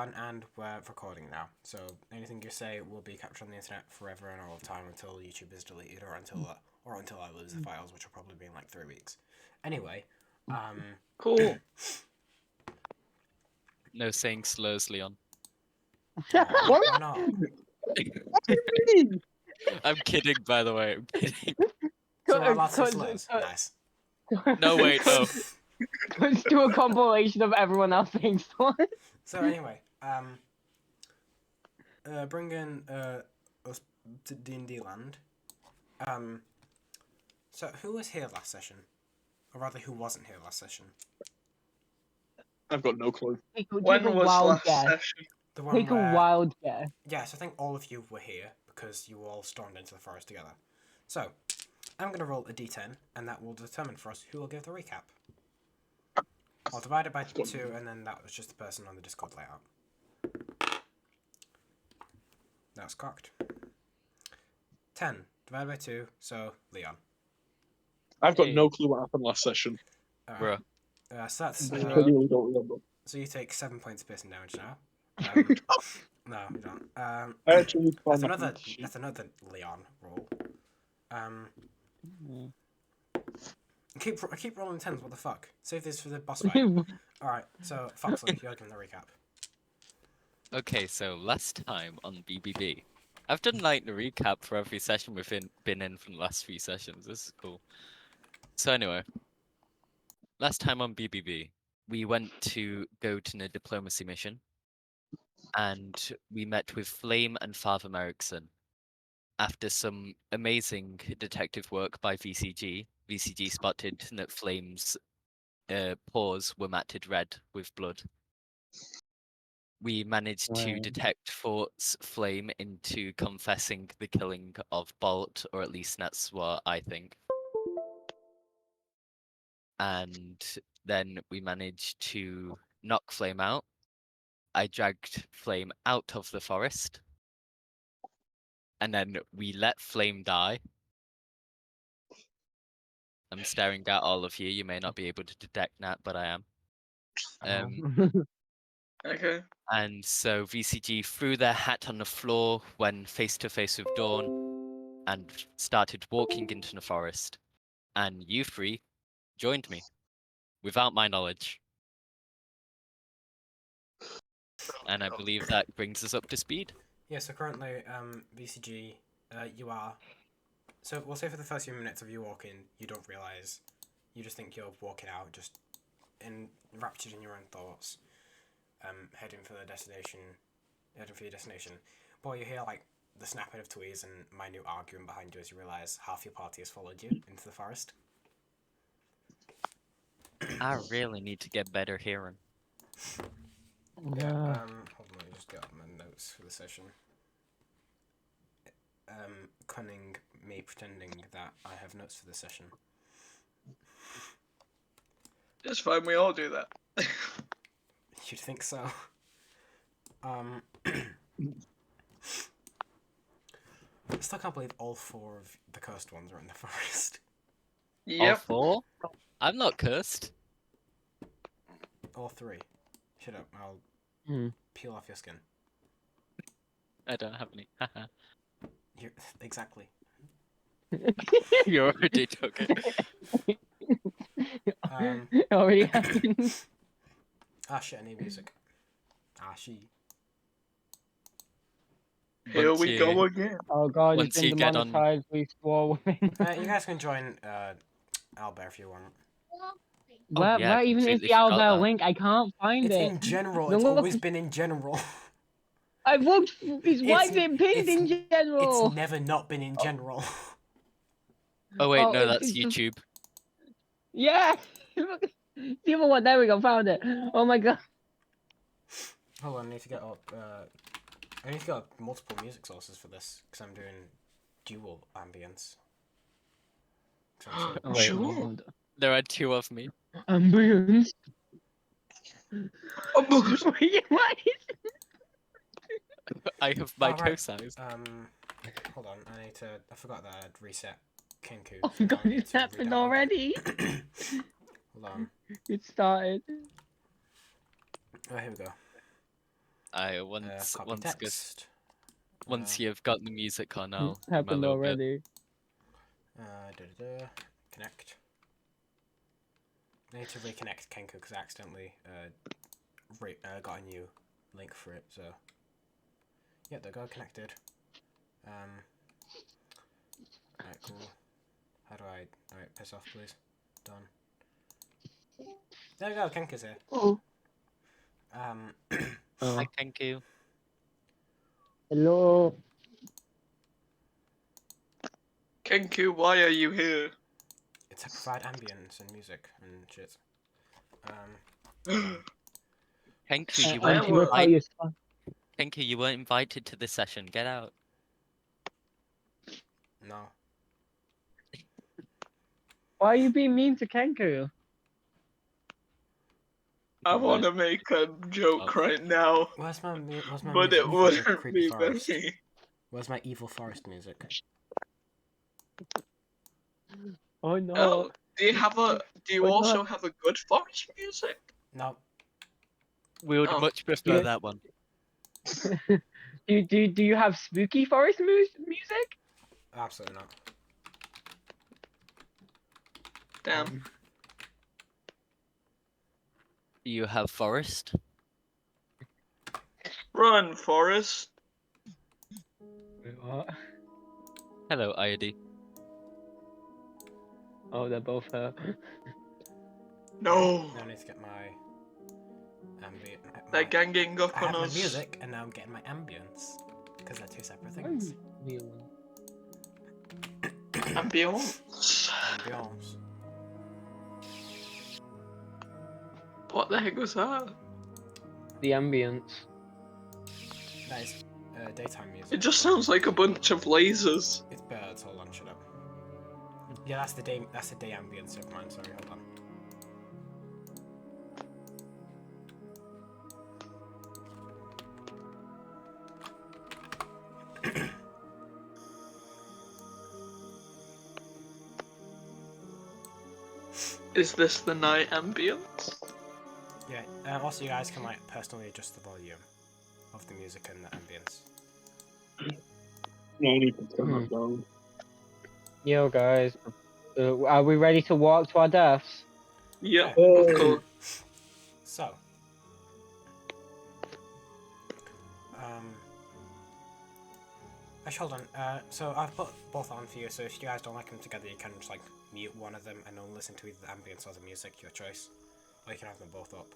Leon, and we're recording now. So anything you say will be captured on the internet forever and all the time until YouTube is deleted, or until I lose the files, which will probably be in like 3 weeks. Anyway, Cool. No saying slurs, Leon. why not? I'm kidding, by the way. I'm kidding. So we're allowed to say slurs. Nice. No, wait, no. Let's do a compilation of everyone else saying slurs. So anyway, bring in us to D&D land. So who was here last session? Or rather, who wasn't here last session? I've got no clue. When was last session? The one Take a where... wild guess. Yes, I think all of you were here because you all stormed into the forest together. So, I'm going to roll a d10, and that will determine for us who will give the recap. I'll divide it by 2, and then that was just the person on the Discord layout. That's cocked. 10 divided by 2, so Leon. I've got no clue what happened last session. Bruh. So that's... I genuinely don't remember. So you take 7 points of piercing damage now. No, you don't. I actually found That's another Leon roll. I keep rolling 10s, what the fuck? Save this for the boss fight. Alright, so Foxley, you're giving the recap. Okay, so last time on BBB, I've done like the recap for every session we've been in from the last 3 sessions. This is cool. So anyway, last time on BBB, we went to go to a diplomacy mission, and we met with Flame and Father Merrickson. After some amazing detective work by VCG, VCG spotted that Flame's paws were matted red with blood. We managed to detect Fort's Flame into confessing the killing of Bolt, or at least that's what I think. And then we managed to knock Flame out. I dragged Flame out of the forest. And then we let Flame die. I'm staring at all of you. You may not be able to detect that, but I am. Okay. And so VCG threw their hat on the floor when face to face with Dawn and started walking into the forest. And you three joined me without my knowledge. And I believe that brings us up to speed. Yeah, so currently, VCG, you are... So we'll say for the first few minutes of you walking, you don't realise. You just think you're walking out, just enraptured in your own thoughts. Heading for your destination. But you hear like the snapping of tweezers and minute arguing behind you as you realise half your party has followed you into the forest. I really need to get better hearing. Yeah, hold on, let me just get up my notes for the session. Cunning me pretending that I have notes for the session. It's fine, we all do that. You'd think so. I still can't believe all 4 of the cursed ones are in the forest. Yep. All 4? I'm not cursed. All 3. Shut up, I'll peel off your skin. I don't have any. Exactly. You already took it. Already happened. Ah shit, I need music. Ah she. Here we go again. Oh god, Once it's you been get on- demonetized. We swore within. You guys can join Albert if you want. Where yeah, I even is completely the forgot Albert that. link? I can't find It's it. in general. No, It's look. always been in general. I've looked. Why is it pinned in general? It's never not been in general. Oh wait, Oh, no, that's it's just- YouTube. Yeah. Look, the other one. There we go. Found it. Oh my god. Hold on, I need to get up. I need to get up multiple music sources for this because I'm doing dual ambience. Oh, wait, Sure. hold on. There are 2 of me. Ambience. What is I have my Alright, co-size. hold on, I forgot that I'd reset Kenku. Oh so now god, I need it's to happened read out already. Hold on. It started. Oh, here we go. Copy once text. once you've got the music on, I'll do my Happened little bit. already. Connect. I need to reconnect Kenku because I accidentally got a new link for it. So yeah, they go connected. Alright, cool. How do I? Alright, piss off, please. Done. There we go. Kenku's here. Oh. Hi, thank you. Hello. Kenku, why are you here? It's to provide ambience and music and shit. Thank you. You I weren't am a- invited. Thank you. You weren't invited to the session. Get out. No. Why are you being mean to Kenku? I want to make a joke right now, Where's my but music it for the wouldn't creepy be forest? very. Where's my evil forest music? Oh no. Oh, do you Why also not? have a good forest music? No. We would Oh. much prefer Yeah. that one. do you have spooky forest music? Absolutely not. Damn. Do you have forest? Run, Forest. Wait, what? Hello, IOD. Oh, they're both her. No. Now I need to get my ambient. They're ganging up I on have my us. music and now I'm getting my ambience because they're two separate things. Ambience. Ambience. What the heck was that? The ambience. That is daytime music. It just sounds like a bunch of lasers. It's birds. Hold on, shut up. Yeah, that's the day. That's the day ambience of mine. Sorry, hold on. Is this the night ambience? Yeah. Also, you guys can like personally adjust the volume of the music and the ambience. Yeah, I need to turn that down. Yo, guys. Are we ready to walk to our deaths? Yeah, Yeah. of course. So, actually, hold on. So I've put both on for you. So if you guys don't like them together, you can just like mute one of them and only listen to either the ambience or the music, your choice. Or you can have them both up.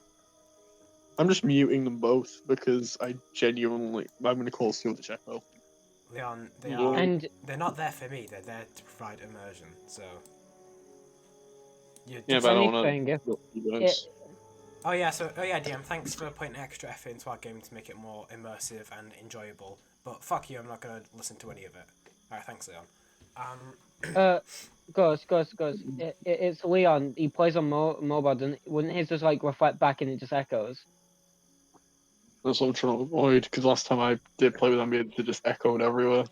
I'm just muting them both because I'm going to call Stuart to echo. Leon, they Yeah. are. And They're not there for me. They're there to provide immersion. So. You Yeah, just, but I funny don't thing, want to. Oh yeah, DM, thanks for putting extra effort into our game to make it more immersive and enjoyable. But fuck you, I'm not gonna listen to any of it. Alright, thanks, Leon. Goes. It's Leon. He plays on mobile. Wouldn't his just like reflect back and it just echoes? That's what I'm trying to avoid because last time I did play with ambient, it just echoed everywhere.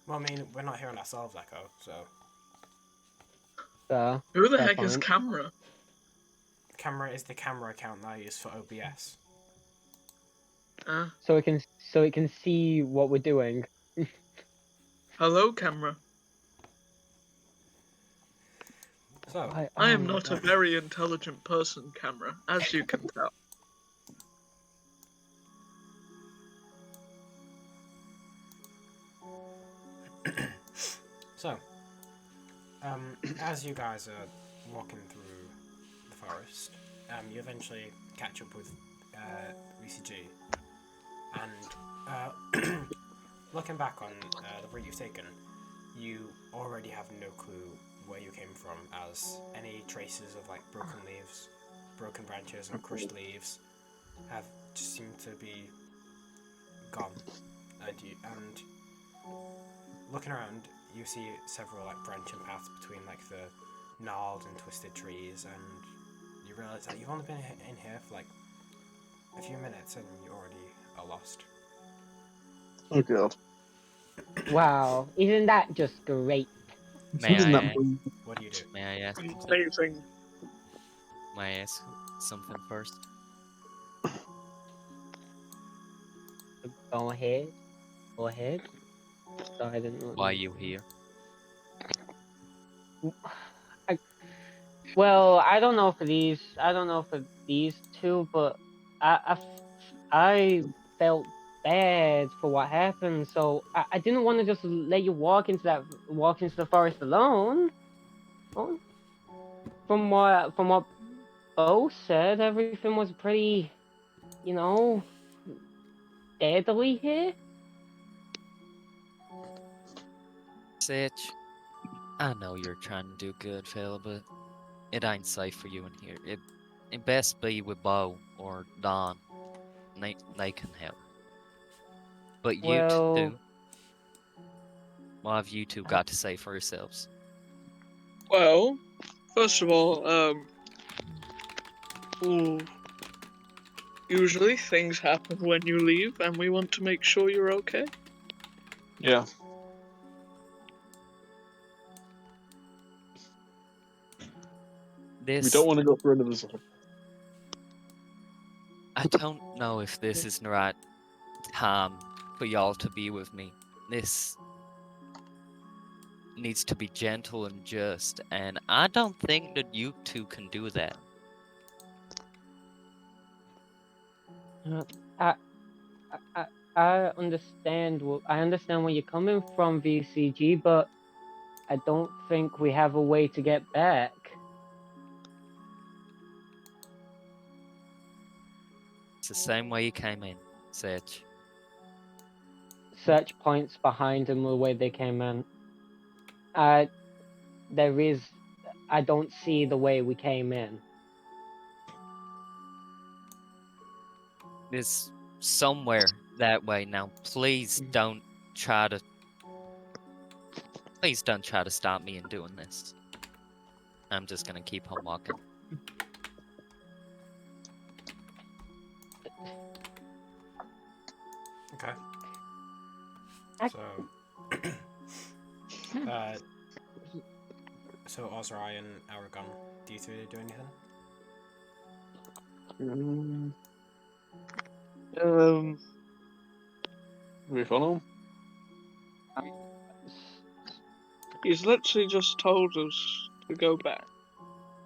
Well, I mean, we're not hearing ourselves echo, so. Who the Fair heck is point. Camera? Camera is the camera account that I use for OBS. So it can see what we're doing. Hello, Camera. So, I am not a very intelligent person, Camera, as you can tell. so, as you guys are walking through the forest, you eventually catch up with VCG, and looking back on the route you've taken, you already have no clue where you came from, as any traces of like broken leaves, broken branches, and crushed leaves have just seemed to be gone. And looking around, you see several like branching paths between like the gnarled and twisted trees, and you realise that you've only been in here for like a few minutes and you already are lost. Oh god. Wow, isn't that just great? May Isn't I that ask? What do you do? May I ask? Amazing. May I ask something first? Go ahead. Go ahead. Sorry, I didn't. Why are you here? Well, I don't know for these. I don't know for these two, but I felt bad for what happened, so I didn't want to just let you walk into the forest alone. Well, from what Bo said, everything was pretty, you know, deadly here. Sitch, I know you're trying to do good, fella, but it ain't safe for you in here. It best be with Bo or Don. They can help. But you Well, two, what have you two got to say for yourselves? Well, first of all, usually things happen when you leave, and we want to make sure you're okay. Yeah. We This, don't want to go through another zone. I don't know if this is the right time for y'all to be with me. This needs to be gentle and just, and I don't think that you two can do that. I I understand. I understand where you're coming from, VCG, but I don't think we have a way to get back. It's the same way you came in, Sedge. Search points behind him the way they came in. There is. I don't see the way we came in. It's somewhere that way now. Please don't try to stop me in doing this. I'm just gonna keep on walking. Okay. I- So, so Ozerii and Aragon, do you two do anything? We follow? He's literally just told us to go back,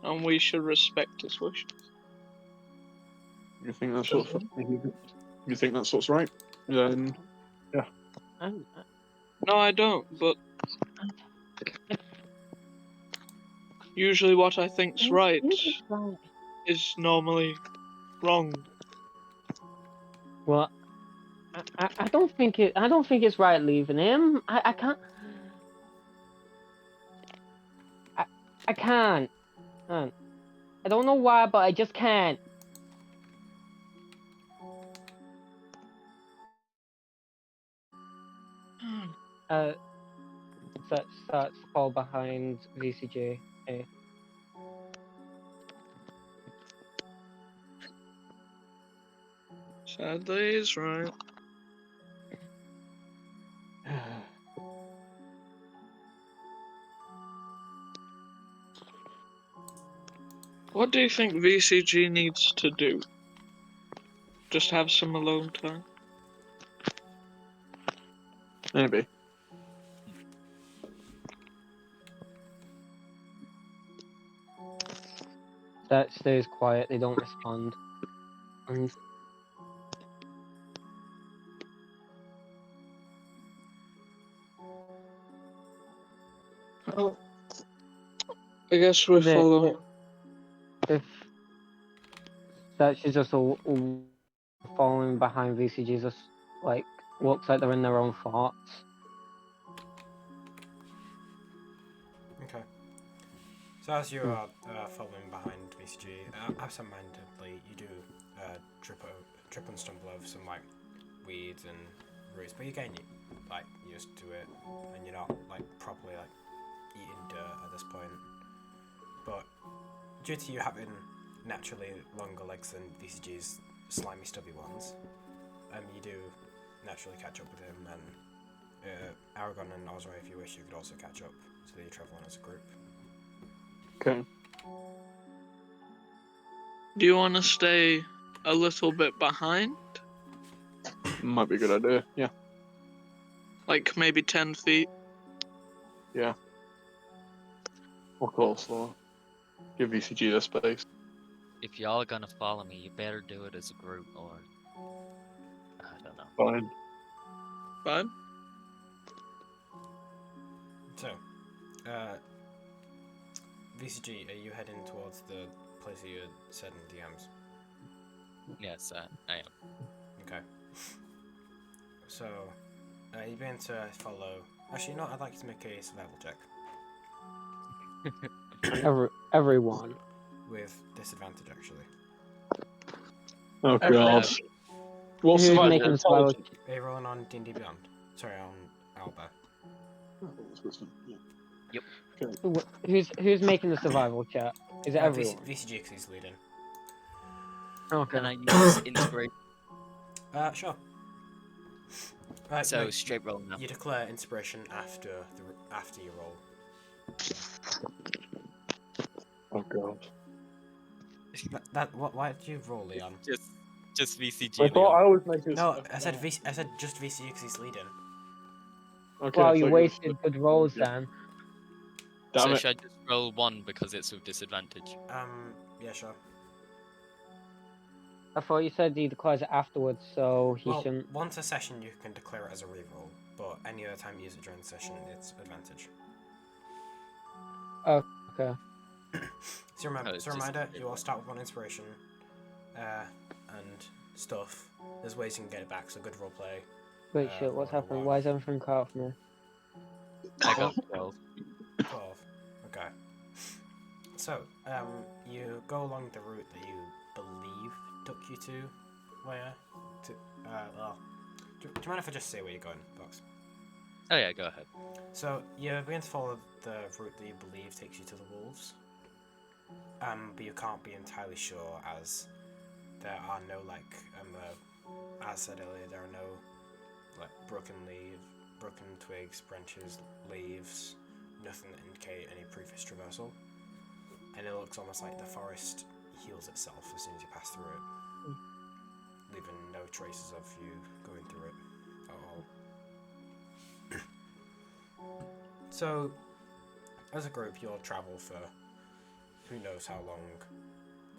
and we should respect his wishes. You think that's what's you think that's what's right? Then I'm- No, I don't, but usually what I think's right Right. is normally wrong. Well, I don't think it. I don't think it's right leaving him. I can't. I can't. I don't know why, but I just can't. Starts to fall behind VCJ. Sadly, he's right. What do you think VCG needs to do? Just have some alone time? maybe. That stays quiet. They don't respond. And Well, I guess we follow. if that's just following behind VCG, just like looks like they're in their own thoughts. Okay. So as you are following behind VCG, absent-mindedly, you do trip and stumble over some like weeds and roots, but you're getting like used to it, and you're not like properly like eating dirt at this point. But due to you having naturally longer legs than VCG's slimy, stubby ones, you do naturally catch up with him, and Aragon and Ozerii, if you wish, you could also catch up, so that you're traveling as a group. Okay. Do you want to stay a little bit behind? Might be a good idea. Yeah. Like maybe 10 feet. Yeah. Or close, though. Give VCG the space. If y'all are gonna follow me, you better do it as a group, or I don't know. Fine. Fine. So, VCG, are you heading towards the place that you had said in DMs? Yes, I am. Okay. So, you begin to follow. Actually, no, I'd like you to make a survival check Everyone. with disadvantage, actually. Oh Okay. god. What Who's survival? making the survival? Intelligence? Are you rolling on D&D Beyond? Sorry, on Alba. Who's making the survival chat? Is it everyone? VCG, because he's leading. Okay. Can I use inspiration? Sure. So no, straight roll now. you declare inspiration after you roll. Oh god. Why did you roll, Leon? Just VCG. I thought Leon. I was making. No, I said just VCG because he's leading. Okay. Well, so you you- wasted good rolls Yeah. then. Damn So it. should I just roll 1 because it's with disadvantage? Yeah, sure. I thought you said he declares it afterwards, so he Well, shouldn't. once a session you can declare it as a reroll, but any other time you use it during the session, it's advantage. Okay. So remember, Oh, it's so just reminder, a you all start with 1 inspiration, and stuff. There's ways you can get it back, so good role play. Wait, shit, what's roll a happening? 1. Why is everything cut off me? I got 12. 12. Okay. So, you go along the route that you believe took you to where? Well, do you mind if I just say where you're going, Fox? Oh yeah, go ahead. So, you're going to follow the route that you believe takes you to the wolves. But you can't be entirely sure as there are no, like, as said earlier, there are no, like, broken twigs, branches, leaves, nothing that indicate any previous traversal. And it looks almost like the forest heals itself as soon as you pass through it, leaving no traces of you going through it at all. So, as a group, you'll travel for who knows how long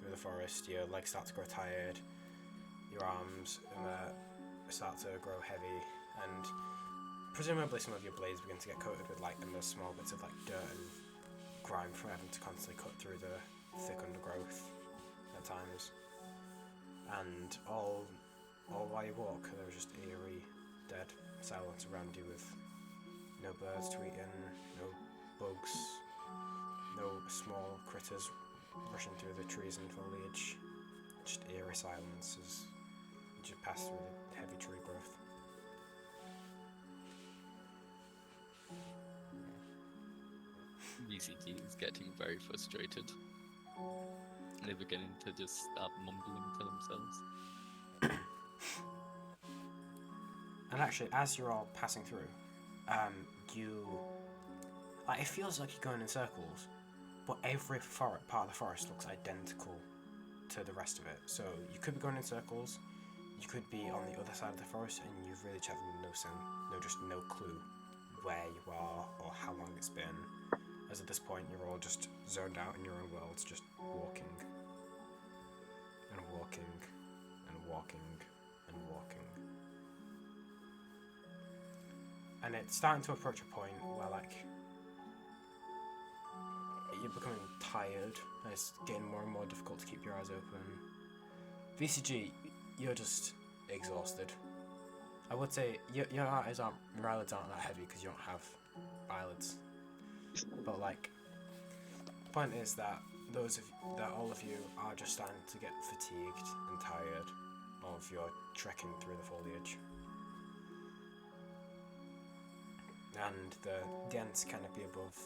through the forest. Your legs start to grow tired, your arms start to grow heavy, and presumably some of your blades begin to get coated with like those small bits of like dirt and grime from having to constantly cut through the thick undergrowth at times. And all while you walk, there is just eerie, dead silence around you, with no birds tweeting, no bugs, no small critters rushing through the trees and foliage. Just eerie silence as you pass through the heavy tree growth. VCG is getting very frustrated. They're beginning to just start mumbling to themselves. And actually, as you're all passing through, it feels like you're going in circles, but every part of the forest looks identical to the rest of it. So you could be going in circles, you could be on the other side of the forest, and you really have no clue where you are or how long it's been. As at this point, you're all just zoned out in your own worlds, just walking and walking and walking and walking. And it's starting to approach a point where, like, you're becoming tired, and it's getting more and more difficult to keep your eyes open. VCG, you're just exhausted. I would say your eyelids aren't that heavy because you don't have eyelids. But like, the point is that all of you are just starting to get fatigued and tired of your trekking through the foliage. And the dance canopy above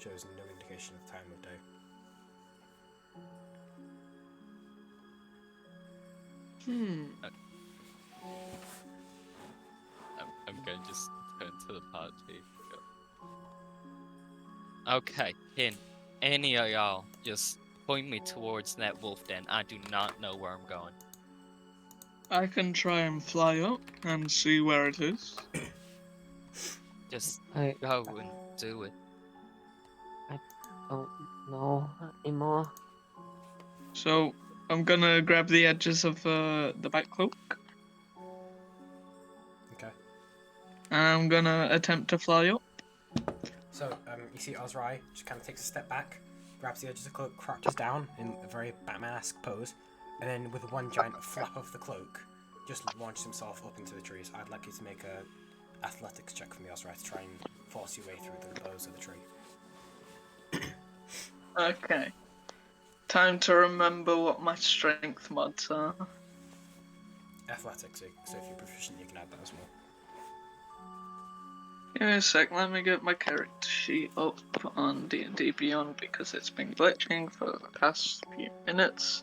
shows no indication of time of day. I'm going to just turn to the party. Okay, can any of y'all, just point me towards that wolf den. I do not know where I'm going. I can try and fly up and see where it is. Just I go and do it. don't know anymore. So I'm gonna grab the edges of the back cloak, Okay. and I'm gonna attempt to fly up. So you see Ozerii just kind of takes a step back, grabs the edge of the cloak, crouches down in a very Batman-esque pose, and then with one giant flap of the cloak, just launches himself up into the trees. I'd like you to make a athletics check for me, Ozerii, to try and force your way through the boughs of the tree. Okay. Time to remember what my strength mods are. Athletics, so if you're proficient, you can add that as well. Give me a sec, let me get my character sheet up on D&D Beyond because it's been glitching for the past few minutes.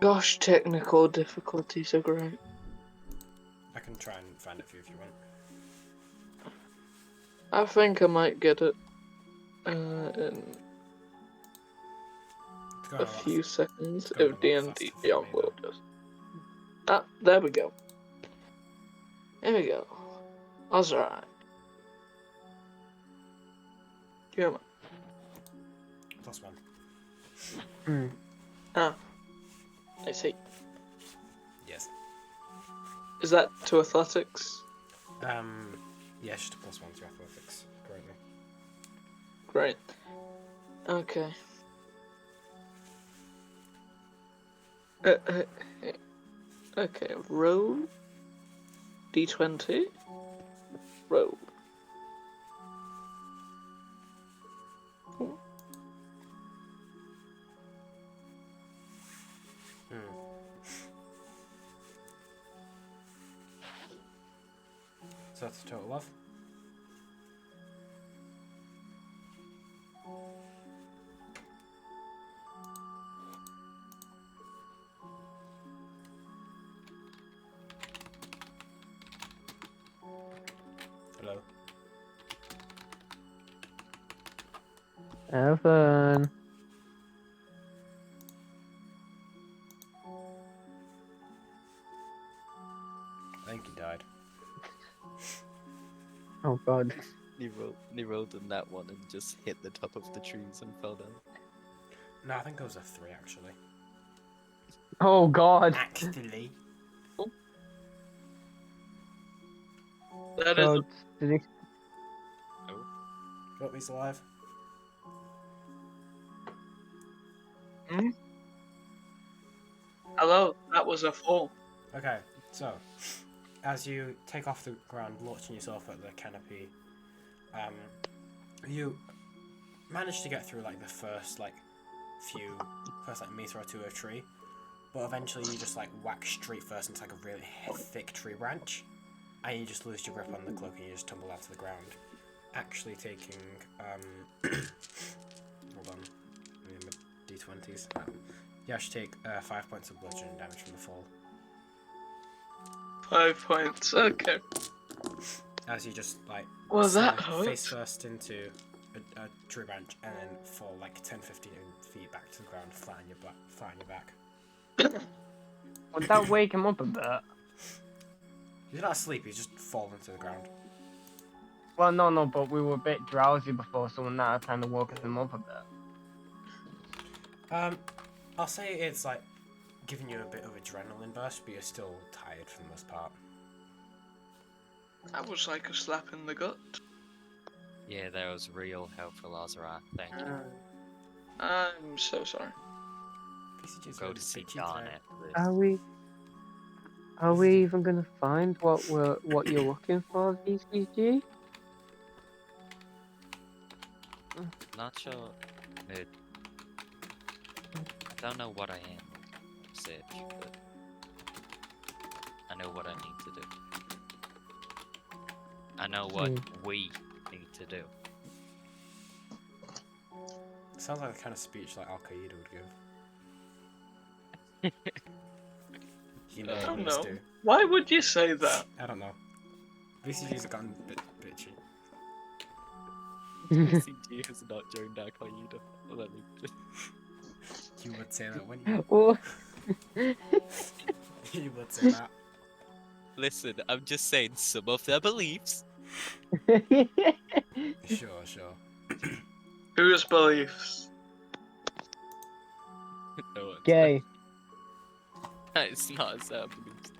Gosh, technical difficulties are great. I can try and find it for you if you want. I think I might get it in a few seconds go a if lot D&D faster for Beyond me, will just. Ah, there we go. There we go. Ozerii. Come on. +1. Ah, I see. Yes. Is that to athletics? Yeah, just a +1 to athletics currently. Great. Okay. Okay, roll. D20. Roll. So that's a total of? Hello? Evan. I think he died. Oh god. He rolled on that one and just hit the top of the trees and fell down. No, I think it was a 3 actually. Oh god. Actually. That So is. did he Got he's alive? Hello, that was a 4. Okay, so as you take off the ground, launching yourself at the canopy, you manage to get through like the first meter or two of a tree, but eventually you just like whack straight first into like a really thick tree branch, and you just lose your grip on the cloak and you just tumble out to the ground, actually taking hold on, d20s. You actually take 5 points of bludgeoning damage from the fall. 5 points, okay. As you just like Well, that slide hurt. face first into a tree branch and then fall like 10-15 feet back to the ground, flat on your back. would that wake him up a bit? He's not asleep, he's just fallen to the ground. Well, no, but we were a bit drowsy before, so now kind of woke him up a bit. I'll say it's like giving you a bit of adrenaline burst, but you're still tired for the most part. That was like a slap in the gut. Yeah, that was real helpful, Ozerii. Thank you. I'm so sorry. PCG's Go really to see bitchy Dawn today. after this. Are we even gonna find what you're looking for, VCG? Not sure. I don't know what I am, Seth, but I know what I need to do. I know what we need to do. Sounds like the kind of speech like Al Qaeda would give. You know I what don't let's know. do. Why would you say that? I don't know. VCG's gotten a bit bitchy. VCG has not joined our clan either. Let me just... You would say that, wouldn't you? Oh. You would say that. Listen, I'm just saying some of their beliefs. Sure, sure. Whose beliefs? No one's. Gay. It's not a set of beliefs.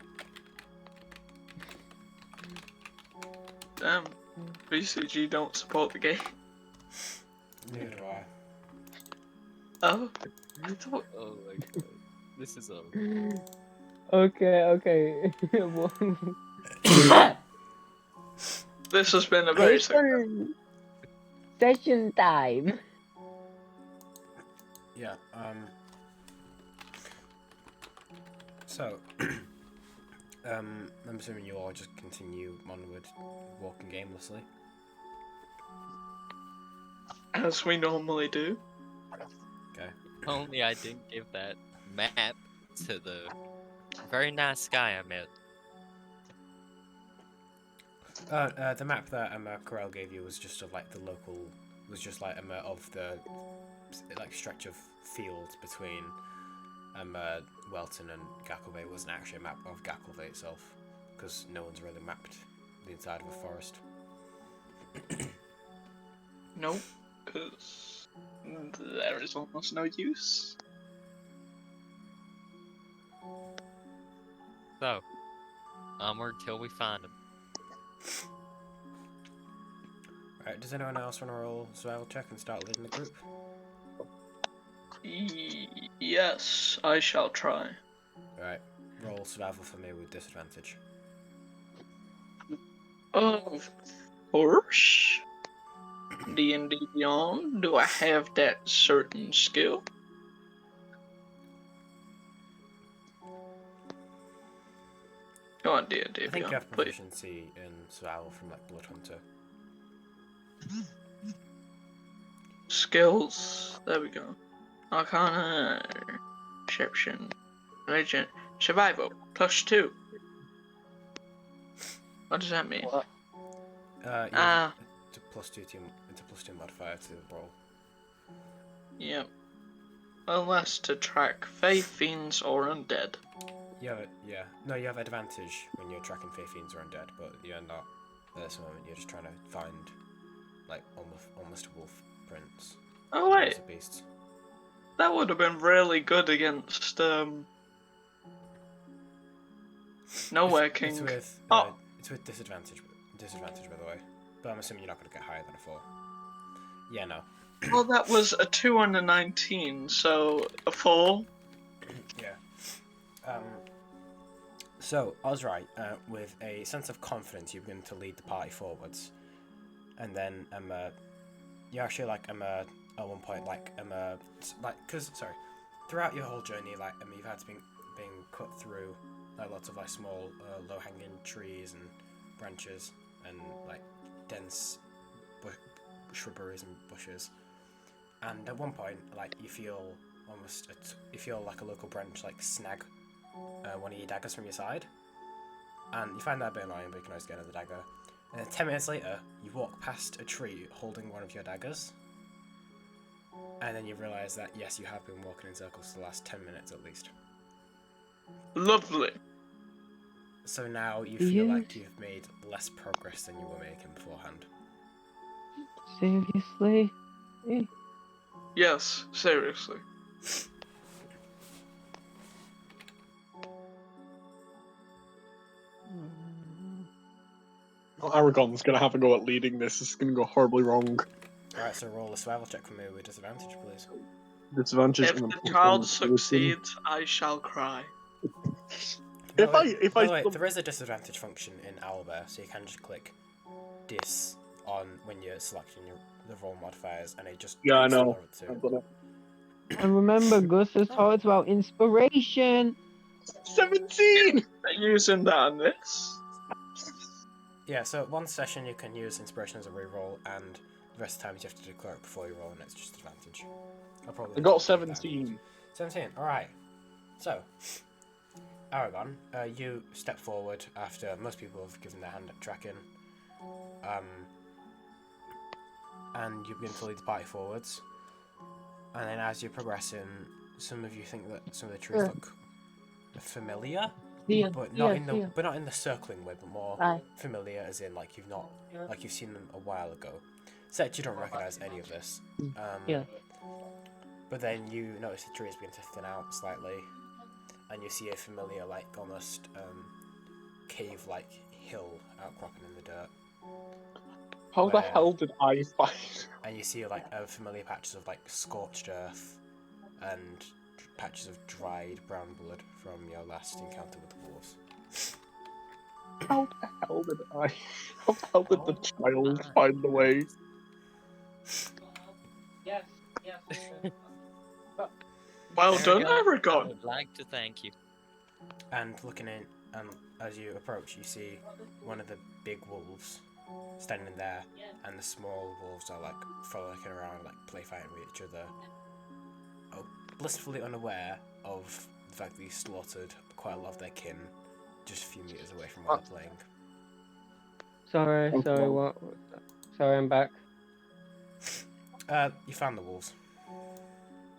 Damn. BCG don't support the game. Neither do I. Oh. I thought. Oh my god. This is all. Okay. This has been a very successful. Session time. Yeah, so, I'm assuming you all just continue onward, walking aimlessly. As we normally do. Okay. Only I didn't give that map to the very nice guy I met. The map that Corel gave you was just of like the local, was just like of the like stretch of fields between Welton and Ghakl'vei. It wasn't actually a map of Ghakl'vei itself, because no one's really mapped the inside of a forest. Nope. Because there is almost no use. So, onward till we find him. Right, does anyone else want to roll survival check and start leading the group? Yes, I shall try. Right, roll survival for me with disadvantage. Of course. D&D Beyond, do I have that certain skill? Come on, D&D I think Beyond, you have please. proficiency in survival from like Blood Hunter. Skills. There we go. Arcana, Perception, Religion, Survival, +2. What does that mean? What? It's a +2 modifier to the roll. Yep. Unless to track Fae, Fiends, or Undead. No, you have advantage when you're tracking Fae Fiends or Undead, but you're not at this moment. You're just trying to find like almost wolf prints. Oh wait, Of beasts. that would have been really good against Nowhere King. It's with disadvantage by the way. But I'm assuming you're not going to get higher than a 4. Yeah, no. Well, that was a 2 and a 19, so a 4. Yeah. So, Ozerii, with a sense of confidence, you begin to lead the party forwards. And then, you actually, like, at one point, throughout your whole journey, like, you've had to being cut through, like, lots of, like, small, low-hanging trees and branches and, like, dense shrubberies and bushes. And at one point, like, you feel like a local branch, like, snag one of your daggers from your side. And you find that a bit annoying, but you can always get another dagger. And then 10 minutes later, you walk past a tree holding one of your daggers. And then you realise that, yes, you have been walking in circles for the last 10 minutes at least. Lovely. So now you feel like you've made less progress than you were making beforehand. Seriously? Yes, seriously. Well, Aragon's gonna have a go at leading this. It's gonna go horribly wrong. Alright, so roll a survival check for me with disadvantage, please. Disadvantage. If the child succeeds, I shall cry. If By the I way, there is a disadvantage function in Owlbear, so you can just click dis on when you're selecting the roll modifiers, and it just Yeah, I takes the know. lower two. I've done it. And remember, Gus has talked about inspiration. 17. Using that on this. Yeah, so one session you can use inspiration as a reroll, and the rest of the time you have to declare it before you roll, and it's just advantage. I got 17. 17, alright. So, Aragon, you step forward after most people have given their hand at tracking. And you begin to lead the party forwards. And then as you're progressing, some of you think that some of the trees look familiar, but not in the circling way, but more familiar, as in like you've seen them a while ago. Seth, you don't recognize any of this. But then you notice the trees begin to thin out slightly, and you see a familiar, like almost cave-like hill outcropping in the dirt. How the hell did I find? And you see like familiar patches of like scorched earth and patches of dried brown blood from your last encounter with the wolves. How the hell did I? How the hell did the child find the way? Yes. Well done, I Aragon. would like to thank you. And looking in, as you approach, you see one of the big wolves standing there, and the small wolves are like frolicking around, like play fighting with each other, blissfully unaware of the fact that you slaughtered quite a lot of their kin just a few meters away from where they're playing. Sorry, what? Sorry, I'm back. You found the wolves.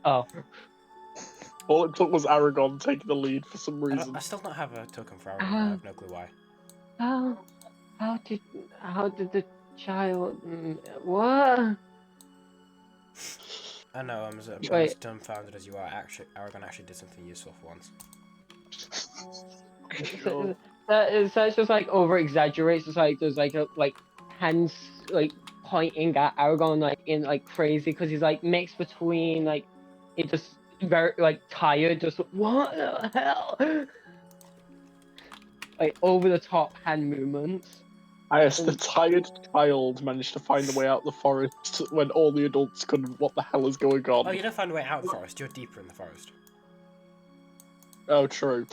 Oh. All it took was Aragon taking the lead for some reason. I still don't have a token for Aragon. I have no clue why. How did the child? What? I know, I'm as dumbfounded as you are. Aragon actually did something useful for once. That's just like over exaggerates. It's like there's like hands like pointing at Aragon like in like crazy because he's like mixed between like he just very like tired, just what the hell, like over the top hand movements. Yes, the tired child managed to find the way out of the forest when all the adults couldn't. What the hell is going on? Oh, you don't find a way out of the forest. You're deeper in the forest. Oh, true.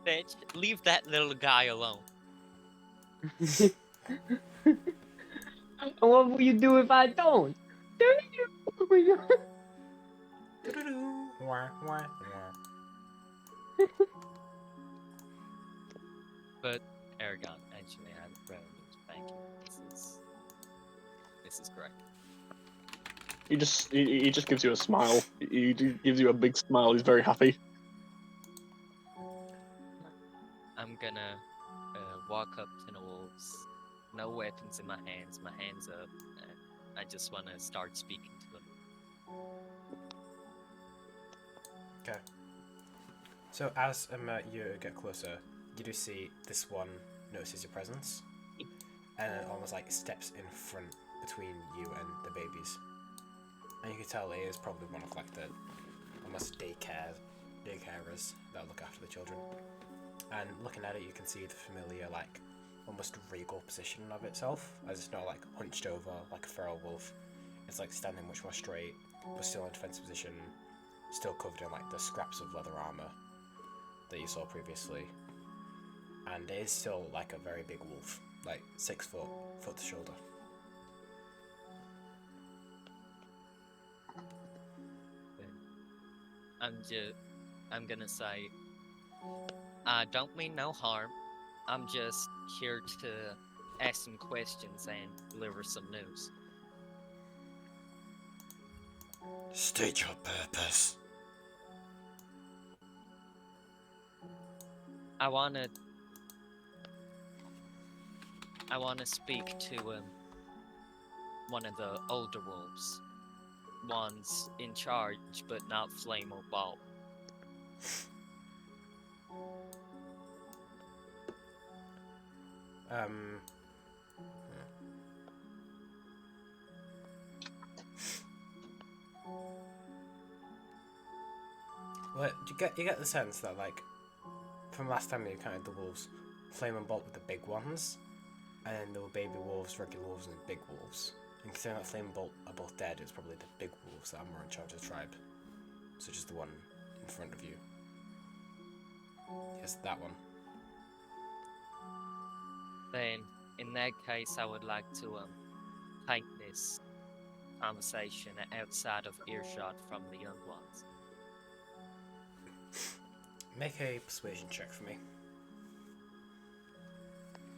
Bitch, leave that little guy alone. What will you do if I don't? But Aragon, actually, I really need to thank you. This is great. He just gives you a smile. He gives you a big smile. He's very happy. I'm gonna walk up to the wolves. No weapons in my hands up, and I just want to start speaking to them. Okay. So as you get closer, you do see this one notices your presence, and it almost like steps in front between you and the babies. And you can tell he is probably one of like the almost daycarers that look after the children. And looking at it, you can see the familiar, like, almost regal position of itself, as it's not, like, hunched over like a feral wolf. It's, like, standing much more straight, but still in defensive position, still covered in, like, the scraps of leather armor that you saw previously. And it is still, like, a very big wolf, like, 6 foot to shoulder. I'm gonna say, I don't mean no harm. I'm just here to ask some questions and deliver some news. State your purpose. I wanna speak to one of the older wolves. One's in charge, but not flame or ball. Well, you get the sense that, like, from last time you counted the wolves, Flame and Bolt were the big ones, and then there were baby wolves, regular wolves, and big wolves. And considering that Flame and Bolt are both dead, it's probably the big wolves that are more in charge of the tribe, such as the one in front of you. Yes, that one. Then, in that case, I would like to take this conversation outside of earshot from the young ones. Make a persuasion check for me.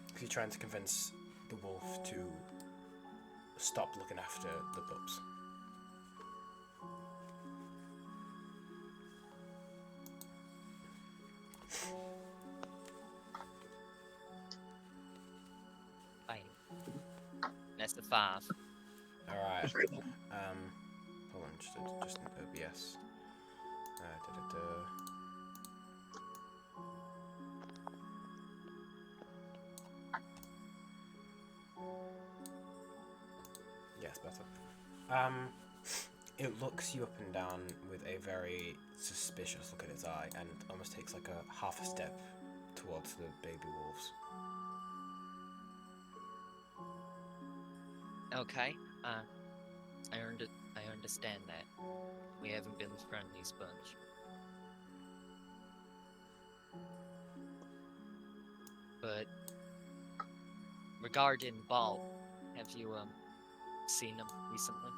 Because you're trying to convince the wolf to stop looking after the pups. Fine. That's the 5. Alright. Hold on, just an OBS. Yes, better. It looks you up and down with a very suspicious look in its eye, and almost takes like a half a step towards the baby wolves. Okay. I understand that. We haven't been the friendliest bunch. But regarding Balt, have you seen him recently?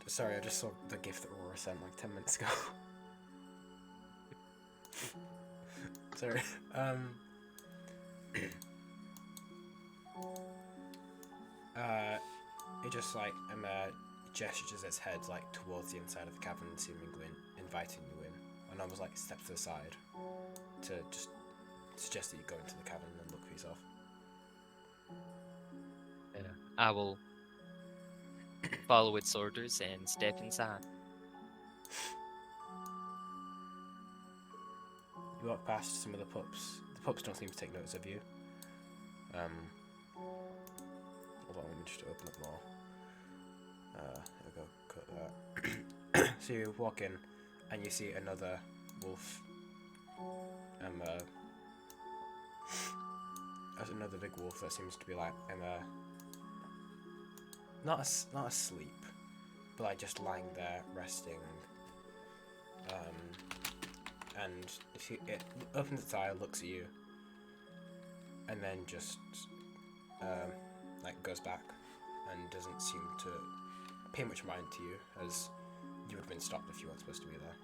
Sorry, I just saw the gift that Aurora sent like 10 minutes ago. Sorry. It just like gestures its head like towards the inside of the cavern, seemingly inviting you in, and almost like steps to the side to just suggest that you go into the cavern and look for yourself. Yeah. I will follow its orders and step inside. You walk past some of the pups. The pups don't seem to take notice of you. Hold on, let me just open up more. There we go, cut that. So you walk in, and you see another wolf. There's another big wolf that seems to be like, not asleep, but like just lying there resting. And it opens its eye, looks at you, and then just like goes back and doesn't seem to pay much mind to you, as you would have been stopped if you weren't supposed to be there.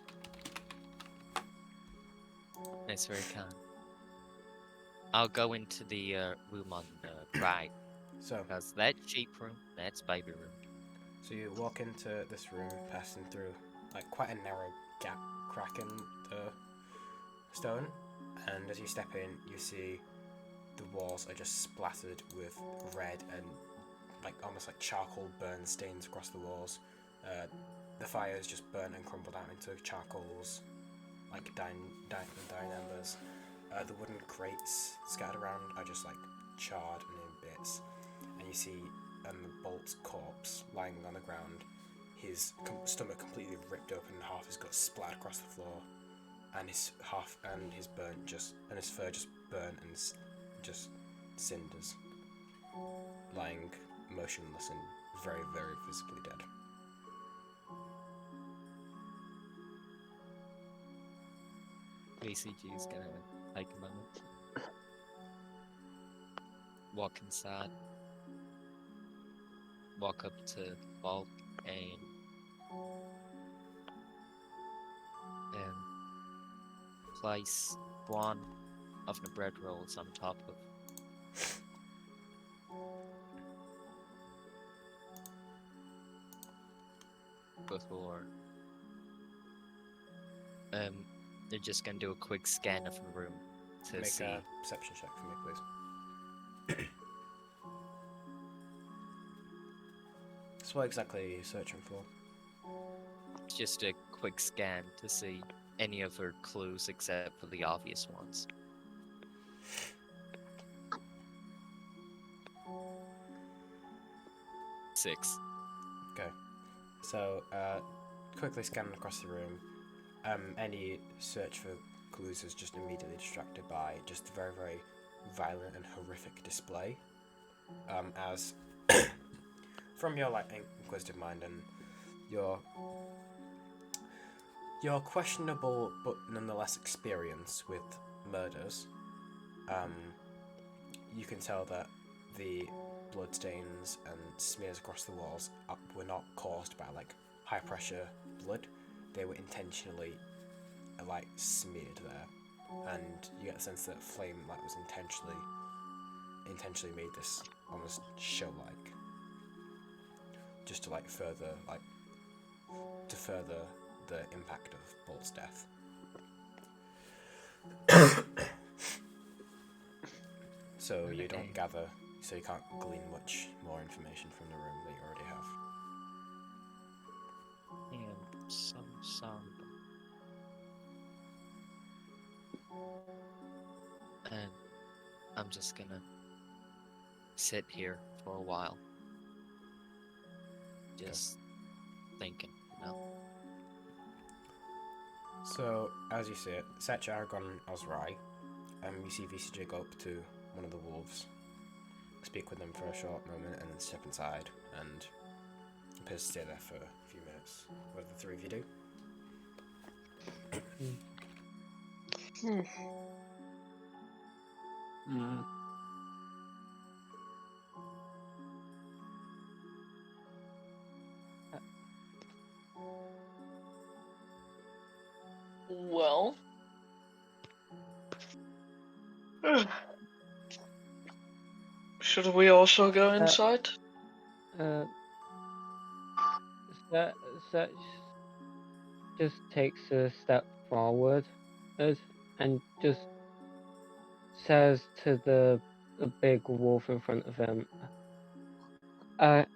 That's very kind. I'll go into the room on the right, So, because that cheap room, that's baby room. so you walk into this room, passing through like quite a narrow gap, crack in the stone, and as you step in, you see the walls are just splattered with red and like almost like charcoal burn stains across the walls. The fire is just burnt and crumbled out into charcoals, like dying embers. The wooden crates scattered around are just like charred and in bits, and you see Bolt's corpse lying on the ground, his stomach completely ripped open in half, his guts splattered across the floor, and his fur just burnt and just cinders, lying motionless and very, very visibly dead. VCG is gonna take a moment. Walk inside. Walk up to Bulk and place one of the bread rolls on top of before they're just gonna do a quick scan of the room to Make see. a perception check for me, please. So what exactly are you searching for? Just a quick scan to see any other clues except for the obvious ones. Six. Okay. So, quickly scanning across the room, any search for clues is just immediately distracted by just a very, very violent and horrific display. As from your like inquisitive mind and your questionable but nonetheless experience with murders, you can tell that the bloodstains and smears across the walls were not caused by like high pressure blood. They were intentionally like smeared there, and you get the sense that flame like was intentionally made this almost show like, just to like further the impact of Bolt's death. So you don't gather, so you can't glean much more information from the room that you already have. And some sound. And I'm just gonna sit here for a while. Just thinking, you know. So, as you see it, Seth, Aragon, and Ozerii, you see VCJ go up to one of the wolves, speak with them for a short moment, and then step inside, and appears to stay there for a few minutes. What do the three of you do? Well. Should we also go inside? Such just takes a step forward and just says to the big wolf in front of him, I'm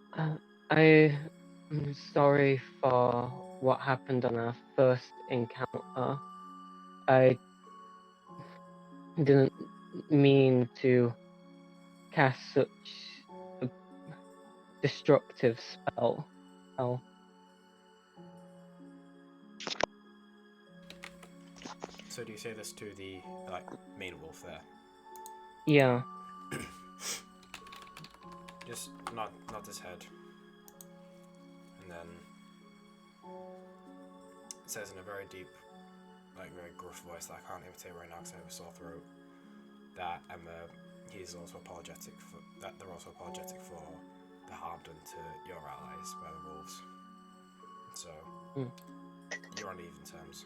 sorry for what happened on our first encounter. I didn't mean to cast such a destructive spell. So do you say this to the main wolf there? Yeah. Just nod his head, and then says in a very deep, very gruff voice that I can't imitate right now because I have a sore throat, that he's also apologetic for that. They're also apologetic for the harm done to your allies by the wolves. So you're on even terms.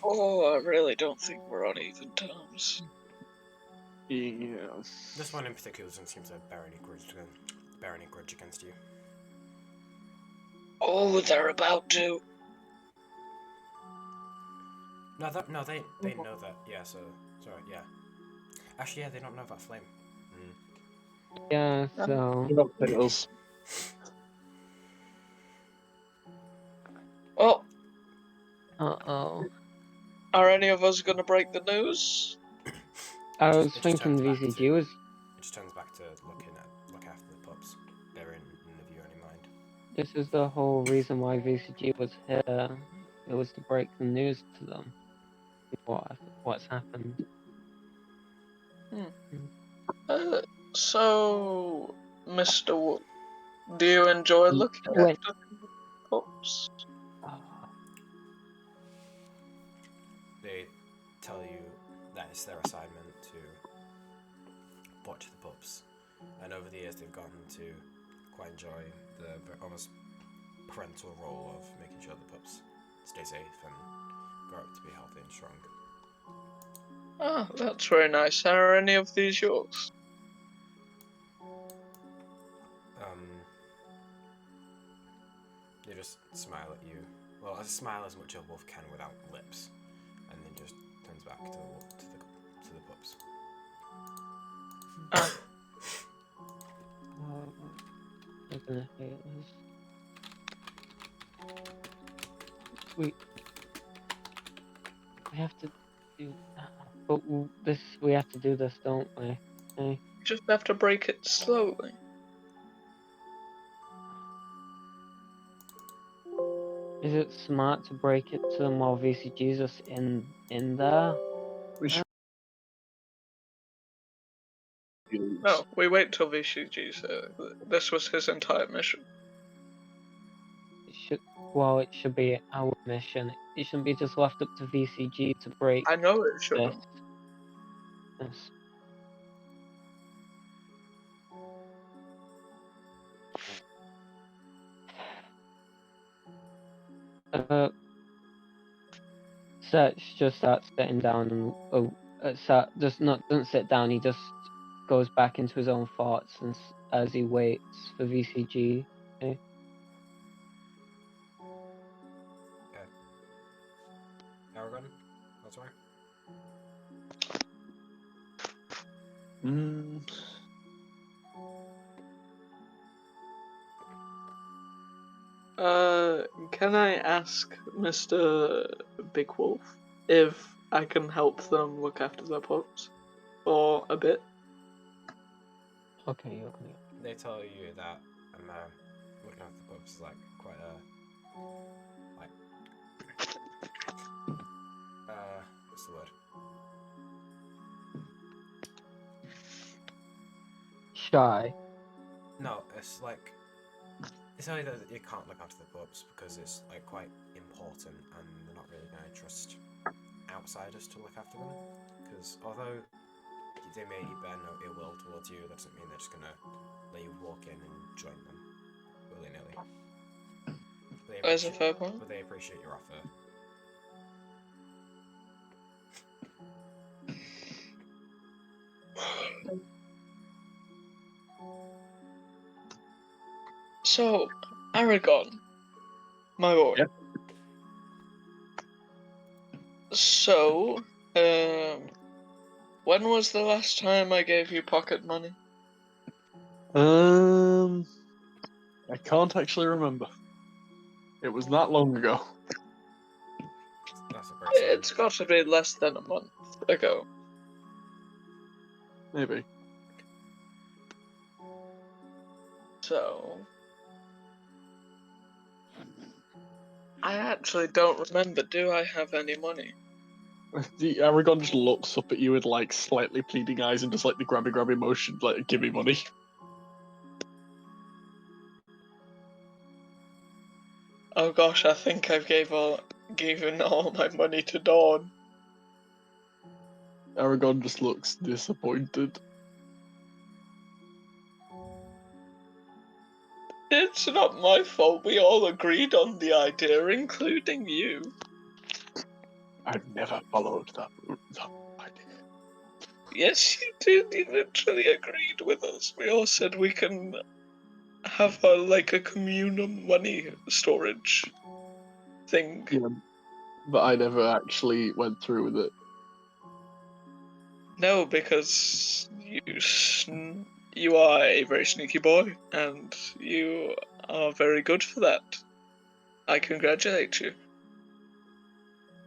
Oh, I really don't think we're on even terms. Yes. This one in particular doesn't seem to bear any grudge against you. Oh, they're about to. No, they know that. Yeah, so sorry. Yeah, actually, yeah, they don't know about flame. Yeah. So. Oh. Uh-oh. Are any of us gonna break the news? I was thinking VCG was. It just turns back to look after the pups. They're in none of you any mind. This is the whole reason why VCG was here. It was to break the news to them. What's happened. So, Mr. Wood, do you enjoy looking after pups? They tell you that it's their assignment to watch the pups, and over the years they've gotten to quite enjoy the almost parental role of making sure the pups stay safe and grow up to be healthy and strong. Ah, that's very nice. Are any of these yours? They just smile at you. Well, a smile as much as a wolf can without lips, and then just turns back to the pups. They're gonna hate us. We have to do, but we have to do this, don't we? You just have to break it slowly. Is it smart to break it to them while VCG's us in there? No, we wait till VCG's this was his entire mission. It should be our mission. It shouldn't be just left up to VCG to break. I know it shouldn't. This. Seth just starts sitting down and doesn't sit down. He just goes back into his own thoughts and as he waits for VCG. Okay. Aragon, that's right. Can I ask Mr. Big Wolf if I can help them look after their pups for a bit? Okay. They tell you that looking after the pups is like quite a what's the word? Shy. No, it's like they tell you that you can't look after the pups because it's like quite important and they're not really going to trust outsiders to look after them. Because although they may bear no ill will towards you, that doesn't mean they're just going to let you walk in and join them willy-nilly. There's a fair point. But they appreciate your offer. So, Aragon, my boy. Yep. So, when was the last time I gave you pocket money? I can't actually remember. It was that long ago. That's a great sign. It's got to be less than a month ago. Maybe. So, I actually don't remember. Do I have any money? The Aragon just looks up at you with like slightly pleading eyes and just like the grabby motion, like give me money. Oh gosh, I think I've given all my money to Dawn. Aragon just looks disappointed. It's not my fault. We all agreed on the idea, including you. I've never followed that idea. Yes, you did. You literally agreed with us. We all said we can have a communal money storage thing. Yeah, but I never actually went through with it. No, because you are a very sneaky boy, and you are very good for that. I congratulate you.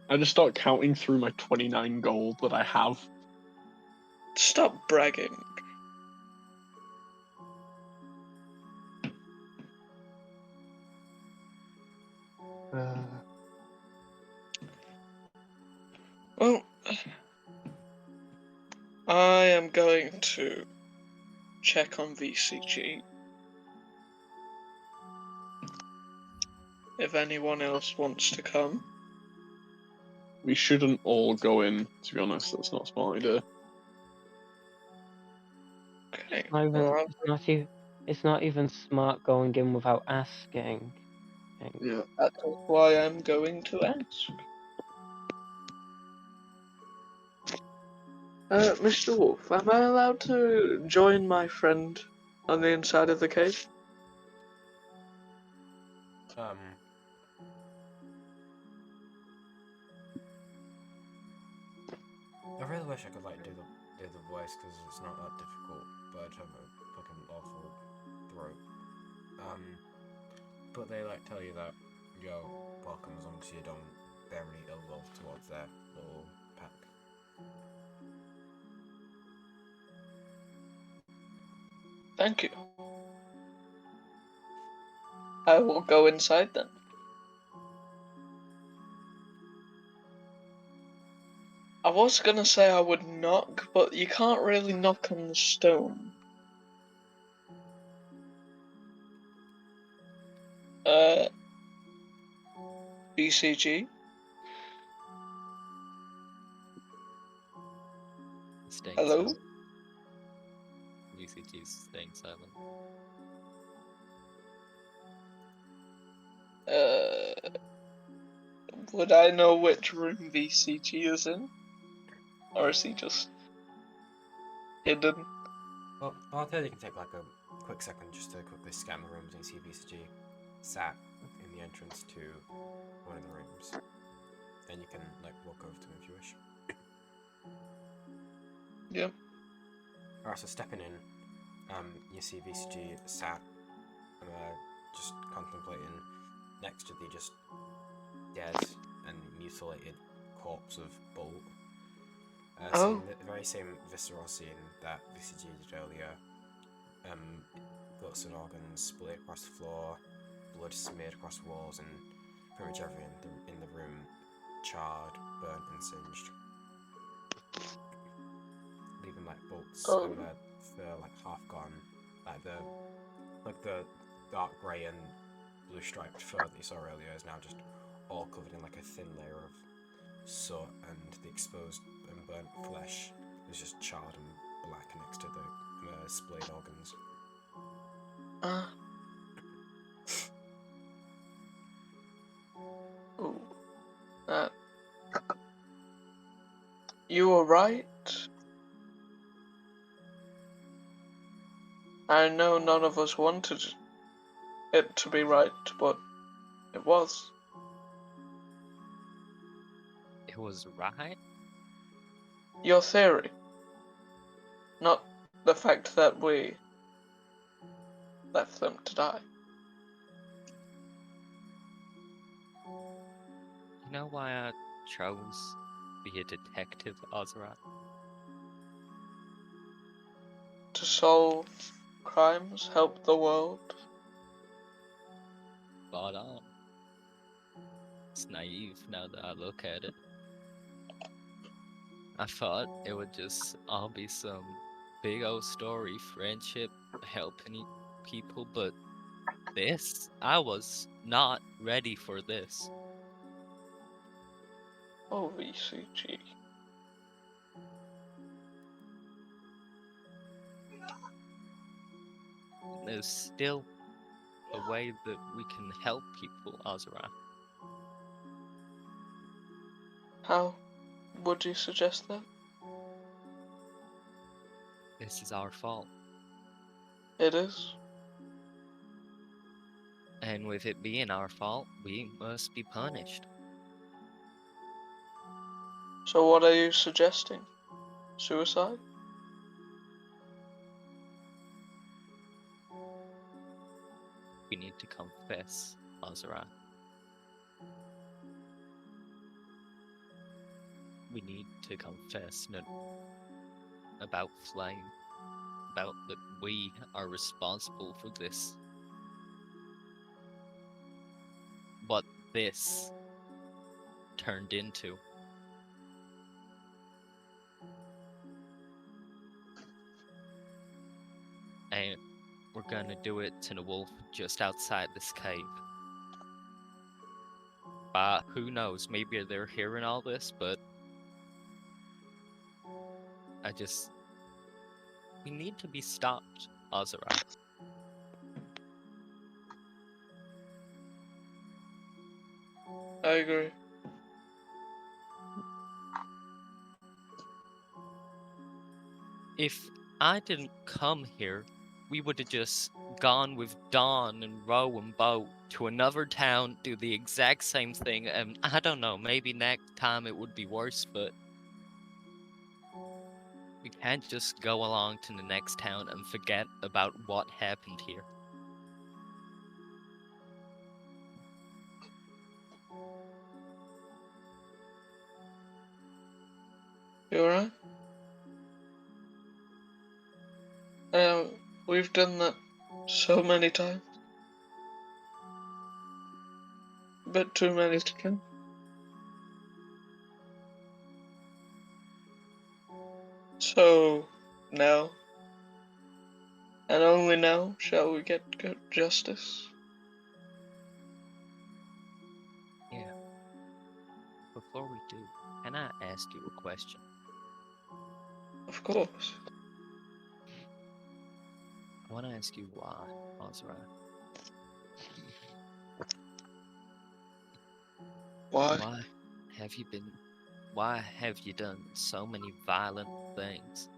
I just start counting through my 29 gold that I have. Stop bragging. Well, I am going to check on VCG. If anyone else wants to come. We shouldn't all go in, to be honest. That's not a smart idea. Okay. It's not even smart going in without asking. Yeah. That's why I'm going to ask. Mr. Wolf, am I allowed to join my friend on the inside of the cave? I really wish I could like do the voice because it's not that difficult, but I'd have a fucking awful throat. But they like tell you that you're welcome as long as you don't bear any ill will towards their little pack. Thank you. I will go inside then. I was gonna say I would knock, but you can't really knock on the stone. BCG? Staying Hello? silent. VCG's staying silent. Would I know which room VCG is in? Or is he just hidden? Well, I'll tell you can take like a quick second just to quickly scan the rooms and see VCG sat in the entrance to one of the rooms. Then you can like walk over to him if you wish. Yep. Alright, so stepping in, you see VCG sat, just contemplating next to the just dead and mutilated corpse of Bolt. Seeing the very same visceral scene that VCG did earlier. Guts and organs split across the floor, blood smeared across the walls, and pretty much everything in the room charred, burnt, and singed. Leaving like Bolt's fur like half gone, like the dark grey and blue striped fur that you saw earlier is now just all covered in like a thin layer of soot, and the exposed and burnt flesh is just charred and black next to the splayed organs. You were right. I know none of us wanted it to be right, but it was. It was right? Your theory. Not the fact that we left them to die. You know why I chose to be a detective, Ozerii? To solve crimes, help the world. Spot on. It's naive now that I look at it. I thought it would just all be some big old story, friendship, helping people, but this, I was not ready for this. Oh, VCG. There's still a way that we can help people, Ozerii. How would you suggest that? This is our fault. It is. And with it being our fault, we must be punished. So what are you suggesting? Suicide? We need to confess, Ozerii. We need to confess about Flame, about that we are responsible for this. What this turned into. And we're gonna do it to the wolf just outside this cave. Who knows, maybe they're hearing all this, but we need to be stopped, Ozerii. I agree. If I didn't come here, we would have just gone with Dawn and Row and Bo to another town, do the exact same thing, and I don't know, maybe next time it would be worse, but we can't just go along to the next town and forget about what happened here. You alright? We've done that so many times. A bit too many to count. So, now, and only now, shall we get good justice? Yeah. Before we do, can I ask you a question? Of course. I want to ask you why, Ozerii. Why? have you been? Why have you done so many violent things?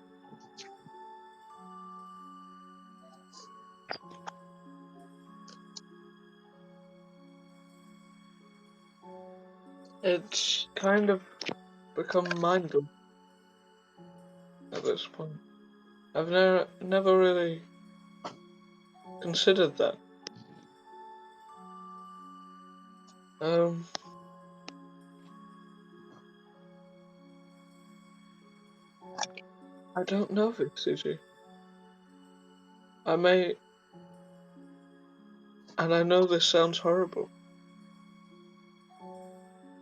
It's kind of become mindless at this point. I've never really considered that. I don't know, VCG. I may, and I know this sounds horrible,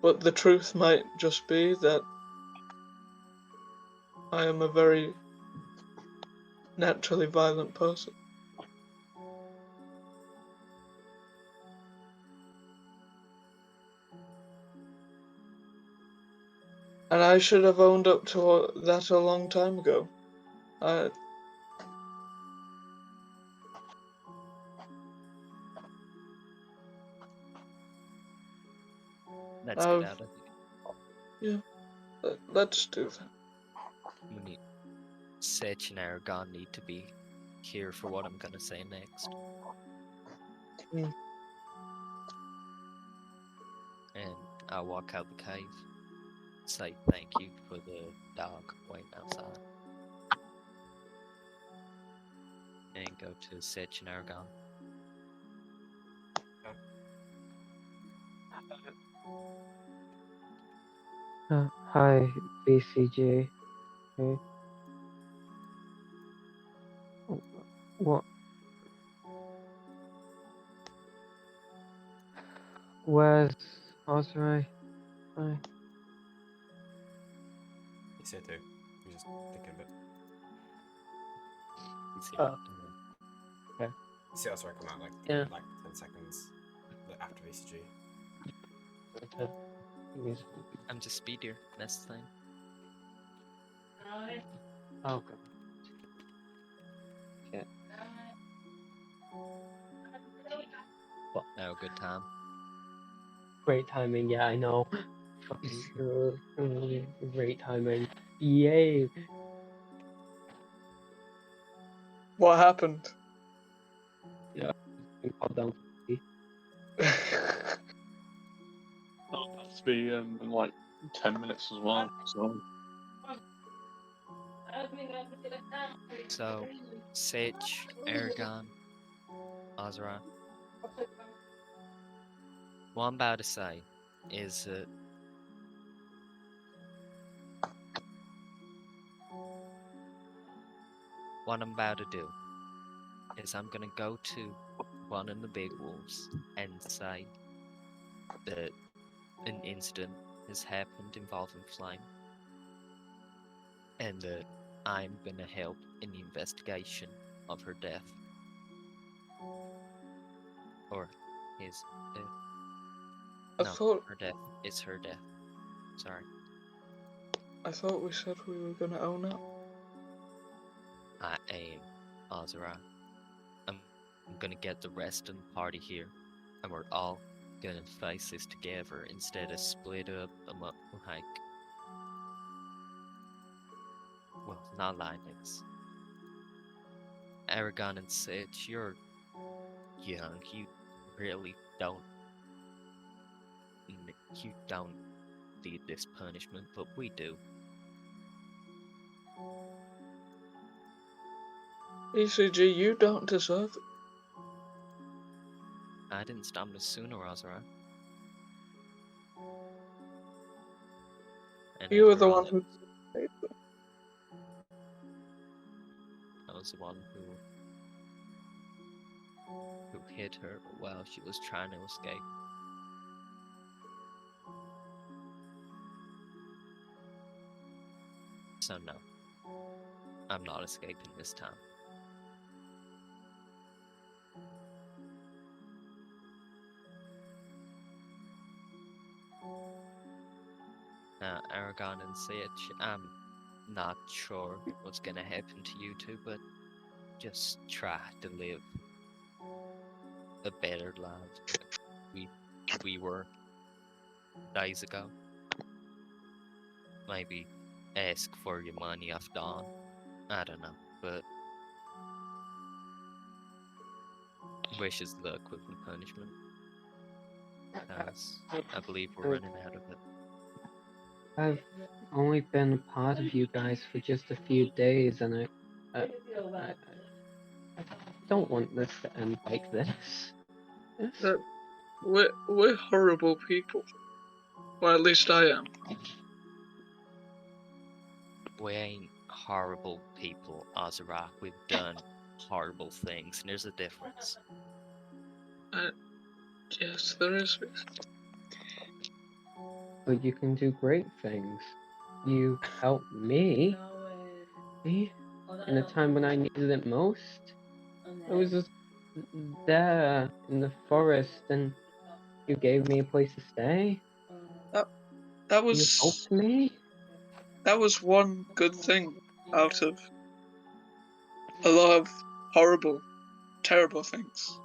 but the truth might just be that I am a very naturally violent person. And I should have owned up to that a long time ago. Let's get out of here. Yeah, let's do that. We need Seth and Aragon need to be here for what I'm gonna say next. Mm. And I'll walk out the cave, say thank you for the dog waiting outside, and go to Seth and Aragon. Hi, BCG. Okay. What? Where's Ozerii? Hi. He's here too. He's just thinking a bit. He's here. Oh. Don't worry. You see us come out Yeah. like 10 seconds after VCG. Okay. Yes. I'm just speedier. That's the thing. Okay. Yeah. Well, now a good time. Great timing. Yeah, I know. Fucking great timing. Yay. What happened? Yeah. Called down. That'll have to be in like 10 minutes as well. So So, Sage, Aragon, Ozerii. What I'm about to say is that what I'm about to do is I'm gonna go to one of the big wolves and say that an incident has happened involving Flame, and that I'm gonna help in the investigation of her death. Or his death. I No, thought her death. It's her death. Sorry. we said we were gonna own up. I am Ozerii. I'm gonna get the rest of the party here, and we're all gonna face this together instead of split up among like, well, not like this. Aragon and Seth, you're young. You really don't. You don't need this punishment, but we do. ECG, you don't deserve it. I didn't stop this sooner, Ozerii. And You were after the all, one who. I was the one who hit her while she was trying to escape. So no, I'm not escaping this time. Aragon and Sage, I'm not sure what's gonna happen to you two, but just try to live a better life than we were. days ago. Maybe ask for your money off Dawn. I don't know, but wishes luck with the punishment. As I believe we're running out of it. I've only been a part of you guys for just a few days, and I don't want this to end like this. That we're horrible people. Well, at least I am. We ain't horrible people, Ozerii. We've done horrible things, and there's a difference. Yes, there is. But you can do great things. You helped me in a time when I needed it most. I was just there in the forest, and you gave me a place to stay. That You was helped me. one good thing out of a lot of horrible, terrible things.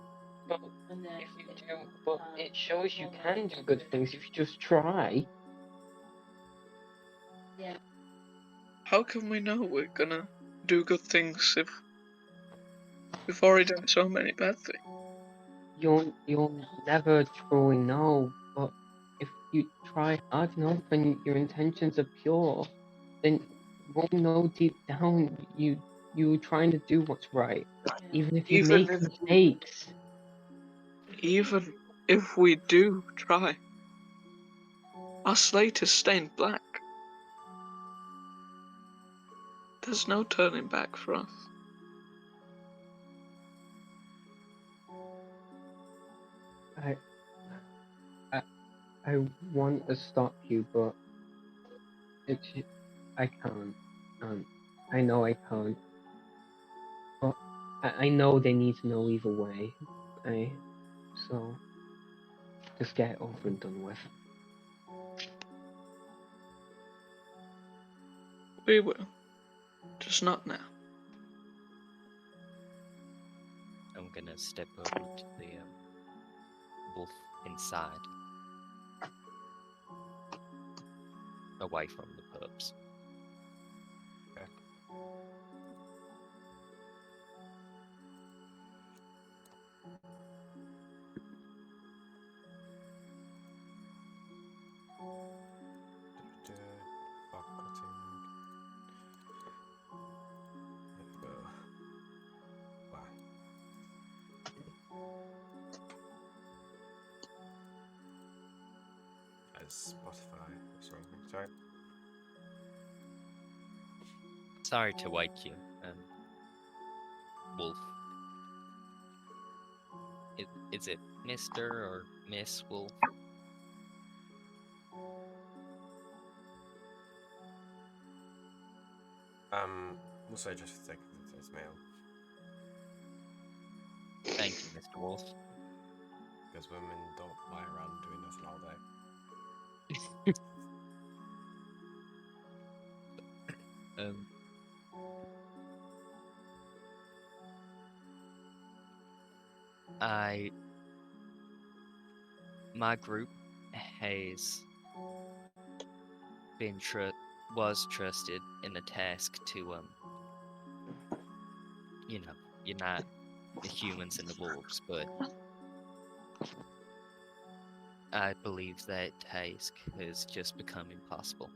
But if you do, but it shows you can do good things if you just try. How can we know we're gonna do good things if we've already done so many bad things? You'll never truly know, but if you try hard enough and your intentions are pure, then we'll know deep down you trying to do what's right, even if you Even make if mistakes. even if we do try, our slate is stained black. There's no turning back for us. I I I want to stop you, but it's I can't. I know I can't. But I know they need to know either way. So just get it over and done with. We will, just not now. I'm gonna step over to the wolf inside, away from the pubs. Fuck cutting. There we go. Wow. As Spotify. Sorry. Sorry to wake you, Wolf. Is it Mr. or Miss Wolf? We'll say just for the sake of it's male. Thank you, Mr. Wolf. Because women don't lie around doing nothing all day. My group has been was trusted in a task to unite the humans and the wolves, but I believe that task has just become impossible.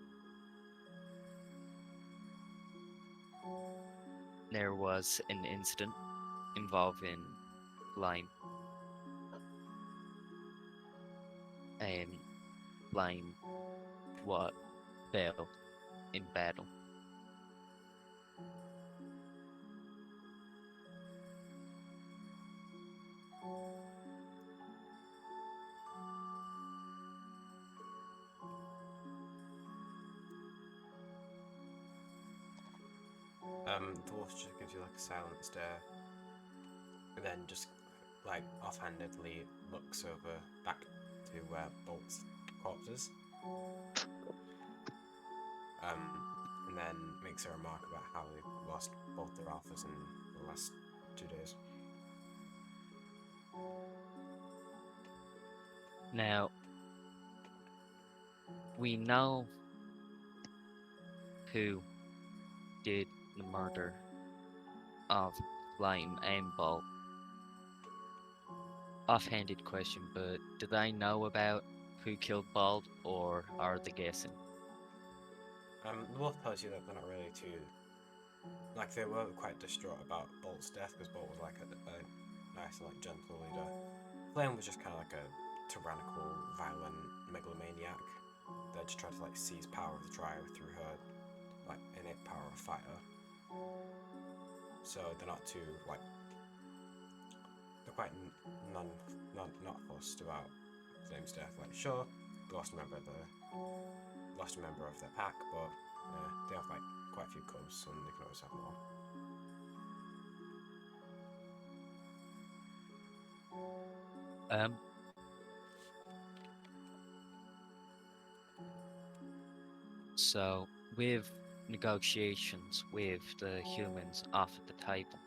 There was an incident involving Blame, and Blame what fell in battle. The wolf just gives you like a silent stare, and then just like offhandedly looks over back to Bolt's corpses, and then makes a remark about how they lost both their alphas in the last 2 days. Now, we know who did the murder of Flame and Bolt. Offhanded question, but do they know about who killed Bald, or are they guessing? The wolf tells you that they're not really too... Like, they were quite distraught about Bolt's death, because Bolt was like a nice, like, gentle leader. Flame was just kind of like a tyrannical, violent megalomaniac that just tried to, like, seize power of the tribe through her, like, innate power of fighter. So they're not too, like... They're quite not fussed about Flame's death. Like, sure, they lost a member of their pack, but they have, like, quite a few cubs, and they can always have more. So, with negotiations with the humans off at the table,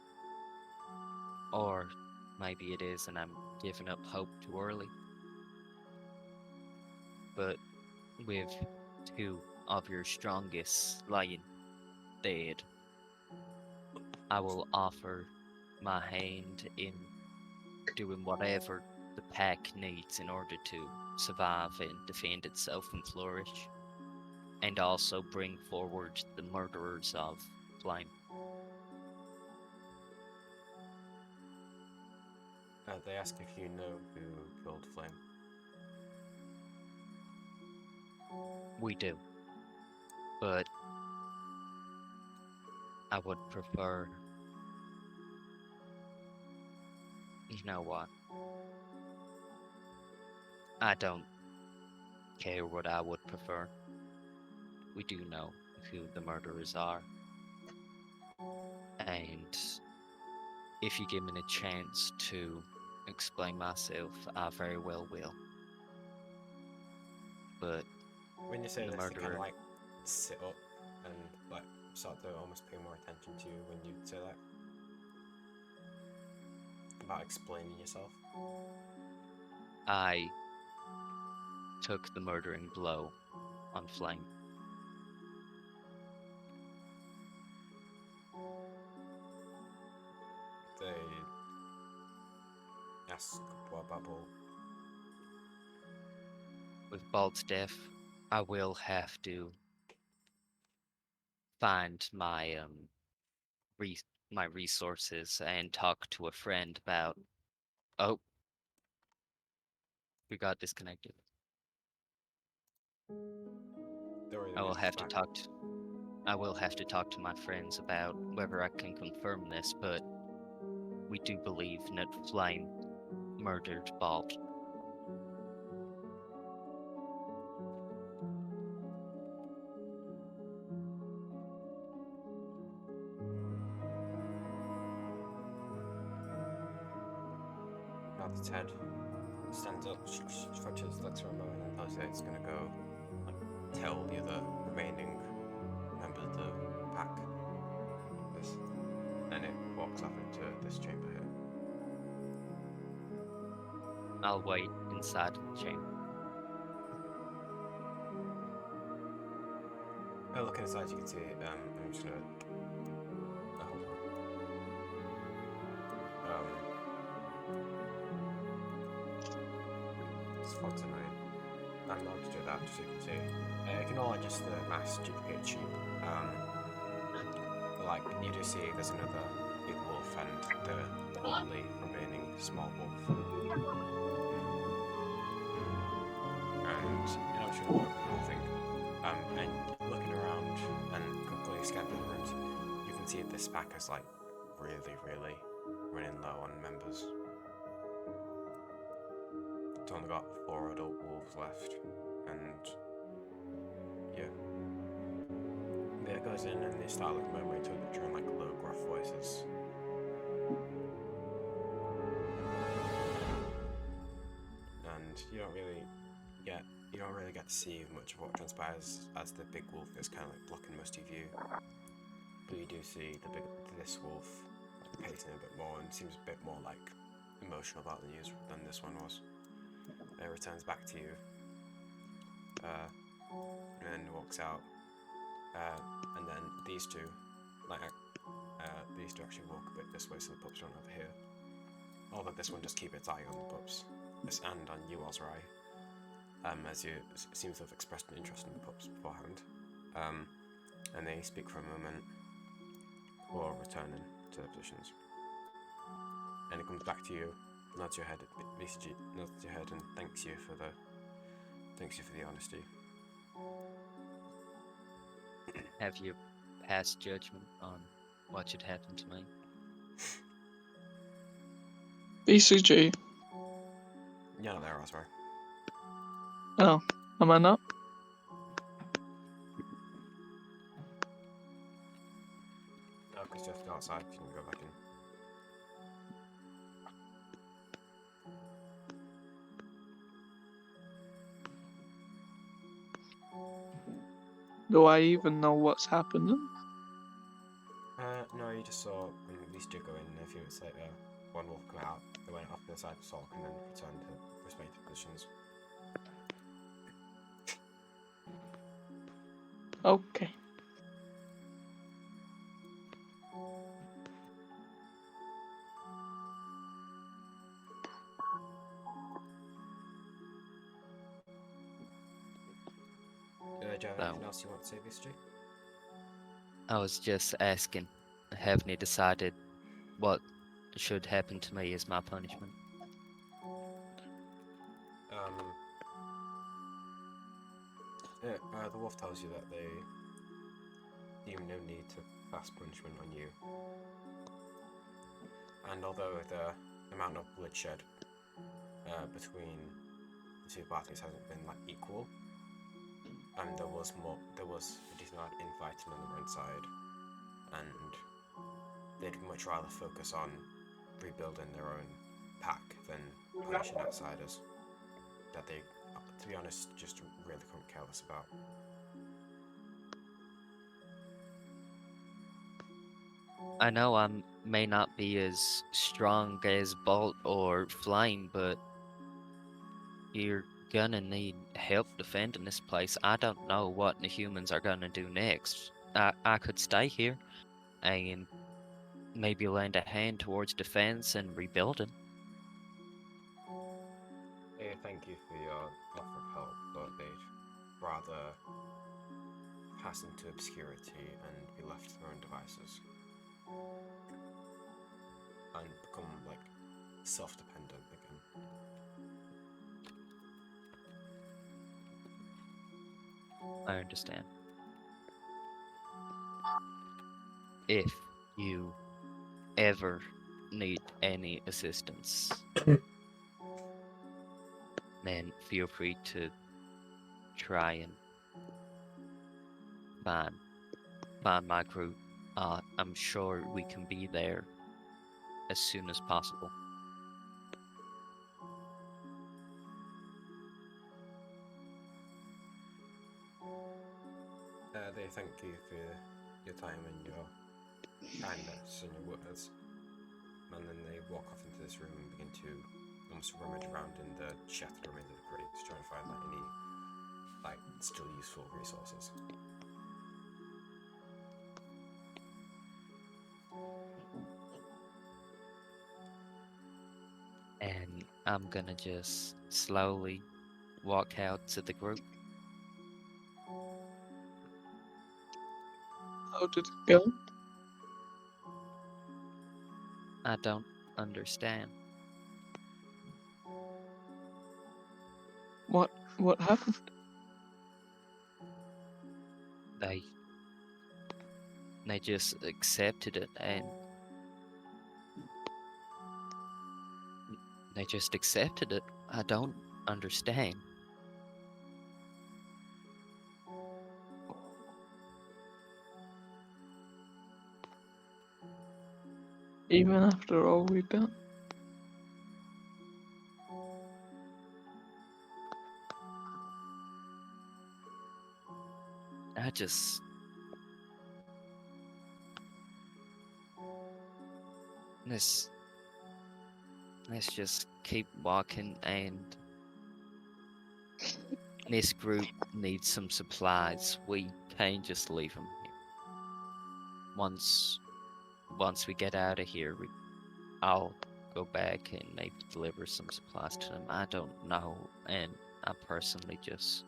or maybe it is and I'm giving up hope too early, but with two of your strongest lying dead, I will offer my hand in doing whatever the pack needs in order to survive and defend itself and flourish, and also bring forward the murderers of Flame. They ask if you know who killed Flame. We do, but I would prefer... You know what? I don't care what I would prefer. We do know who the murderers are. And if you give me a chance to explain myself, I very well will. But When you say the this, they kind murderer... of, like, sit up and, like, start to almost pay more attention to you when you say that. About explaining yourself. I took the murdering blow on Flame. They ask what about Bolt. With Balt's death, I will have to find my my resources and talk to a friend about... Oh, we got disconnected. I will have to talk to my friends about whether I can confirm this, but we do believe that Flame murdered Balt. Nods its head, stands up, stretches his legs for a moment, and tells you it's gonna go, like, tell the other remaining members of the pack this. And it walks off into this chamber here. I'll wait inside the chamber. Looking inside, you can see, I'm just gonna... hold on. This fog's annoying. I'm not to do that, just so you can see. Ignore just the mass duplicate sheep. Like, you do see there's another big wolf and the only remaining small wolf. And you're not sure what I think. And looking around and quickly scanning the rooms, you can see this pack is, like, really running low on members. It's only got 4 adult wolves left, and yeah. It goes in and they start, like, murmuring to each other in, like, low, gruff voices. And you don't really get to see much of what transpires as the big wolf is kind of, like, blocking most of your view. But you do see this wolf, like, pacing a bit more and seems a bit more, like, emotional about the news than this one was. It returns back to you. walks out, and then these two, these two actually walk a bit this way, so the pups run over here. Although this one just keep its eye on the pups, and on you, Ozerii, as you seem to have expressed an interest in the pups beforehand. And they speak for a moment, or returning to their positions. And it comes back to you, nods your head, BCG nods your head, and thanks you for the honesty. Have you passed judgment on what should happen to me? BCG. You're not there, Ozerii. Oh, am I not? No, because you have to go outside, you can go back in. Do I even know what's happening? No, you just saw these two go in, and a few minutes later, one wolf come out, they went off to the side to talk, and then returned to respective positions. Okay. Joe, No. anything else you want to say, BCG? I was just asking, haven't you decided what should happen to me as my punishment? The wolf tells you that they deem no need to pass punishment on you. And although the amount of bloodshed between the two parties hasn't been equal, there was a decent amount of infighting on the one side, and they'd much rather focus on rebuilding their own pack than punishing outsiders that they, to be honest, just really couldn't care less about. I know I may not be as strong as Bolt or Flame, but you're gonna need help defending this place. I don't know what the humans are gonna do next. I could stay here and maybe lend a hand towards defense and rebuilding. They thank you for your offer of help, but they'd rather pass into obscurity and be left to their own devices. And become, self-dependent again. I understand. If you ever need any assistance, then feel free to try and find my crew. I'm sure we can be there as soon as possible. They thank you for your time and your kindness and your words. And then they walk off into this room and begin to almost rummage around in the shattered remains of the crates, trying to find any still useful resources. And I'm gonna just slowly walk out to the group. How did it go? I don't understand. What happened? They just accepted it, and they just accepted it. I don't understand. Even after all we've done? I just... Let's just keep walking, and this group needs some supplies. We can't just leave them here. Once we get out of here, I'll go back and maybe deliver some supplies to them. I don't know, and I personally just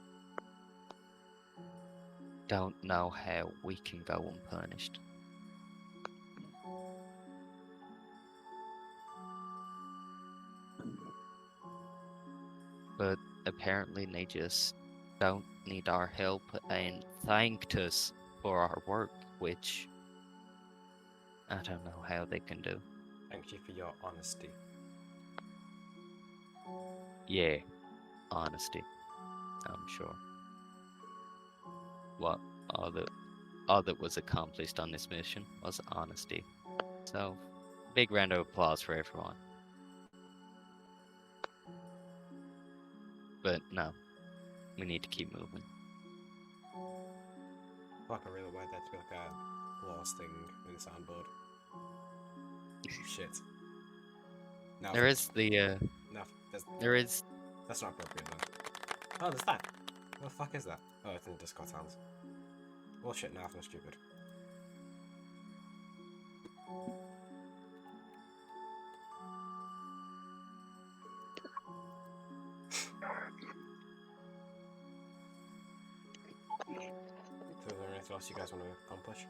don't know how we can go unpunished. But apparently they just don't need our help and thanked us for our work, which I don't know how they can do. Thank you for your honesty. Yeah, honesty, I'm sure. What all that was accomplished on this mission was honesty. So, big round of applause for everyone. But no, we need to keep moving. Like I really want that to be like a last thing in the soundboard. Shit. No, There is the no, there is that's not appropriate then. Oh, there's that. What the fuck is that? Oh, it's in the Discord sounds. Well, shit, now I feel stupid. So is there anything else you guys want to accomplish?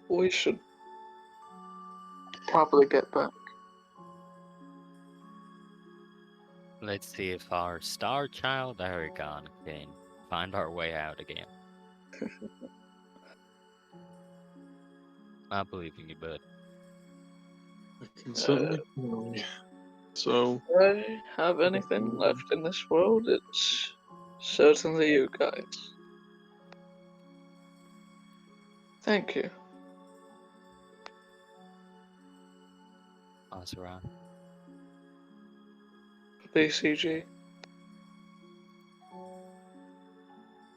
We should probably get back. let's see if our star child Aragon can find our way out again. I believe in you, bud. I can certainly try. So, If I have anything left in this world, it's certainly you guys. Thank you. Ozerii. BCG.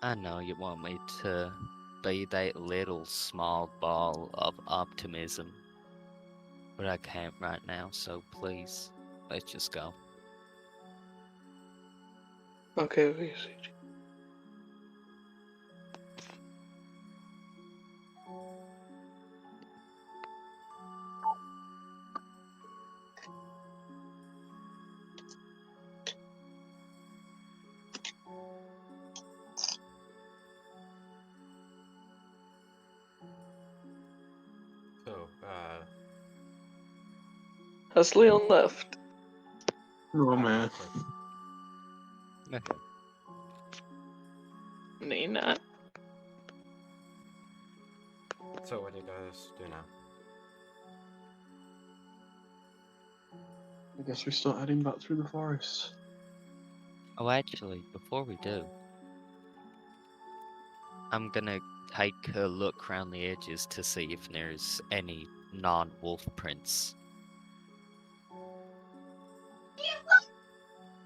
I know you want me to be that little small ball of optimism, but I can't right now, so please, let's just go. Okay, BCG. So, Has Leon left? oh man. Okay. Nina? So what do you guys do now? I guess we start heading back through the forest. Oh, actually, before we do, I'm gonna take a look around the edges to see if there's any non-wolf prints.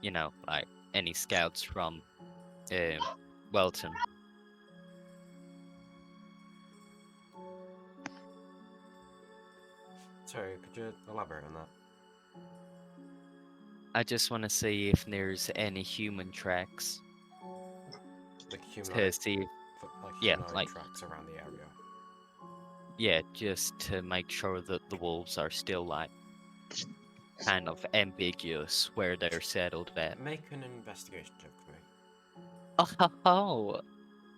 You know, like any scouts from Welton. Sorry, could you elaborate on that? I just want to see if there's any human tracks Like to humanoid, see. like Yeah, humanoid like- tracks around the area. Yeah, just to make sure that the wolves are still like kind of ambiguous where they're settled at. Make an investigation check for me, Oh, ho, ho.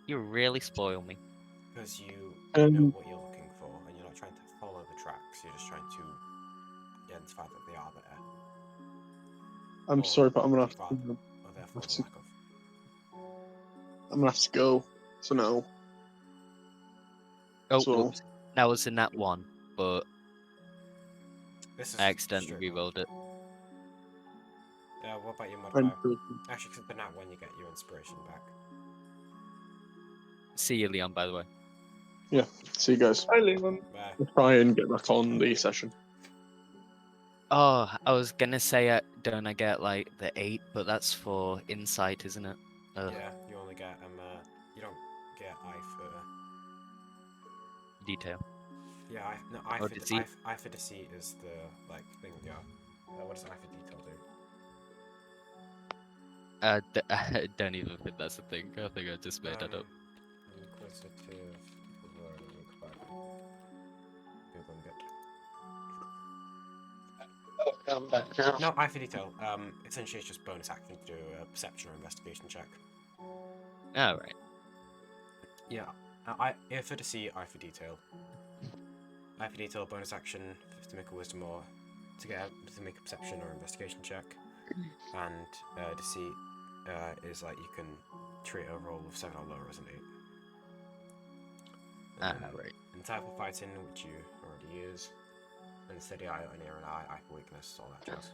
You really spoil me. because you Um, know what you're looking for, and you're not trying to follow the tracks. You're just trying to identify that they are there. I'm Or sorry, but I'm gonna have rather, to, or therefore the to- lack of. I'm gonna have to go. So no. Oh, So whoops. That was in that one, but This is I accidentally straight up. rerolled it. What about your I'm modifier? Actually, because the nat one, you get your inspiration back. See you, Leon, by the way. yeah. See you guys. Hi, Leon. Bye. We'll try and get back on the session. Oh, I was gonna say, don't I get like the 8, but that's for insight, isn't it? Ugh, Yeah, you only get you don't get eye for detail. Yeah, Oh, does he? I for deceit is the like thing. Yeah. What does I for detail do? I don't even think that's a thing. I think I just made that up. Inquisitive. Googling it. Come back now. No, I for detail. Essentially, it's just bonus action to do a perception or investigation check. All right. Yeah. I for deceit, I for detail. I for detail, bonus action to make a wisdom or to make a perception or investigation check, and deceit is like you can treat a roll of 7 or lower as an 8. Right. Insightful fighting, which you already use, and steady eye, an ear and eye for weakness, all that jazz.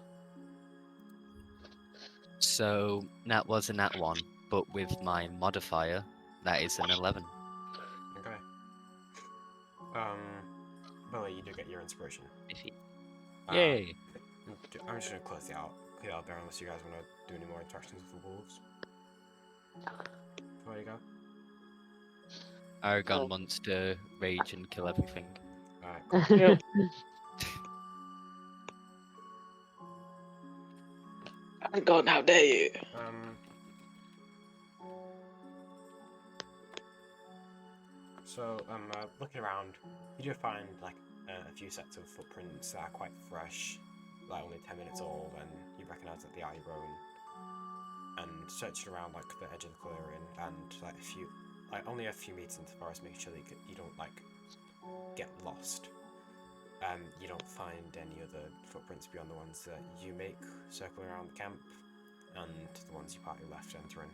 So that was a nat 1, but with my modifier, that is an 11. Okay. Well, you do get your inspiration. Yay! I'm just gonna close the out there unless you guys want to do any more interactions with the wolves. Before you go. Aragon wants to rage and kill everything. Alright, cool. Yeah. God, how dare you? Looking around, you do find like a few sets of footprints that are quite fresh, like only 10 minutes old, and you recognise that they are your own. And searching around like the edge of the clearing, and like only a few meters into the forest, making sure that you don't like get lost. You don't find any other footprints beyond the ones that you make circling around the camp, and the ones you partly left entering.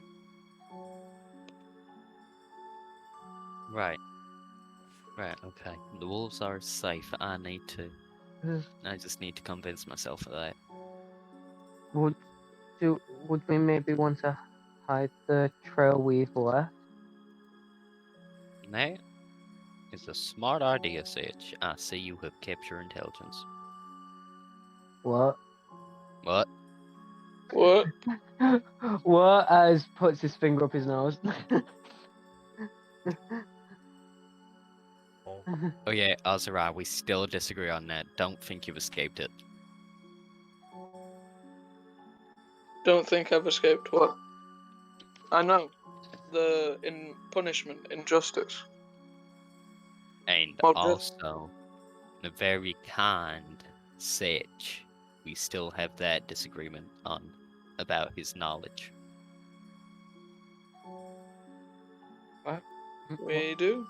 Right. Right, okay. The wolves are safe. I just need to convince myself of that. Would we maybe want to hide the trail we've left? That is a smart idea, Sage. I see you have kept your intelligence. What? What? What? What? As puts his finger up his nose. Oh yeah, Ozerii, we still disagree on that. Don't think you've escaped it. Don't think I've escaped what? I know. In punishment, injustice. And Well, just also, the very kind Sage, we still have that disagreement on about his knowledge. What? we do.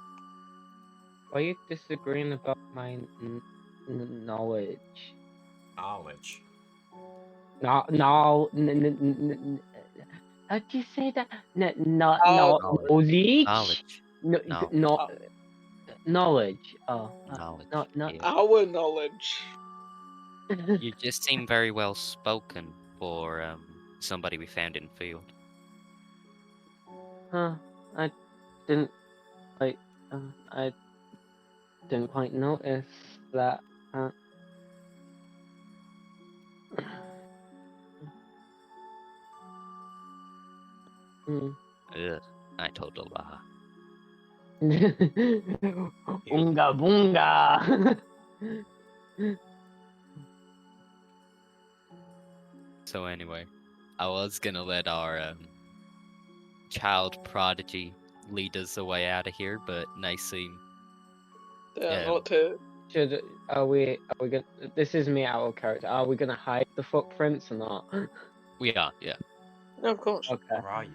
Why are you disagreeing about my knowledge? Knowledge. No, how do you say that? Knowledge. Knowledge. No, No. knowledge. Oh, Knowledge. not. Yeah. Our knowledge. You just seem very well spoken for somebody we found in the field. Huh? I didn't like. I didn't quite notice that. Ugh, I told a lie. Unga bunga. So anyway, I was gonna let our child prodigy lead us away out of here, but nice seeing. They're not here. Are we gonna? This is me out of character. Are we gonna hide the footprints or not? We are, yeah. No, of course. Okay. Or are you?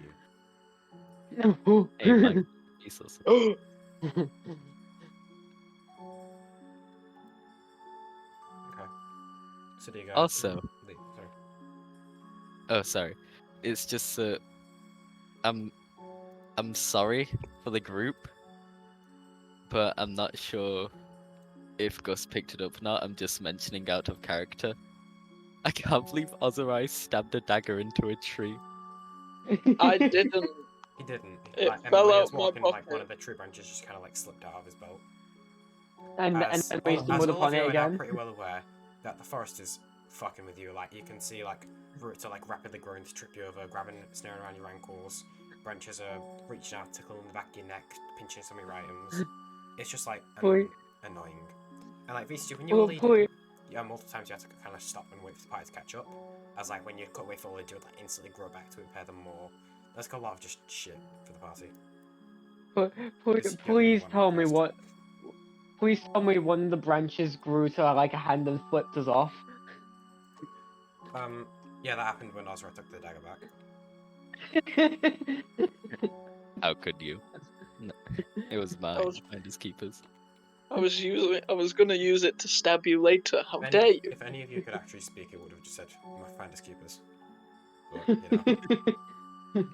Hey, Mike, Jesus. Okay. So do you guys Also, leave? Sorry. oh sorry, it's just that I'm sorry for the group, but I'm not sure if Gus picked it up or not. I'm just mentioning out of character. I can't believe Ozerii stabbed a dagger into a tree. I didn't. He didn't. It And fell when he out was my walking, like pocket. one of the tree branches just kind of like slipped out of his belt. and we As stumbled all of upon you it are now again. pretty well aware that the forest is fucking with you. Like you can see like roots are like rapidly growing to trip you over, grabbing, snaring around your ankles. Branches are reaching out, tickling the back of your neck, pinching some of your items. It's just like Boy. annoying. And like VCG, when you were Oh, leading, boy. yeah, multiple times you had to kind of stop and wait for the party to catch up. As like when you cut away foliage, you would like instantly grow back to repair them more. There's like a lot of just shit for the party. Please one tell me first. what. Please tell me one of the branches grew to like a hand and flipped us off. Yeah, that happened when Ozerii took the dagger back. How could you? No, it was mine. was- Finders keepers. I was gonna use it to stab you later. How dare you? If any of you could actually speak, it would have just said, "My finders keepers." But you know,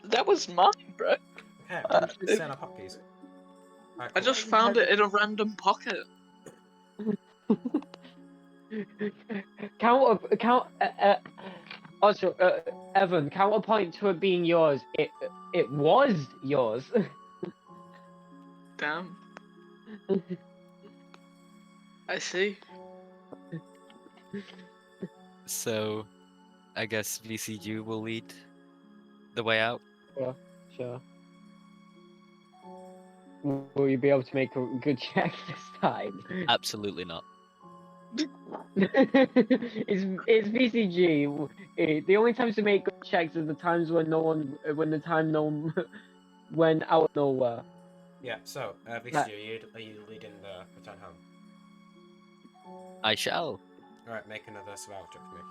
That was mine, bro. okay, it- stand up hotkeys. Alright, I cool. just found it in a random pocket. Also, Evan, counterpoint to it being yours. It was yours. Damn. I see. So, I guess VCG will lead the way out. Sure. Will you be able to make a good check this time? Absolutely not. It's VCG. The only times to make good checks are the times when when out of nowhere. Yeah. So, VCG, are you leading the return home? I shall. All right, make another survival check for me.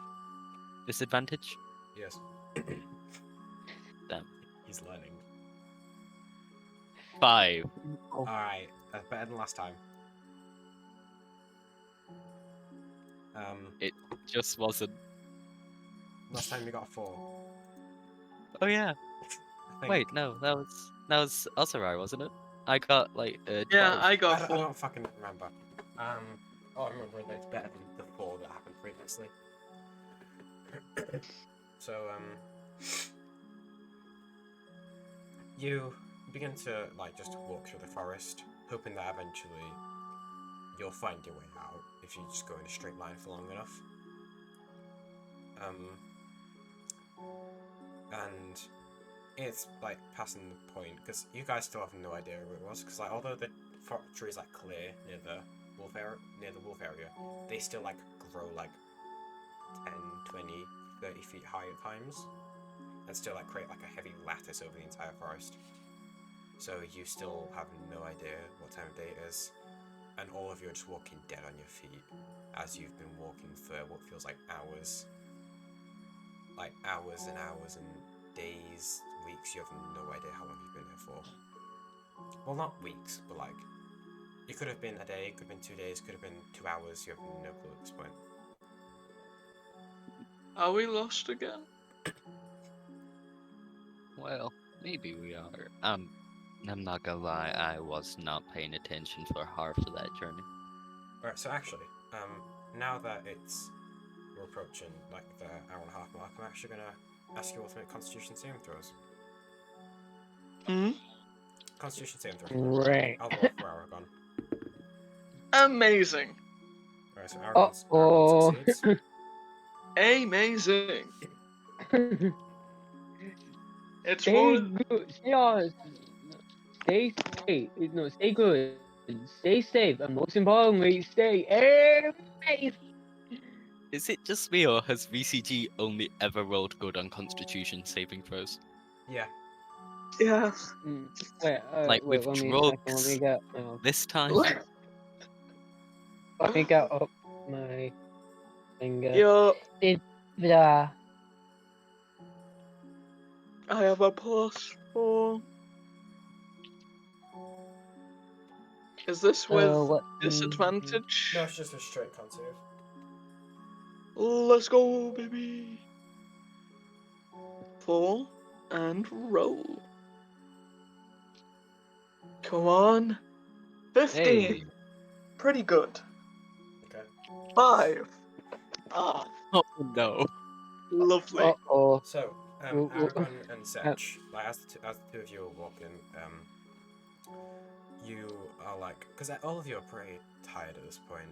Disadvantage? Yes. Damn. He's learning. 5. All right, that's better than last time. Just wasn't. Last time you got a 4. Oh yeah. I think. Wait, no, that was Ozerii, wasn't it? I got like 12. Yeah, I I got don't, I 4. don't fucking remember. All I remember is that it's better than the 4 that happened previously. So, you begin to like just walk through the forest, hoping that eventually you'll find your way out if you just go in a straight line for long enough. And it's like passing the point because you guys still have no idea who it was. Because like although the tree is like clear near the wolf area, they still like grow like 10, 20, 30 feet high at times, and still like create like a heavy lattice over the entire forest. So you still have no idea what time of day it is, and all of you are just walking dead on your feet as you've been walking for what feels like hours. Like hours and hours and days, weeks. You have no idea how long you've been here for. Well, not weeks, but like it could have been a day, could have been 2 days, could have been 2 hours. You have no clue at this point. Are we lost again? Well, maybe we are. I'm not gonna lie, I was not paying attention for half of that journey. Alright, so actually, now that we're approaching like the hour and a half mark, I'm actually gonna ask you all to make Constitution saving throws. Hmm? Constitution saving throws. Great. I'll roll for Aragon. Amazing. Alright, so Aragon Uh-oh. succeeds. Amazing. It's Stay one. good. Stay safe. No, stay good. Stay safe. And most importantly, stay amazing. Is it just me or has VCG only ever rolled good on Constitution saving throws? Yeah. Yeah. Wait, Like wait, with let me drugs second. Let me get. this time? Let me get up my finger. Yo, Blah. I have a +4. Is this with What? disadvantage? No, it's just a straight con save. Let's go, baby. 4 and roll. Come on. 15. Hey. Pretty good. Okay. 5. Ah, Oh no. lovely. Uh-oh. So, Well, Aragon and Setch, like as the two of you are walking, you are like, because all of you are pretty tired at this point.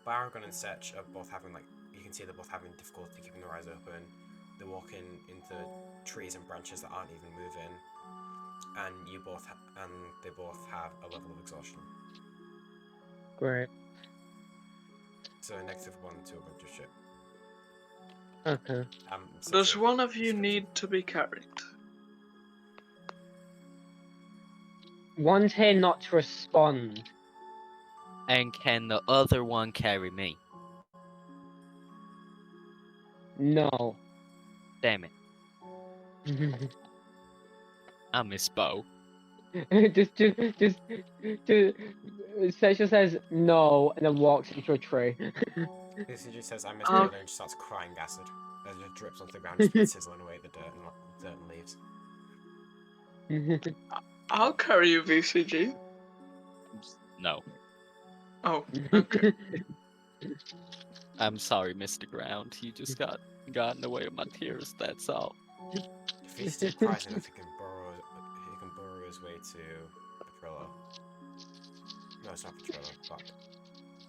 But Aragon and Setch are both having like, you can see they're both having difficulty keeping their eyes open. They're walking into trees and branches that aren't even moving. and they both have a level of exhaustion. Great. So -1 to a bunch of shit. Okay. Does a one of you description. need to be carried? One's here not to respond. And can the other one carry me? No. Damn it. I miss Bo. just, Sasha says no and then walks into a tree. BCG says, I miss Um, Brigade, and just starts crying acid. As it drips onto the ground, just sizzling away the dirt and leaves. I'll carry you, VCG. No. Oh, okay. I'm sorry, Mr. Ground. You just got in the way of my tears, that's all. If he still cries enough, he can burrow his way to Petrillo. No, it's not Petrillo, fuck.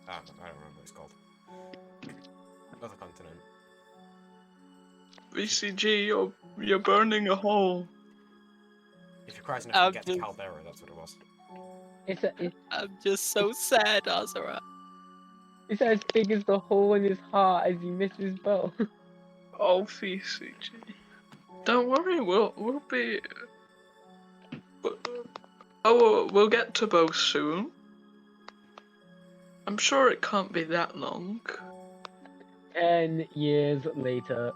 I don't remember what it's called. Another continent. VCG, you're burning a hole. If he cries enough, he can I'm get to just- Caldera, that's what it was. I'm just so sad, Ozerii. It's as big as the hole in his heart as he misses Bo. Oh, VCG. Don't worry, we'll be. We'll get to both soon. I'm sure it can't be that long. 10 years later.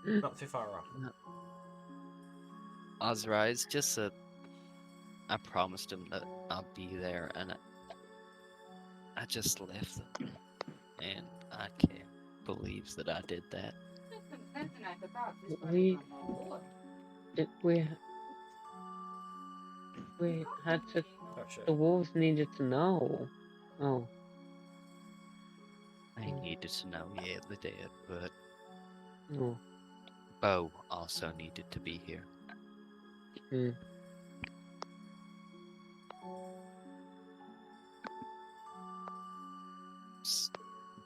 Not too far off. Ozerii, it's just that I promised him that I'll be there, and I just left them. And I can't believe that I did that. we had to. Oh shit. The wolves needed to know. Oh. I needed to know, yeah, they did, but Oh. Bo also needed to be here. Hmm.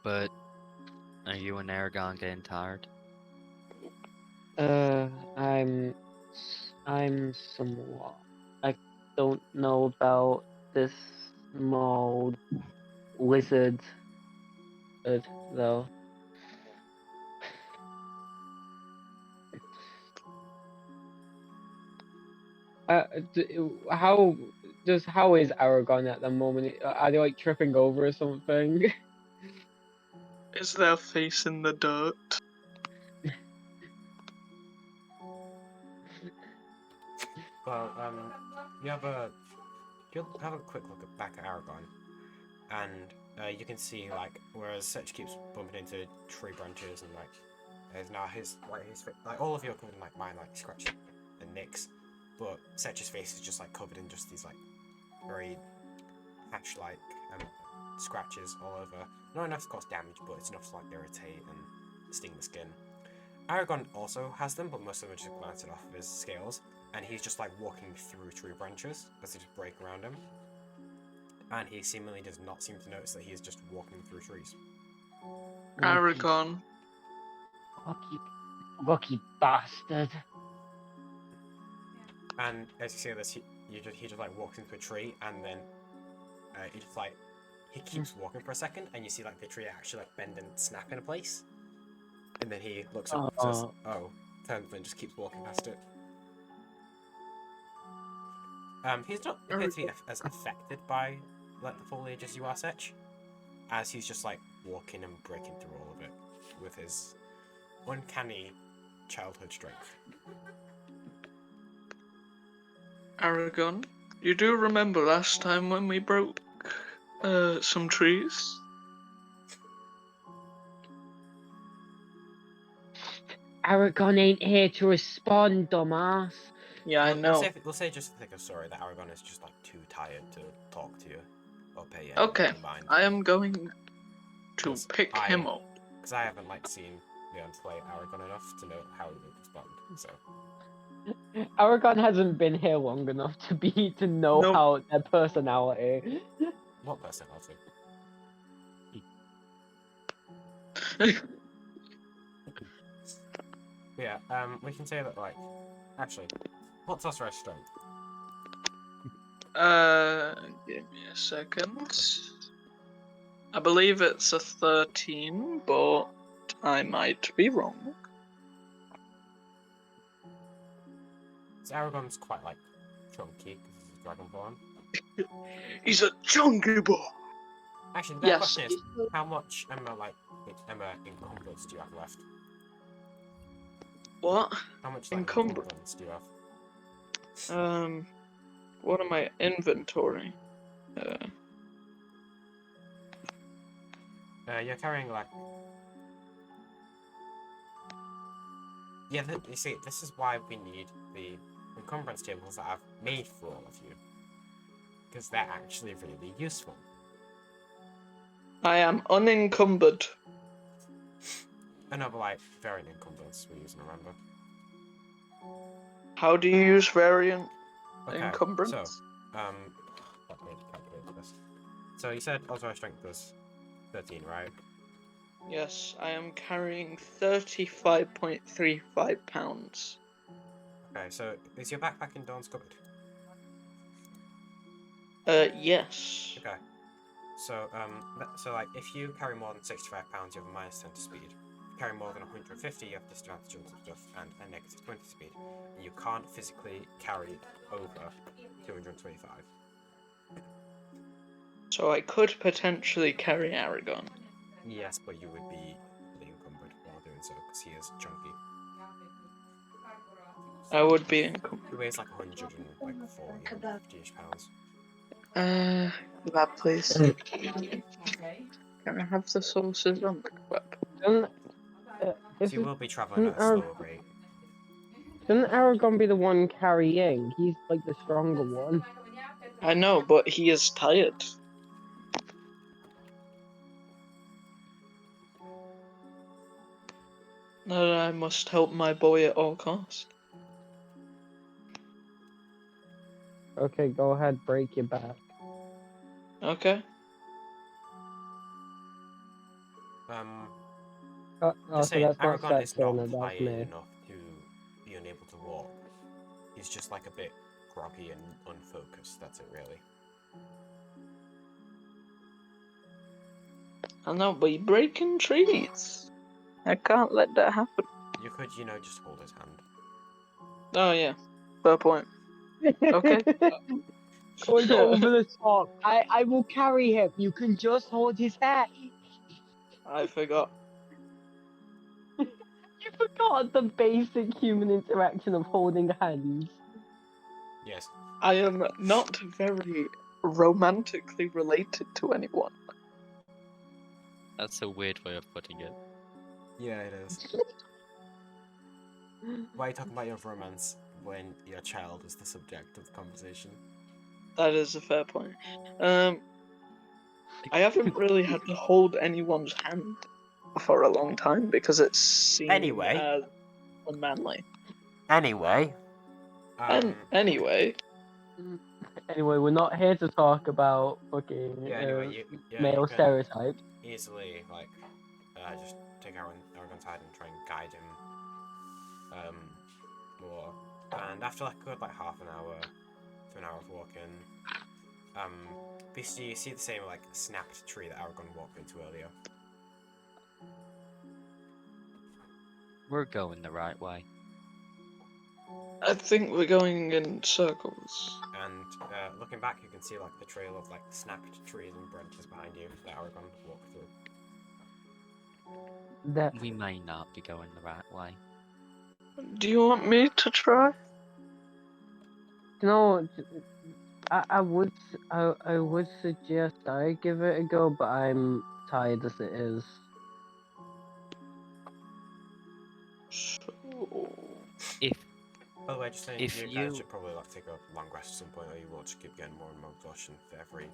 But are you and Aragon getting tired? I'm somewhat. I don't know about this small lizard, though. How is Aragon at the moment? Are they like tripping over or something? Is their face in the dirt? Well, you'll have a quick look back at Aragon, and you can see like whereas Seth keeps bumping into tree branches and like there's now his all of you are covered in like mine like scratches and nicks, but Seth's face is just like covered in just these like very patch like scratches all over. Not enough to cause damage, but it's enough to like irritate and sting the skin. Aragon also has them, but most of them are just glancing off of his scales, and he's just like walking through tree branches as they just break around him. And he seemingly does not seem to notice that he is just walking through trees. Aragon. Lucky bastard. And as you see this, he just like walks into a tree, and then he keeps walking for a second, and you see like the tree actually like bend and snap in a place. And then he looks up and says, "Oh," turns and just keeps walking past it. He's not appeared to be as affected by like the foliage as you are, Seth, as he's just like walking and breaking through all of it with his uncanny childhood strength. Aragon, you do remember last time when we broke some trees? Aragon ain't here to respond, dumbass. Yeah, I know. We'll say just to think of sorry that Aragon is just like too tired to talk to you or pay you Okay, any mind. I am going to Yes, pick him up. Because I haven't like seen Leon play Aragon enough to know how he would respond. So Aragon hasn't been here long enough to know Nope. how their personality. what personality? Yeah, we can say that like actually, what's Osirai's strength? Give me a second. I believe it's a 13, but I might be wrong. So Aragon's quite like chunky because he's a dragonborn. He's a chunky boy. Actually, the Yes. question is, how much Emma encumbrance do you have left? What? How much Encumbrance? encumbrance do you have? What am I inventory? You're carrying like. Yeah, you see, this is why we need the encumbrance tables that I've made for all of you, because they're actually really useful. I am unencumbered. I know, but like variant encumbrance we're using, remember? How do you use variant Okay, encumbrance? so let me calculate this. So you said Ozerii strength was 13, right? Yes, I am carrying 35.35 pounds. Okay, so is your backpack in Dawn's cupboard? Yes. Okay. So so like if you carry more than 65 pounds, you have a minus 10 to speed. If you carry more than 150, you have disadvantage on some stuff and a negative 20 speed. And you can't physically carry over 225. So I could potentially carry Aragon. Yes, but you would be encumbered while doing so because he is chunky. I would be encumbered. He weighs like 140 or 50-ish pounds. That please. Can I have the sources on the web? So you will be travelling at a slower rate. Shouldn't Aragon be the one carrying? He's like the stronger one. I know, but he is tired. No, I must help my boy at all costs. Okay, go ahead, break your back. Okay. Oh, Just so saying, that's not Aragon Seth is saying not it, that's tired me. enough to be unable to walk. He's just like a bit groggy and unfocused, that's it really. I know, but you're breaking trees. I can't let that happen. You could, just hold his hand. Oh yeah, fair point. Okay. Going over the top. I will carry him. You can just hold his head. I forgot. You forgot the basic human interaction of holding hands. Yes. I am not very romantically related to anyone. That's a weird way of putting it. Yeah, it is. Why are you talking about your romance when your child is the subject of the conversation? That is a fair point. I haven't really had to hold anyone's hand for a long time because it's seen Anyway. as unmanly. Anyway. Anyway. Anyway, we're not here to talk about fucking You male can stereotypes. easily, just take Aragon's hand and try and guide him more. And after a good half an hour to an hour of walking, basically you see the same snapped tree that Aragon walked into earlier. We're going the right way. I think we're going in circles. And looking back, you can see the trail of snapped trees and branches behind you that Aragon walked through. We may not be going the right way. Do you want me to try? No, I would suggest I give it a go, but I'm tired as it is. By the way, just saying, If you you- guys should probably take a long rest at some point, or you will just keep getting more and more exhaustion for every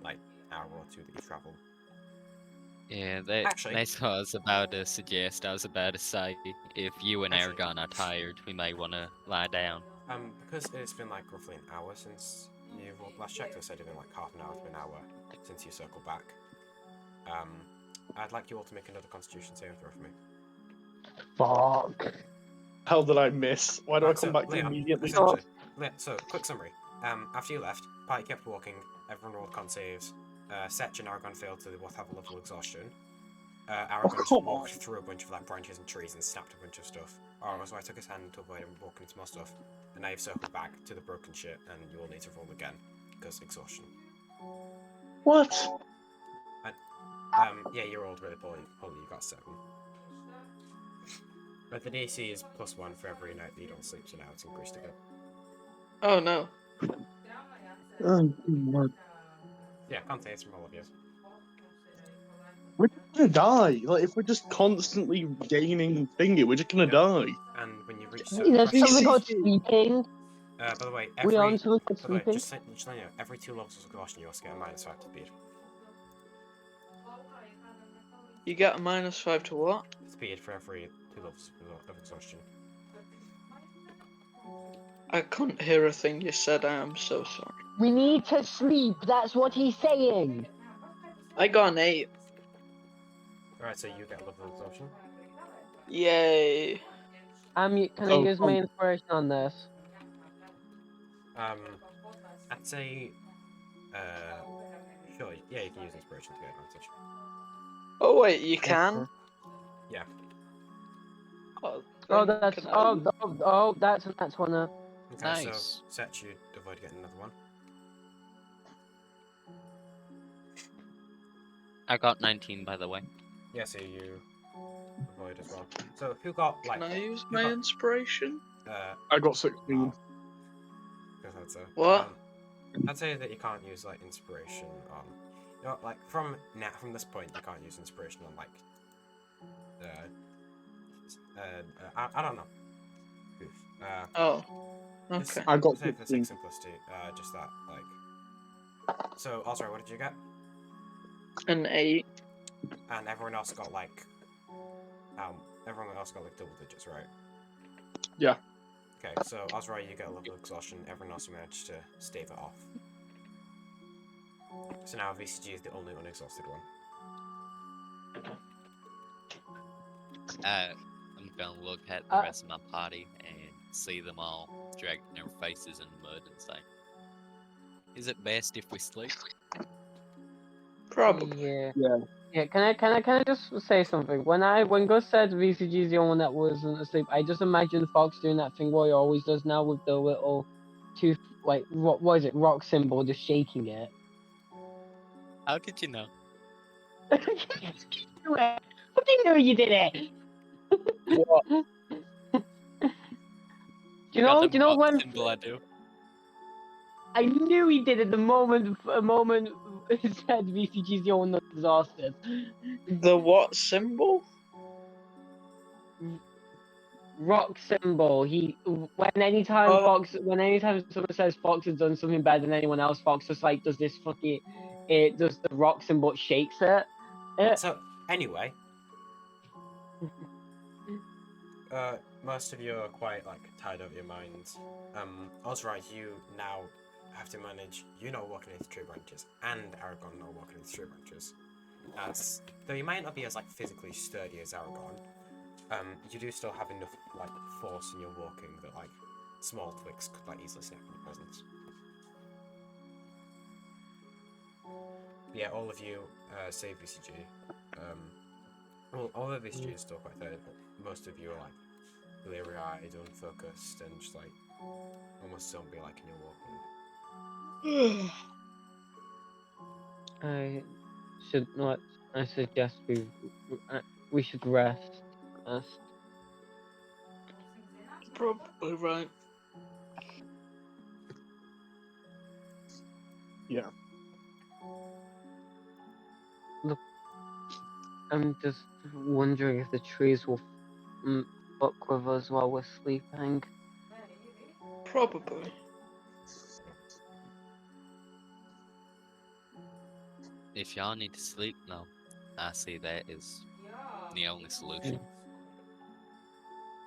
hour or two that you travel. Yeah, Actually- that's what I was about to suggest. I was about to say, if you and Actually- Aragon are tired, we may want to lie down. Because it's been roughly an hour since you last checked, I said it's been half an hour to an hour since you circled back. I'd like you all to make another Constitution saving throw for me. Fuck. How did I miss? Why do I come back to Leon, immediately? essentially, so, quick summary. After you left, party kept walking. Everyone rolled con saves. Seth and Aragon failed to both have a level of exhaustion. Aragon just come walked on. through a bunch of like branches and trees and snapped a bunch of stuff. So I took his hand to avoid him walking into more stuff. And now you've circled back to the broken shit, and you will need to roll again because exhaustion. What? Yeah, you rolled really poorly. You got 7. But the DC is +1 for every night that you don't sleep, so now it's increased again. Oh no. Oh, God. Yeah, can't say it's from all of you. We're gonna die. Like, if we're just constantly gaining thingy, we're just gonna die. And when you reach There's certain something called Basically- sleeping. by the way, We every on something called by the way, sleeping. just so you know, every 2 levels of exhaustion you also get a -5 to speed. You get a -5 to what? Speed for every 2 levels of exhaustion. I couldn't hear a thing you said. I am so sorry. We need to sleep. That's what he's saying. I got an 8. Alright, so you get a level of exhaustion. Yay. Can I Oh, use my inspiration on this? I'd say, sure, yeah, you can use inspiration to get advantage. Oh wait, you can? Yeah. Oh, Oh, thank that's goodness. that's one. Okay, Nice. so Seth, you avoid getting another one. I got 19, by the way. Yeah, so you avoid as well. So who got like? Can I use who my got, inspiration? I got 16. Because I'd say, What? I'd say that you can't use like inspiration on. You know, like from this point, you can't use inspiration on like. I don't know. Oof. Oh. Just, Okay. I got say for the 16. sake of simplicity, just that like. So, Ozerii, what did you get? An 8. And everyone else got like. Everyone else got like double digits, right? Yeah. Okay, so Ozerii, you get a level of exhaustion. Everyone else, you managed to stave it off. So now VCG is the only unexhausted one. I'm gonna look at the rest of my party and see them all dragging their faces in mud and say, "Is it best if we sleep?" Probably. Yeah. Yeah. Yeah. Can I just say something? When Gus said VCG is the only one that wasn't asleep, I just imagined Fox doing that thing what he always does now with the little tooth, like what is it, rock symbol, just shaking it. How did you know? What do you know you did it? What? Do you know rock when symbol I do? I knew he did it the moment he said VCG is the only one that's exhausted. The what symbol? Rock symbol. Anytime someone says Fox has done something better than anyone else, Fox just like does this fucking it does the rock symbol, it shakes it. So anyway, most of you are quite like tired of your minds. Ozerii, you now have to manage, walking into tree branches, and Aragon not walking into tree branches. Though you might not be as like physically sturdy as Aragon, you do still have enough like force in your walking that like small twigs could like easily snap in your presence. Yeah, all of you save VCG. Well, all of VCG is still quite tired, but most of you are like bleary-eyed, unfocused, and just like almost zombie-like in your walking. I suggest we should rest. Probably right. Yeah. Look, I'm just wondering if the trees will fuck with us while we're sleeping. Probably. If y'all need to sleep, no, I see that is the only solution.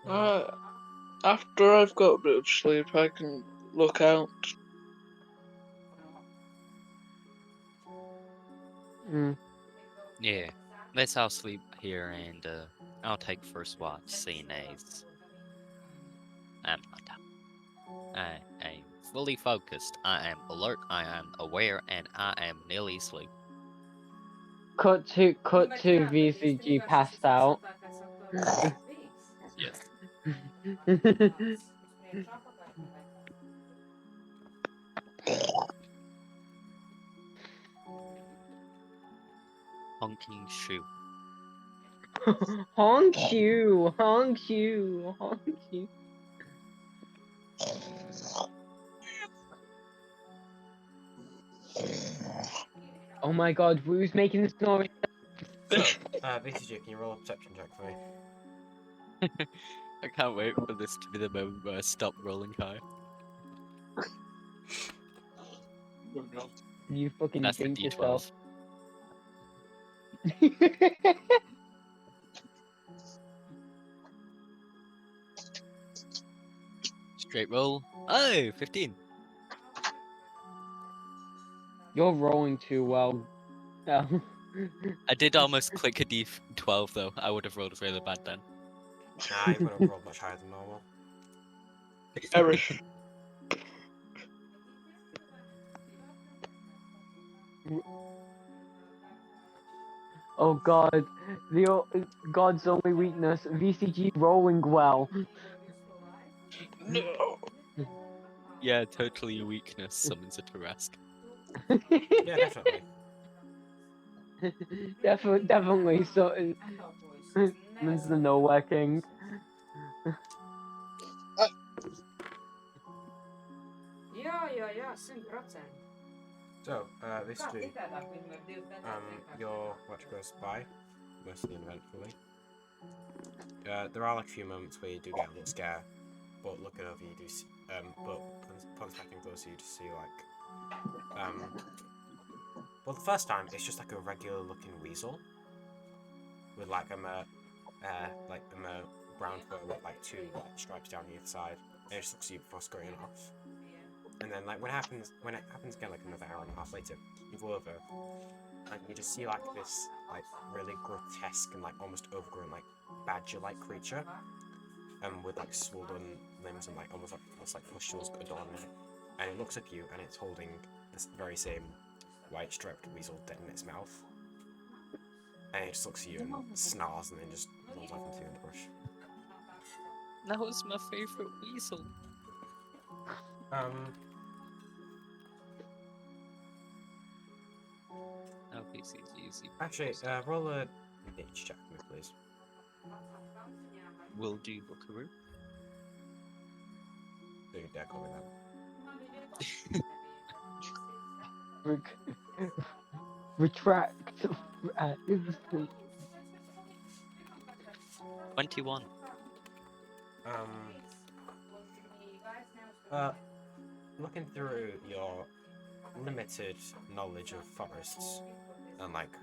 After I've got a bit of sleep, I can look out. Yeah, let's all sleep here, and I'll take first watch, seeing as I'm not. I fully focused. I am alert. I am aware, and I am nearly asleep. Cut to VCG passed out. Yes. Honking shoe. Honk you, honk you, honk you. Oh my god, who's making this noise? So, BCG, can you roll a perception check for me? I can't wait for this to be the moment where I stop rolling high. Oh, God. You fucking That's the jinx D12. yourself. Straight roll. Oh, 15. You're rolling too well. Oh. I did almost click a D12 though. I would have rolled really bad then. Nah, you would have rolled much higher than normal. Eric. Oh god, God's only weakness, VCG rolling well. No. Yeah, totally a weakness summons a Tarrasque. Yeah, definitely. Definitely, so means the nowhere king. Ja, 100%. So, BCG, your watch goes by, mostly uneventfully. There are like a few moments where you do get a little scare, but looking over you do see, but contacting closer you just see like, well the first time it's just like a regular looking weasel with like a brown fur with like two white stripes down either side, and it just looks at you before scurrying off. And then like when it happens again like another hour and a half later, you go over and you just see like this like really grotesque and like almost overgrown like badger-like creature, with like swollen limbs and like almost like pustules adorning it. And it looks at you and it's holding this very same white striped weasel dead in its mouth. And it just looks at you and snarls and then just rolls off into the underbrush. That was my favorite weasel. Oh, PC's easy. Actually, roll a nature check for me, please. Will do, Buckaroo. So you dare call me that. Retract. 21. Looking through your limited knowledge of forests and like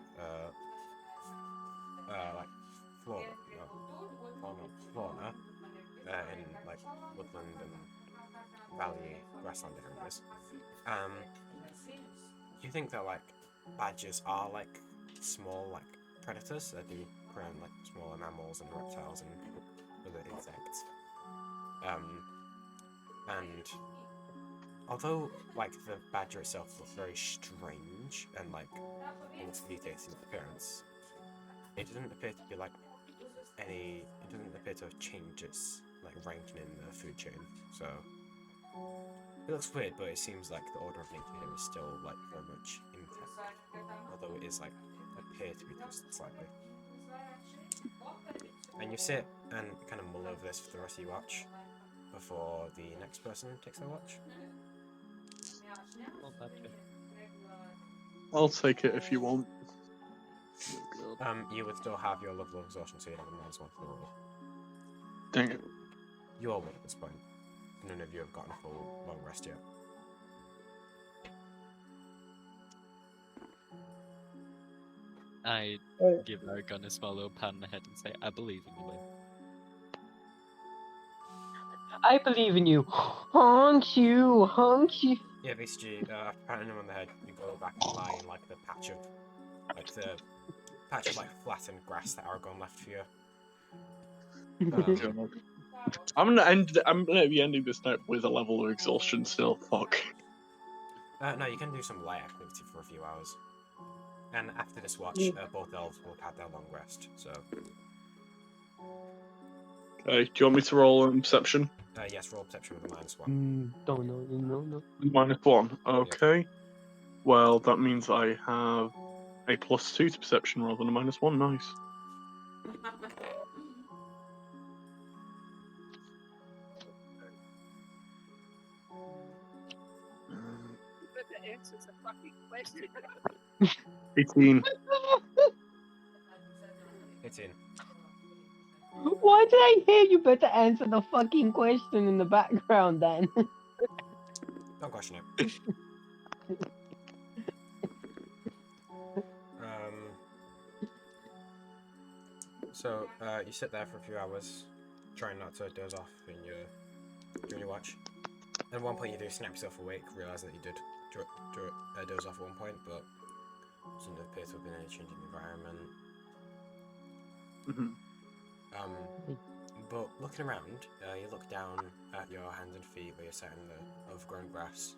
fauna in like woodland and valley grassland areas, do you think that like badgers are like small like predators that do prey on like smaller mammals and reptiles and other insects? And although like the badger itself looks very strange and like almost mutated in appearance, it doesn't appear to be like it doesn't appear to have changed its like ranking in the food chain. So it looks weird, but it seems like the order of nature here is still like very much intact, although it is like appear to be twisted slightly. And you sit and kind of mull over this for the rest of your watch before the next person takes their watch. I'll take it if you want. You would still have your level of exhaustion, so you don't minus one for the roll. Dang it. You all would at this point. None of you have gotten a full long rest yet. I give Aragon a small little pat on the head and say, I believe in you, Lynn. I believe in you. Honk you, honk you. Yeah, BCG, after patting him on the head, you go back and lie in like the patch of flattened grass that Aragon left for you. I'm gonna be ending this night with a level of exhaustion still. Fuck. No, you can do some light activity for a few hours. And after this watch, both elves will have their long rest. So, Okay, do you want me to roll perception? yes, roll perception with a -1. No. -1. Okay. Well, that means I have a +2 to perception rather than a -1. Nice. Answers a fucking question. 18. 18. Why did I hear you better answer the fucking question in the background then? Don't question it. So, you sit there for a few hours, trying not to doze off during your watch. At one point, you do snap yourself awake, realise that you did doze off at one point, but doesn't appear to have been any change in the environment. But looking around, you look down at your hands and feet where you're sat in the overgrown grass,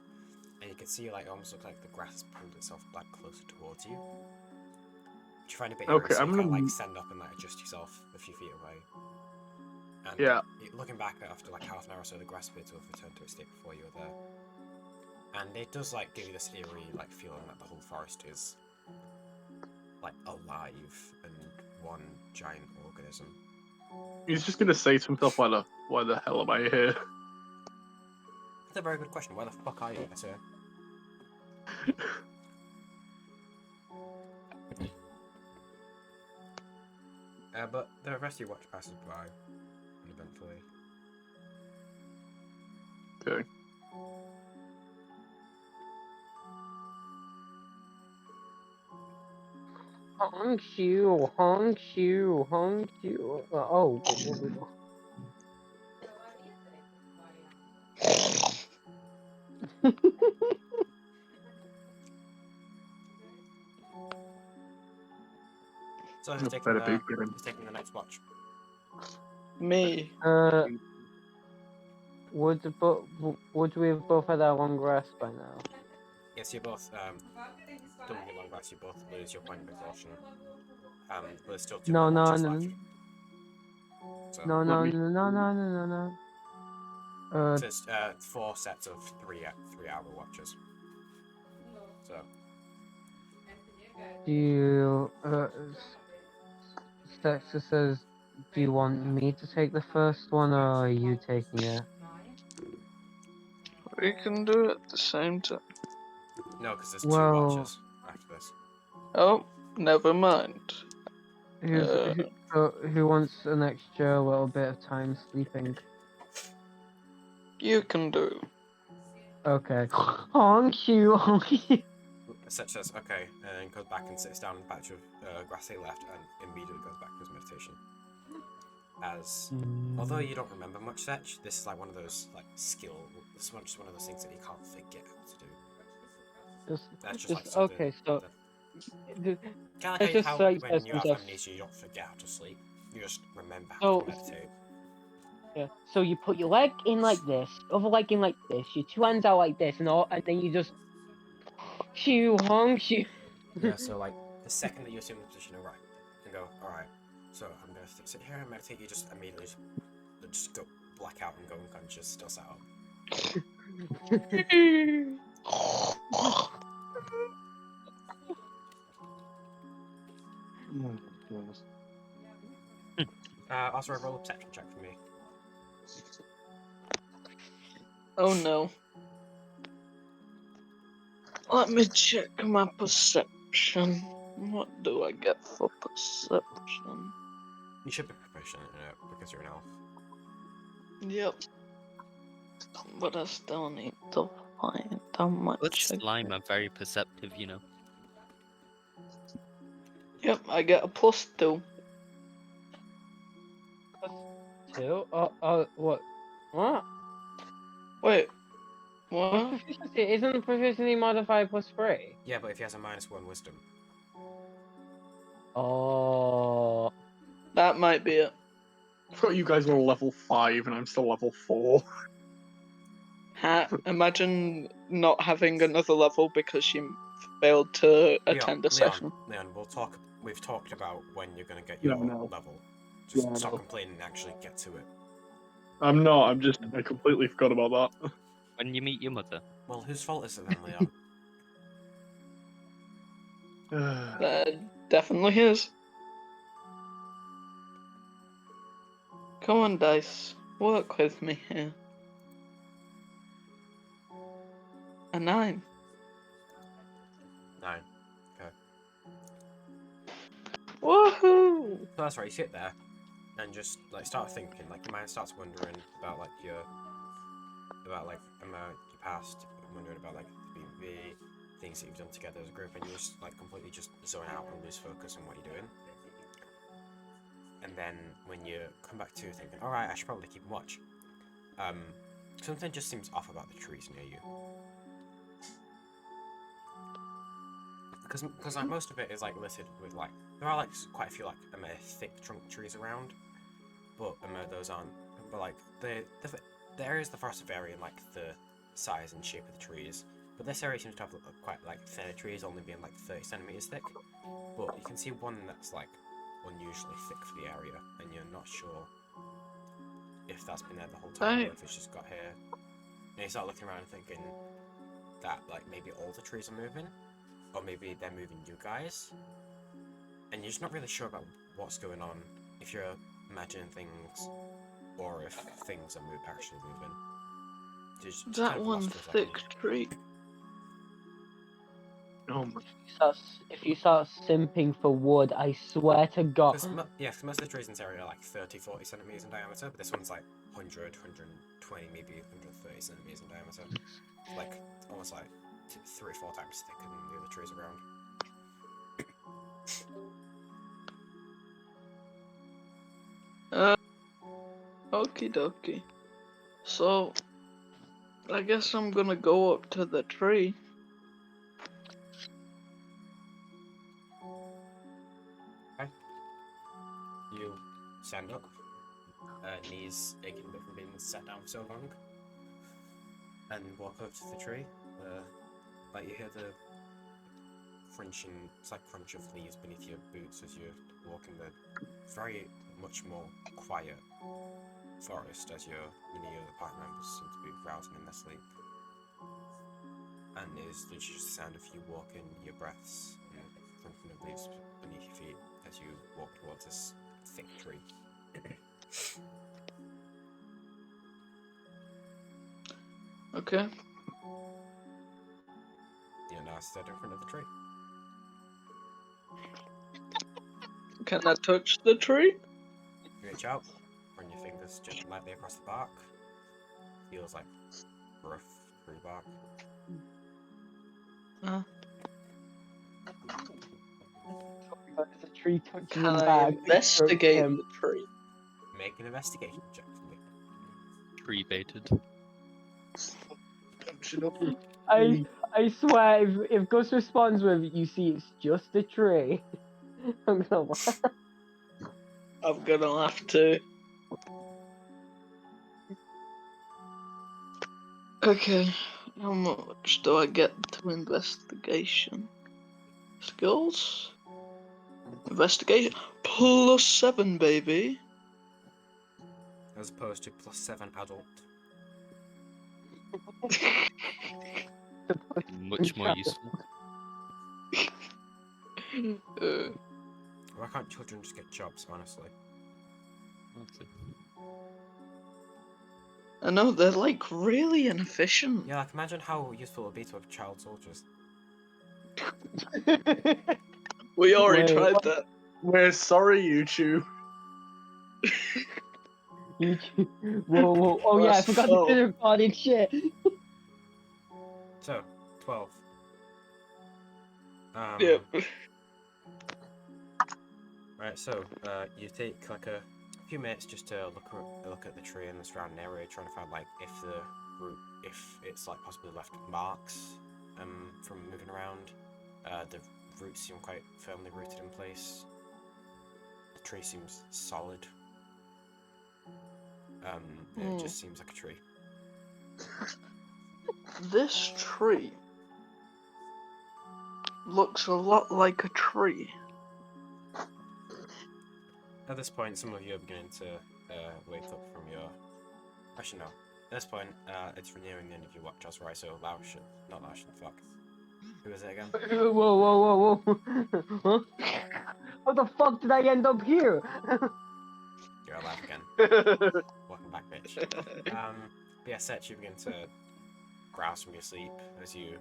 and you can see it almost looks like the grass has pulled itself closer towards you. Which you find a bit eerie, Okay, so I'm you kind of gonna stand up and adjust yourself a few feet away. And Yeah. looking back after half an hour or so, the grass appeared to have returned to its state before you were there. And it does give you this eerie feeling that the whole forest is alive and one giant organism. He's just gonna say to himself, why the hell am I here? That's a very good question. Where the fuck are you, sir? But the rest of your watch passes by uneventfully. Okay. Honk you. Oh. So who's Better be good. taking the next watch? Me. Would we have both had our long rest by now? Yes, you're both done with your long rest. You both lose your point of exhaustion. But there's still two more watches left. So, No. so it's 4 sets of 3-hour watches. So Do you, Sexter says, do you want me to take the first one, or are you taking it? We can do it at the same time. no, because there's 2 Well- watches after this. Oh, never mind. Who wants an extra little bit of time sleeping? You can do. Okay. Honk you. Seth says, okay, and then goes back and sits down in the patch of grass they left and immediately goes back to his meditation. As, although you don't remember much, Seth, this is one of those, this is just one of those things that you can't forget how to do. That's just something okay, so kind it's of just how like when says you have himself. amnesia, you don't forget how to sleep. You just remember how So- to meditate. Yeah. So you put your leg in like this, other leg in like this, your 2 hands out like this, and then you just honk you. Yeah, so the second that you assume the position, right, and go, alright, so I'm gonna sit here and meditate, you just immediately just go black out and go unconscious, still sat up. Also, roll a perception check for me. Oh no. Let me check my perception. What do I get for perception? You should be proficient in it because you're an elf. Yep. But I still need to find how much. With I slime get. are very perceptive, you know. Yep, I get a +2. 2? What? What? Wait. What? Proficiency, isn't the proficiency modifier +3? Yeah, but if he has a -1 wisdom. Oh. That might be it. I thought you guys were level 5 and I'm still level 4. Imagine not having another level because you failed to attend a session. Leon, we've talked about when you're gonna get Yeah, your I know. level. Just Yeah, I stop know. complaining and actually get to it. I'm not, I completely forgot about When you meet your mother. Well, whose fault is it then, Leon? that. Definitely is. Come on, Dice. Work with me here. A 9. 9. Okay. Woohoo! So that's right, you sit there and just like start thinking, like your mind starts wondering about like your past, wondering about like the BB, things that you've done together as a group, and you just like completely just zone out and lose focus on what you're doing. And then when you come back to thinking, alright, I should probably keep watch, something just seems off about the trees near you. Because like most of it is like littered with like, there are like quite a few like thick trunk trees around, but those aren't. But like the areas of the forest vary in like the size and shape of the trees. But this area seems to have quite like thinner trees, only being like 30 centimeters thick. But you can see one that's like unusually thick for the area, and you're not sure if that's been there the whole time or if it's just got here. And you start looking around and thinking that like maybe all the trees are moving, or maybe they're moving you guys, and you're just not really sure about what's going on, if you're imagining things or if things are actually moving. Just That kind of one lost for a thick second. tree. Oh my. If you start simping for wood, I swear to God. Because most of the trees in this area are like 30-40 centimeters in diameter, but this one's like 100, 120, maybe 130 centimeters in diameter. Like almost like 3 or 4 times thicker than the other trees around. Okie dokie. So, I guess I'm gonna go up to the tree. Okay. You stand up, knees aching a bit from being sat down for so long, and walk up to the tree. Like you hear the crunching, it's like crunch of leaves beneath your boots as you're walking the very much more quiet forest as many of the party members seem to be drowsing in their sleep. And it is literally just the sound of you walking, your breaths, and crunching of leaves beneath your feet as you walk towards this thick tree. Okay. You're now stood in front of the tree. Can I touch the tree? You reach out, run your fingers gently lightly across the bark. Feels like rough tree bark. There's a tree touching Can his I bag. investigate him. the tree? Make an investigation check for me. Tree baited. I swear, if Gus responds with "You see, it's just a tree," I'm gonna laugh. I'm gonna have to. Okay, how much do I get to investigation? Skills? Investigation? +7, baby! As opposed to +7 adult. Much more useful. Why can't children just get jobs, honestly? I know, they're like really inefficient. Yeah, like imagine how useful it would be to have child soldiers. We already Wait, tried what? that. We're sorry, YouTube. Whoa. Oh yeah, I forgot to do recording shit. So, 12. Yep. Right, so you take like a few minutes just to look at the tree and the surrounding area, trying to find like if it's like possibly left marks from moving around. The roots seem quite firmly rooted in place. The tree seems solid. It just seems like a tree. This tree looks a lot like a tree. At this point, some of you are beginning to wake up from your... Actually, no. At this point, it's renewing the end of your watch, Ozerii, so not Laushin, fuck. Who is it again? Whoa. Huh? How the fuck did I end up here? You're alive again. Welcome back, bitch. Yeah, Seth, you begin to rouse from your sleep as you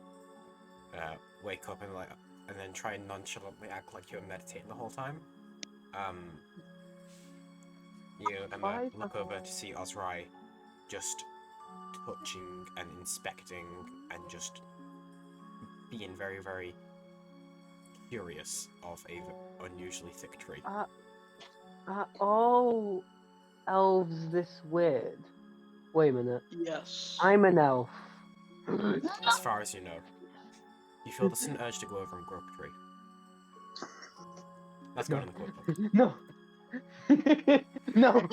wake up and then try and nonchalantly act like you're meditating the whole time. You look over to see Ozerii just touching and inspecting and just being very, very curious of a unusually thick tree. Are all elves this weird? Wait a minute. Yes. I'm an elf. As far as you know. You feel the sudden urge to go over and grow up a tree. That's going in the quote book. No. No.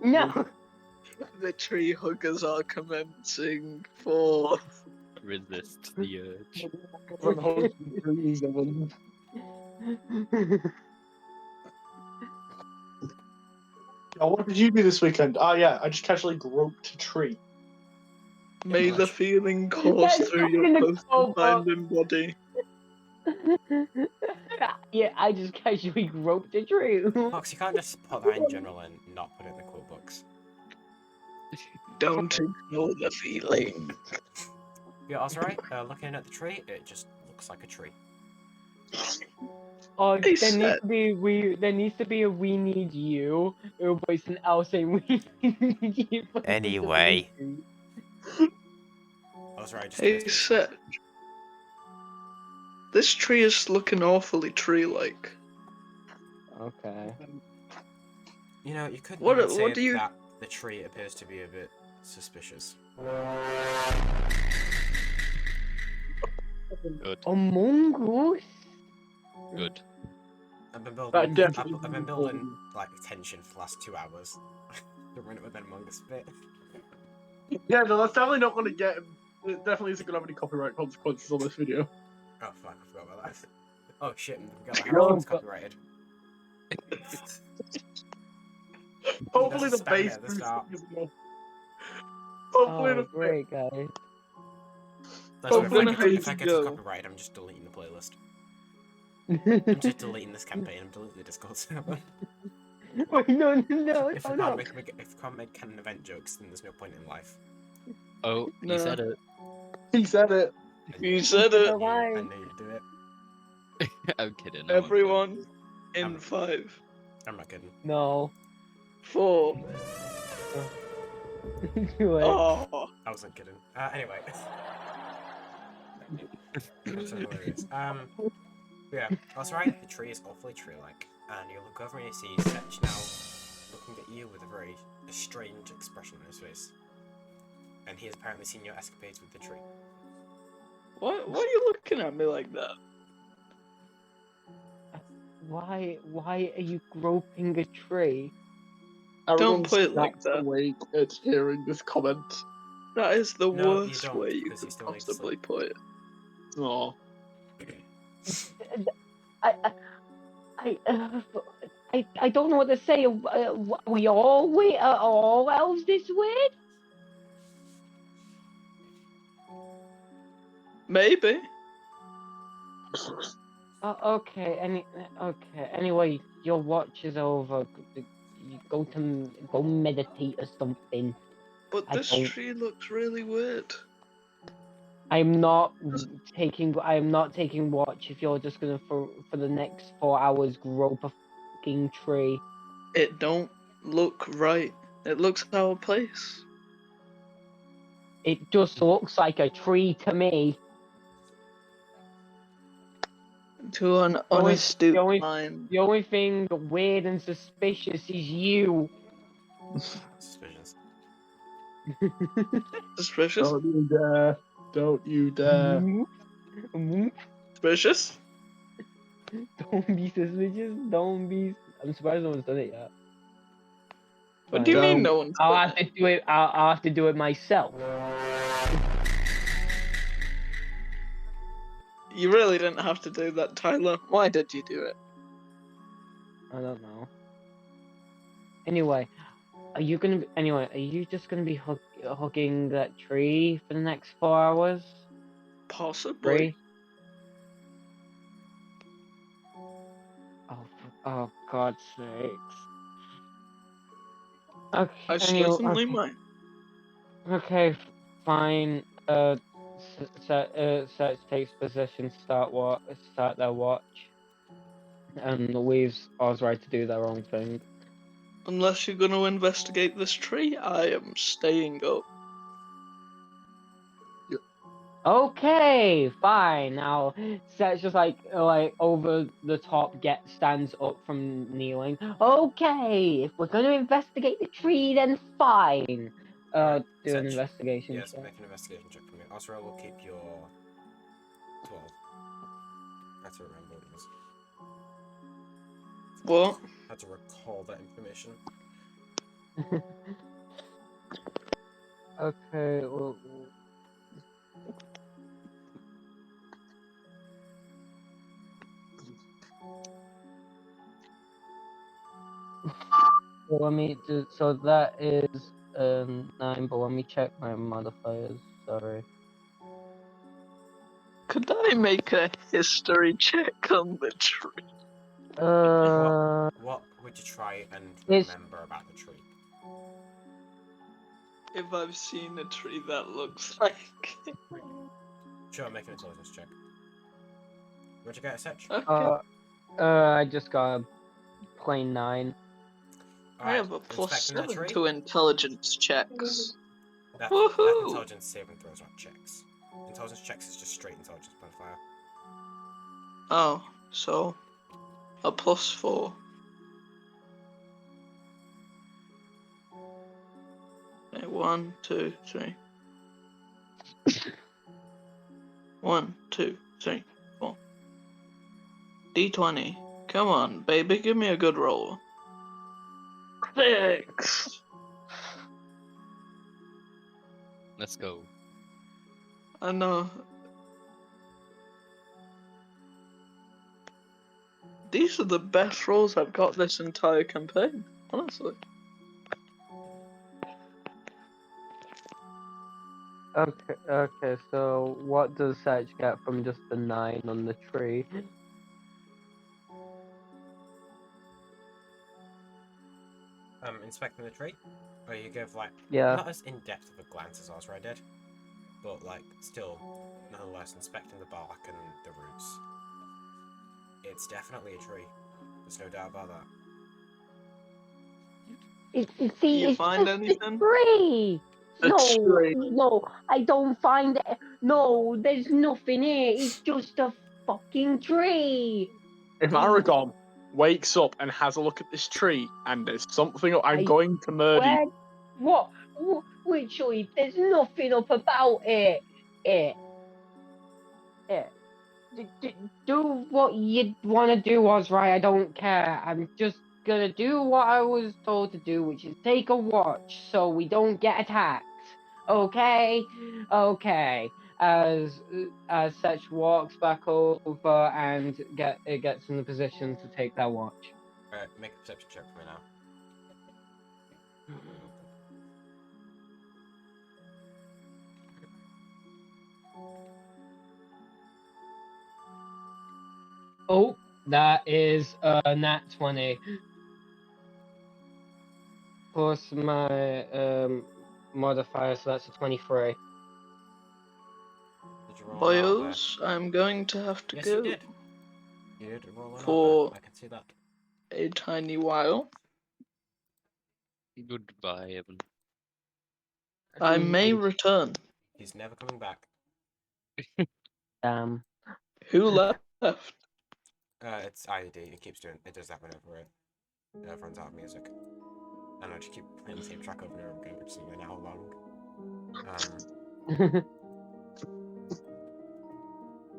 No. The tree huggers are commencing for... Resist the urge. Oh, what did you do this weekend? Oh yeah, I just casually groped a tree. May the feeling course That's through not in your the both quote mind book. and body. Yeah, I just casually groped a tree. Fox, you can't just put that in general and not put it in the quote books. Don't ignore the feeling. Yeah, Ozerii, looking at the tree, it just looks like a tree. Oh, Hey, there needs Seth. to be a we need you. Or voice an L saying we need you. Anyway. Ozerii just Hey, appears to be Seth. This tree is looking awfully tree-like. Okay. You know, you could What- even say what do you- that the tree appears to be a bit suspicious. Good. Among Us? Good. I've been That building, definitely I've been building like tension for the last 2 hours. To run it with an Among Us bit. Yeah, no, that's definitely not going to get. It definitely isn't going to have any copyright consequences on this video. Oh fuck, I forgot about that. Oh shit, we got the No, Aragon's but- copyrighted. Hopefully the There's a spam bass at the boost start. is enough. Hopefully Oh, the great, guys. That's I'm if gonna I have to get go. copyrighted, I'm just deleting the playlist. I'm just deleting this campaign. I'm deleting the Discord server. Wait, no, If oh we no. can't make canon event jokes, then there's no point in life. Oh, No. you said it. He said it. I knew You it. said I it. knew- Alright. I knew you'd do it. I'm kidding. I won't Everyone in I'm- 5, I'm not kidding. No. 4. Do it. Oh, I wasn't kidding. Anyway. That's so hilarious. Yeah, that's right. The tree is awfully tree-like, and you look over and you see Seth now looking at you with a very strange expression on his face. And he has apparently seen your escapades with the tree. why are you looking at me like that? Why are you groping a tree? Don't put it like Aragon's that. awake at hearing this comment. That is the No, you worst don't, way you because you could still need to possibly sleep. put it. Oh. I don't know what to say. We are all elves this weird? Maybe. Okay. Anyway, your watch is over. You go meditate or something. But I this don't- tree looks really weird. I'm not taking watch if you're just gonna for the next 4 hours grope a fucking tree. It don't look right. It looks out of place. It just looks like a tree to me. To an only- unastute the only- mind. The only thing weird and suspicious is you. Suspicious. Suspicious? Don't you dare. Don't you dare. Suspicious? Don't be suspicious. Don't be. I'm surprised no one's done it yet. What do you mean no one's I'll done have to do it. I'll have to do it myself. You really didn't have to do that, Tyler. Why did you do it? I don't know. Anyway, are you gonna? Anyway, are you just gonna be hugging that tree for the next 4 hours? Possibly. 3? Oh, God's sakes. Okay. I Anyway, certainly might. okay, fine. Seth takes position. Start their watch, and leaves Ozerii to do their own thing. Unless you're going to investigate this tree, I am staying up. Okay, fine. Now Seth's just like over the top stands up from kneeling. Okay, if we're gonna investigate the tree, then fine. Alright, Do an Seth, investigation yes, check. make an investigation check for me. Ozerii will keep your 12. I have to remember what it was. What? I had to recall that information. Okay, well, let me do. So that is 9, but let me check my modifiers. Sorry. Could I make a history check on the tree? What would you try and It's- remember about the tree? If I've seen a tree that looks like it. Sure, make an intelligence check. Where'd you get a Seth? Okay. I just got a plain 9. I have a inspecting the +7 tree. to intelligence checks. That's Woohoo! intelligence saving throws, not checks. Intelligence checks is just straight intelligence modifier. Oh, so a +4. Okay, 1, 2, 3. 1, 2, 3, 4. D20. Come on, baby, give me a good roll. 6. Let's go. I know. These are the best rolls I've got this entire campaign, honestly. Okay, so what does Seth get from just the 9 on the tree? Inspecting the tree, or you give like Yeah. not as in depth of a glance as Ozerii did, but like still, nonetheless, inspecting the bark and the roots. It's definitely a tree. There's no doubt about that. You find Just anything? a tree. A tree. No, I don't find it. No, there's nothing here. It's just a fucking tree. If Aragon wakes up and has a look at this tree and there's something, I'm going to murder you. Where? What? Literally, there's nothing up about it. It. Do what you want to do, Ozerii. I don't care. I'm just gonna do what I was told to do, which is take a watch so we don't get attacked. Okay? Okay. As Seth walks back over and gets in the position to take that watch. Alright, make a perception check for me now. Oh, that is a nat 20. Plus my modifier, so that's a 23. Did you roll an Boyos, I'm going to have to Yes, go you did. You did roll an for I can see that. a tiny while. Goodbye, Evan. I may return. He's never coming back. Damn. Who left? It's IED. It keeps doing. It does that whenever it runs out of music. And I just keep playing the same track over and over again, which is an hour long.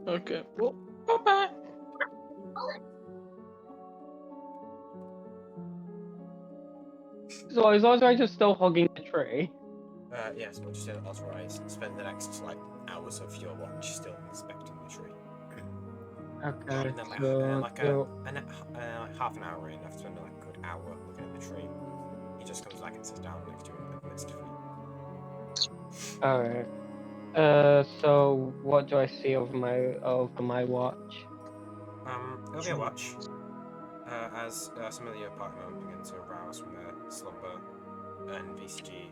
Okay. Well, bye-bye. So is Ozerii just still hugging the tree? Yes, but just authorize. Spend the next like hours of your watch still inspecting the tree. Okay, And then like, half an hour in, after spending like a good hour looking at the tree, he just comes back and sits down next to you and admits defeat. alright. So what do I see over my watch? It'll be a watch. As some of your partner begin to arouse from their slumber, and VCG,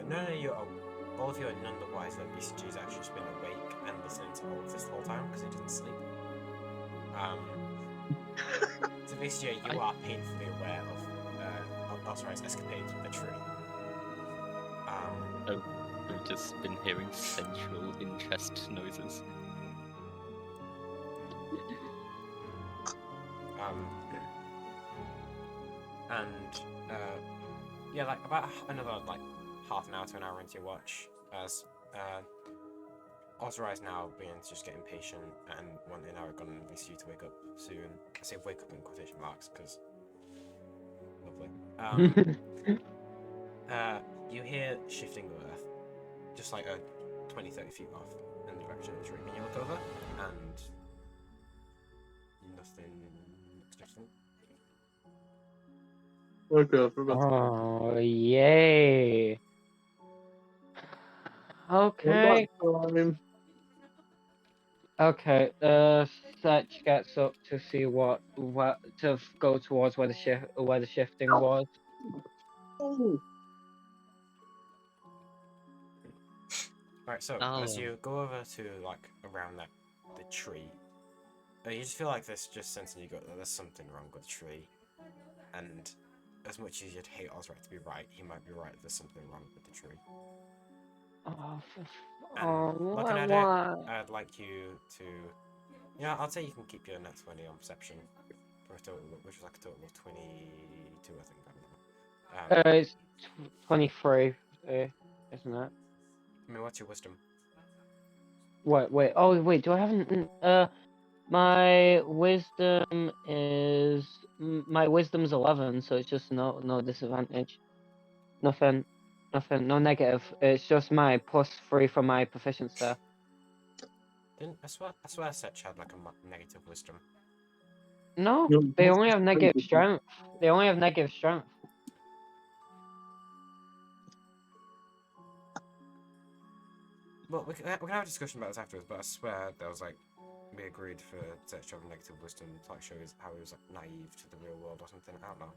none of you are, all of you are none the wiser that VCG has actually just been awake and listening to all of this the whole time because he didn't sleep. So VCG, you are painfully aware of Ozerei's escapades with the tree. I've just been hearing sensual interest noises. Yeah, like about another like half an hour to an hour into your watch, as Ozerei's now beginning to just get impatient and wanting Aragon and VCG to wake up soon. I say wake up in quotation marks because lovely. You hear shifting of earth, just like 20-30 feet off in the direction of the tree. And you look over, and nothing looks different. Okay, Oh yay! Okay. Okay. Seth gets up to see what to go towards where the shifting was. Alright, so as you go over to like around the tree, you just feel like this just sense in you gut that there's something wrong with the tree, and as much as you'd hate Ozerii to be right, he might be right. There's something wrong with the tree. Looking at it, I'd like you to, yeah, I'll say you can keep your net 20 on perception, for a total, which is like a total of 22, I think. I don't know. It's 23, isn't it? I mean, what's your wisdom? Wait. Oh, wait. Do I have my wisdom's 11, so it's just no disadvantage. Nothing. No negative. It's just my +3 from my proficiency. I swear Setch had like a negative wisdom. No, they only have negative strength. They only have negative strength. Well, we can have a discussion about this afterwards, but I swear there was like, we agreed for Setch to have negative wisdom to like show how he was like naive to the real world or something. I don't know.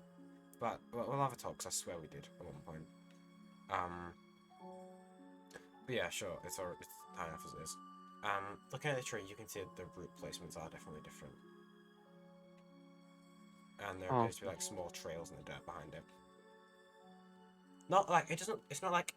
But we'll have a talk, because I swear we did at one point. But yeah, sure, it's high enough as it is. Looking at the tree, you can see the root placements are definitely different. And there appears to be like small trails in the dirt behind it. Not like, it doesn't look like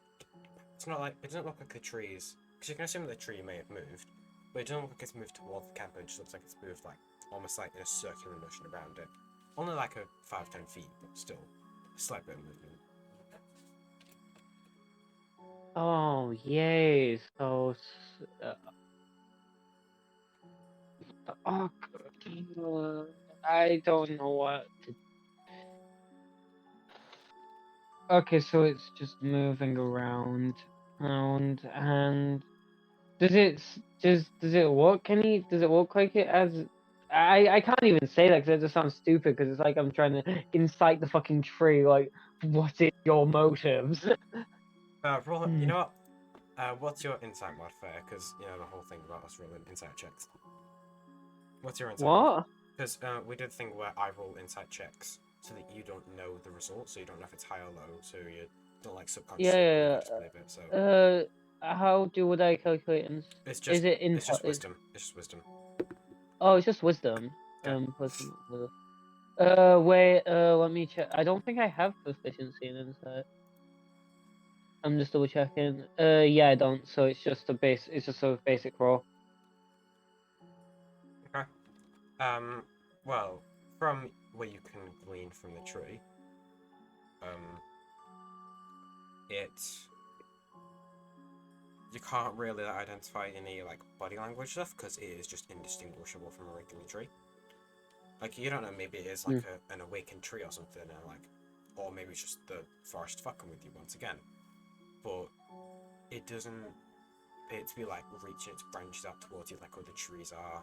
the trees, because you can assume that the tree may have moved, but it doesn't look like it's moved towards the camp, it just looks like it's moved like, almost like in a circular motion around it. Only like a 5-10 feet, but still, a slight bit of movement. Oh, yay. So, I don't know what to... Okay, so it's just moving around, and does it look? Does it look like it has? I can't even say that because it just sounds stupid. Because it's like I'm trying to incite the fucking tree. Like, what is your motives? Roll, you know what? What's your insight modifier? Because you know the whole thing about us rolling insight checks. What's your insight? What? Because we did a thing where I roll insight checks so that you don't know the result, so you don't know if it's high or low, so you don't like subconsciously believe it. So how would I calculate? it's just Is it it's just wisdom. It's just wisdom. Oh, it's just wisdom. Yeah. Wait. Let me check. I don't think I have proficiency in insight. I'm just double checking. Yeah, I don't. So it's just It's just a basic roll. Okay. Well, from what you can glean from the tree, you can't really identify any like body language stuff because it is just indistinguishable from a regular tree. Like you don't know, maybe it is like an awakened tree or something, and like or maybe it's just the forest fucking with you once again. But it doesn't appear to be like reaching its branches out towards you like other trees are.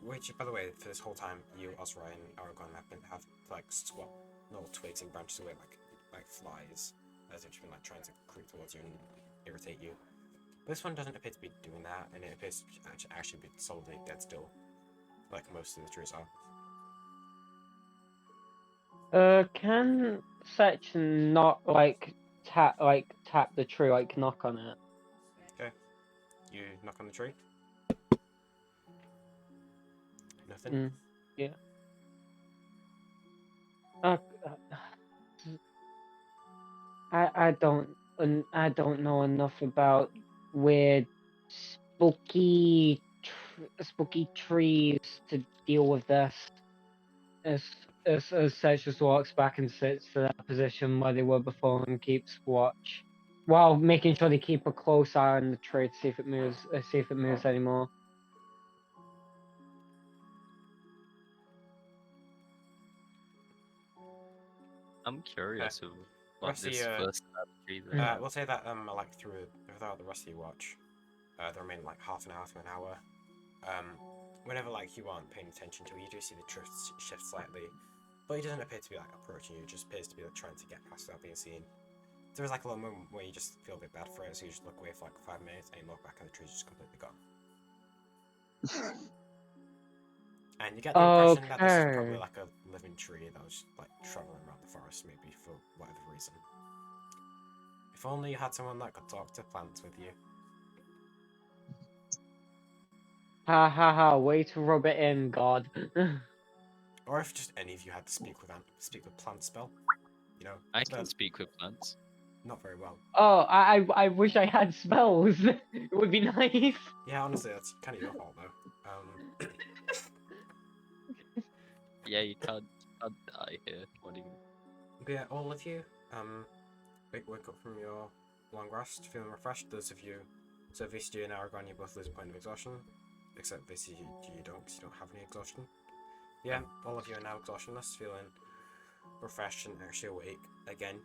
Which, by the way, for this whole time, you, Ozerii, and Aragon have like swat little twigs and branches away like flies, as if it's been like trying to creep towards you and irritate you. But this one doesn't appear to be doing that, and it appears to actually be solidly dead still, like most of the trees are. Can Seth not tap the tree, like knock on it? Okay. You knock on the tree. Nothing. Yeah. I don't know enough about weird spooky trees to deal with this. As Seth just walks back and sits to that position where they were before and keeps watch, while making sure they keep a close eye on the tree to see if it moves anymore. I'm curious of what Rest of this you, first strategy is. we'll say that like throughout the rest of your watch, the remaining like half an hour to an hour, whenever like you aren't paying attention to it, you do see the drift shift slightly, but it doesn't appear to be like approaching you. It just appears to be like trying to get past without being seen. There's like a little moment where you just feel a bit bad for it, so you just look away for like 5 minutes and you look back and the tree's just completely gone. And you get the impression that this is probably like a living tree that was like traveling around the forest, maybe for whatever reason. If only you had someone that could talk to plants with you. Ha ha ha! Way to rub it in, God. Or if just any of you had to speak with plant spell, you know. I can speak with plants. Not very well. Oh, I wish I had spells. It would be nice. Yeah, honestly, that's kind of your fault though. Yeah, you can't die here. What do you? But yeah, all of you, wake up from your long rest, feeling refreshed. Those of you, so VCG and Aragon, you both lose a point of exhaustion, except VCG you don't, because you don't have any exhaustion. Yeah, all of you are now exhaustionless, feeling refreshed and actually awake. Again,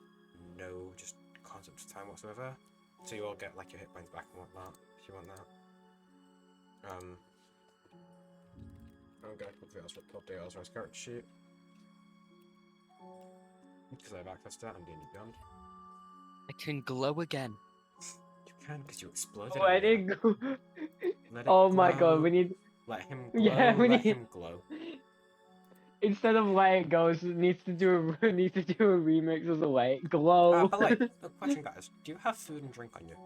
no just concept of time whatsoever. So you all get like your hit points back and whatnot, if you want that. I'm gonna put the Ozeri's character sheet. Because I have access to that, I'm doing it beyond. I can glow again. You can, because you exploded. Let earlier. it go. Let it Oh my glow. God, we need. Let him glow. Yeah, we let need. him glow. Instead of let it go, it needs to do a remix of the let it glow. By the way, a question, guys. Do you have food and drink on you?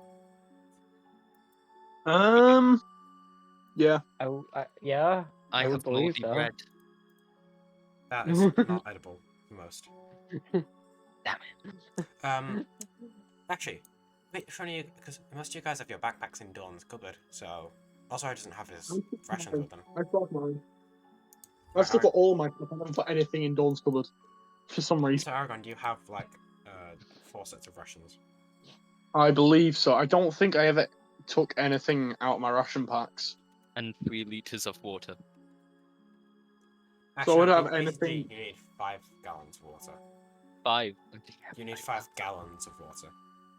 Yeah. Yeah. I would have believe moldy so. bread. That is not edible for most. Damn it. Actually, wait, because most of you guys have your backpacks in Dawn's cupboard, so Ozerii doesn't have his rations with him. I've got mine. I've still got all my stuff. I haven't put anything in Dawn's cupboard. For some reason. So Aragon, do you have like 4 sets of rations? I believe so. I don't think I ever took anything out of my ration packs. And 3 liters of water. Actually, So I don't no, have anything. You need 5 gallons of water. 5. You need 5 gallons of water,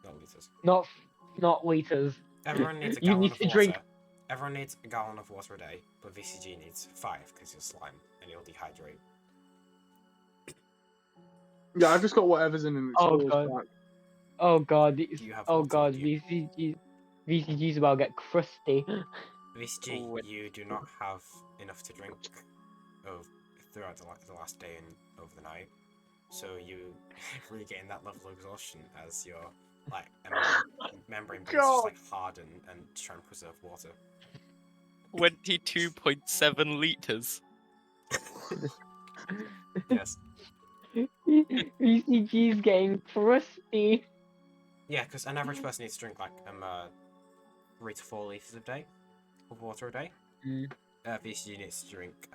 not liters. Not liters. Everyone needs a You gallon need of to water. drink. Everyone needs a gallon of water a day, but VCG needs 5 because you're slime and you'll dehydrate. Yeah, I've just got whatever's in an Oh exposed God. pack. Oh God. Do you have Oh water God. with you? VCG's about to get crusty. VCG, you do not have enough to drink throughout the last day and over the night, so you regain that level of exhaustion as your like membrane base just like harden and try and preserve water. 22.7 liters. Yes. VCG's getting crusty. Yeah, because an average person needs to drink like 3 to 4 liters a day of water a day. VCG needs to drink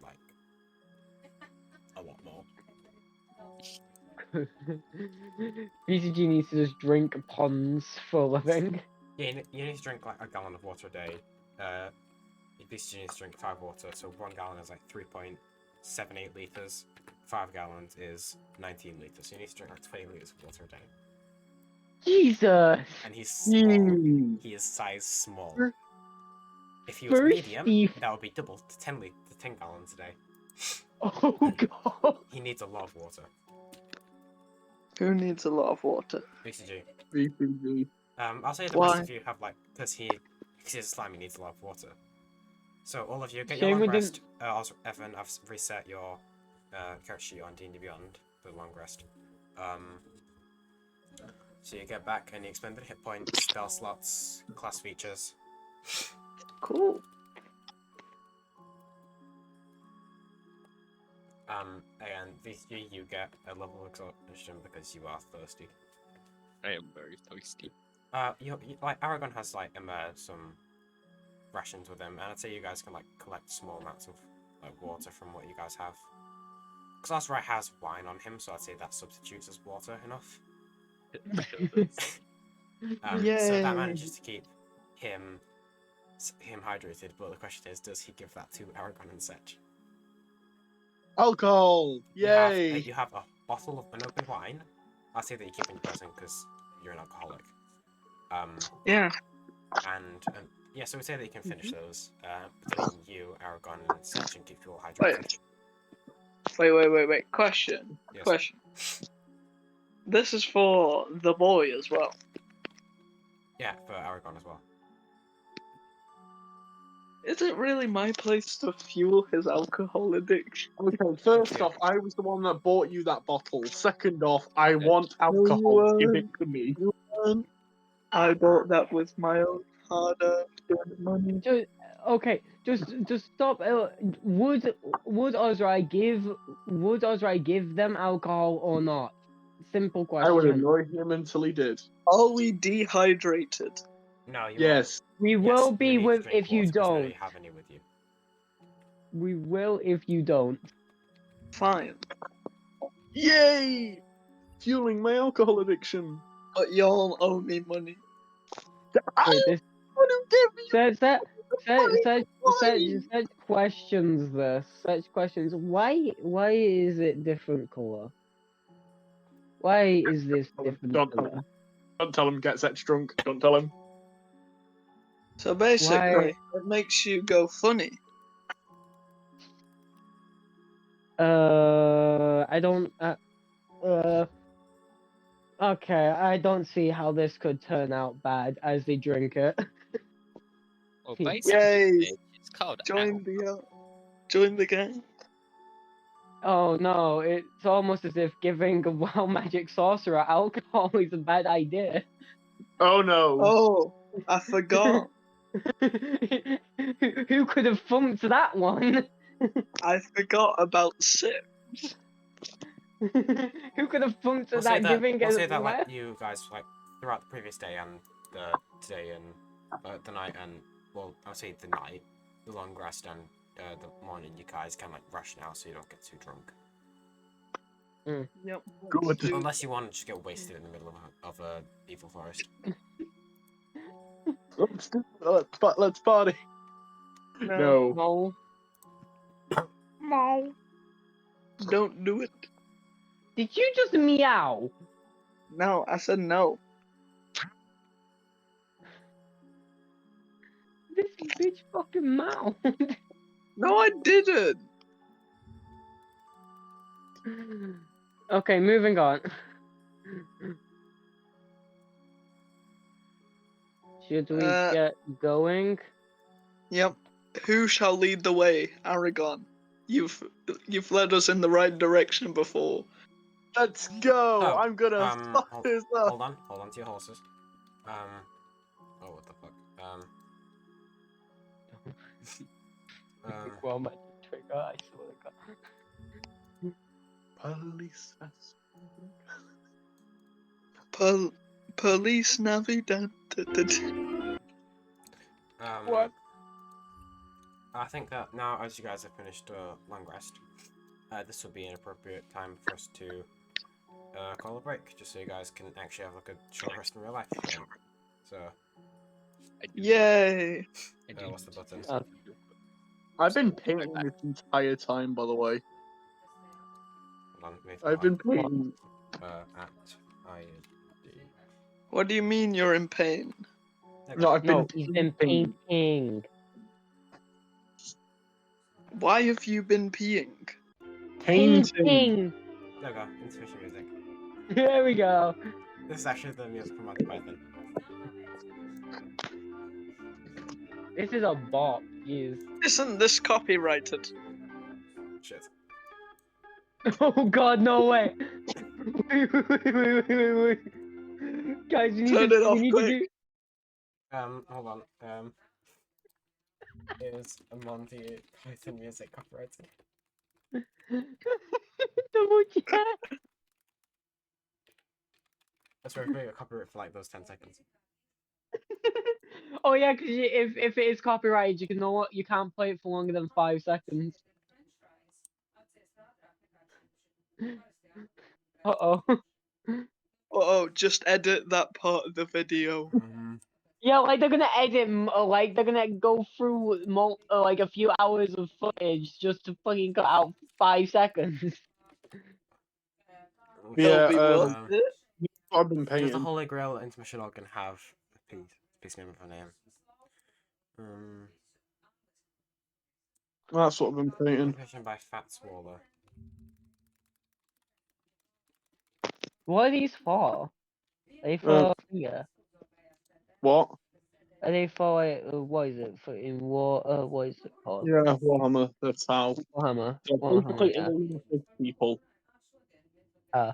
like a lot more. VCG needs to just drink ponds for a living. Yeah, you need to drink like a gallon of water a day. VCG needs to drink 5 water, so 1 gallon is like 3.78 liters. 5 gallons is 19 liters. So you need to drink like 20 liters of water a day. Jesus. And he's small. Hmm. He is size small. If he was medium, Thirsty. that would be double to 10 gallons a day. Oh god. He needs a lot of water. Who needs a lot of water? BCG. BPG. I'll say the Why? rest of you have like because he's a slime. He needs a lot of water. So all of you get your Shame long we rest. Also, Evan, I've reset your character sheet on D&D Beyond for the long rest. So you get back any expended hit points, spell slots, class features. Cool. And VC, you get a level of exhaustion because you are thirsty. I am very thirsty. You like Aragon has like some rations with him, and I'd say you guys can like collect small amounts of like water from what you guys have. Because Ozerii has wine on him, so I'd say that substitutes as water enough. So that manages to keep him hydrated. But the question is, does he give that to Aragon and Seth? Alcohol! Yay! You have a bottle of unopened wine. I'll say that you keep in your person because you're an alcoholic. Yeah. And yeah, so we say that you can finish those between you, Aragon, and Seth, and keep you all hydrated. Wait. Question. Yes. Question. This is for the boy as well. Yeah, for Aragon as well. Is it really my place to fuel his alcohol addiction? Okay, first Yeah. off, I was the one that bought you that bottle. Second off, I want you alcohol. Give it weren't. to me. I bought that with my own hard-earned money. Just stop. Would Ozerii give them alcohol or not? Simple I would question. annoy him until he did. Are we dehydrated? No, you Yes. We Yes, will you be need to with drink if you water 'cause none of don't. you have any with you. We will if you don't. Fine. Yay! Fueling my alcohol addiction. But y'all owe me money. Wait, this Wouldn't give me such questions. Such questions. Why is it different color? Why is this different Don't tell color? him. Don't tell him gets Zech drunk. Don't tell him. So basically, Why? it makes you go funny. I don't. Okay, I don't see how this could turn out bad as they drink it. Well, Yay. basically, it's called Join the gang. Oh no, it's almost as if giving a wild magic sorcerer alcohol is a bad idea. Oh no. Oh, I forgot. Who could have funked that one? I forgot about Seth. Who could have funked We'll say that that. giving We'll a say that wild- like you guys like throughout the previous day and today and the night and well, I'll say the night, the long rest and the morning. You guys can like rush now so you don't get too drunk. Yep. Good. Unless you want to just get wasted in the middle of a evil forest. Let's party. No. No. No. Don't do it. Did you just meow? No, I said no. This bitch fucking mouthed. No, I didn't. Okay, moving on. Should we get going? Yep. Who shall lead the way, Aragon? You've led us in the right direction before. Let's go. So, I'm gonna fuck this up. Hold on to your horses. Oh, what the fuck? Well, my trigger, I swear to God. Police. Police Navidad. What? I think that now, as you guys have finished long rest, this will be an appropriate time for us to call a break, just so you guys can actually have like a short rest in real life. So, Yay! what's the button? I've been painting this entire time, by the way. Hold on, we need to I've go been on, playing. at ISD. What do you mean you're in pain? There we No, go. I've been No, he's been painting. painting. Why have you been peeing? Painting. There we go. Insufficient music. There we go. This is actually the music from Monty Python. This is a bop. Jeez. Isn't this copyrighted? Shit. Oh God, no way. Wait. Guys, Turn it off we need quick. to do. Hold on. Is a Monty Python music copyrighted? Double check. That's right, we got copyright for like those 10 seconds. Oh yeah, because if it is copyrighted, you know what? You can't play it for longer than 5 seconds. Uh-oh. Oh, just edit that part of the video. Yeah, like they're gonna edit, like they're gonna go through like a few hours of footage just to fucking cut out 5 seconds. It'll Yeah, be worth it. I've been Does the painting. Holy Grail intermission organ have a piece name of a name? That's what I've been painting. Intermission by Fat Swaller. What are these for? Are they for yeah? What? Are they for like, what is it for in war? What is it called? Yeah, Warhammer. That's how. Warhammer. So Warhammer, basically, yeah. all of people. Ah.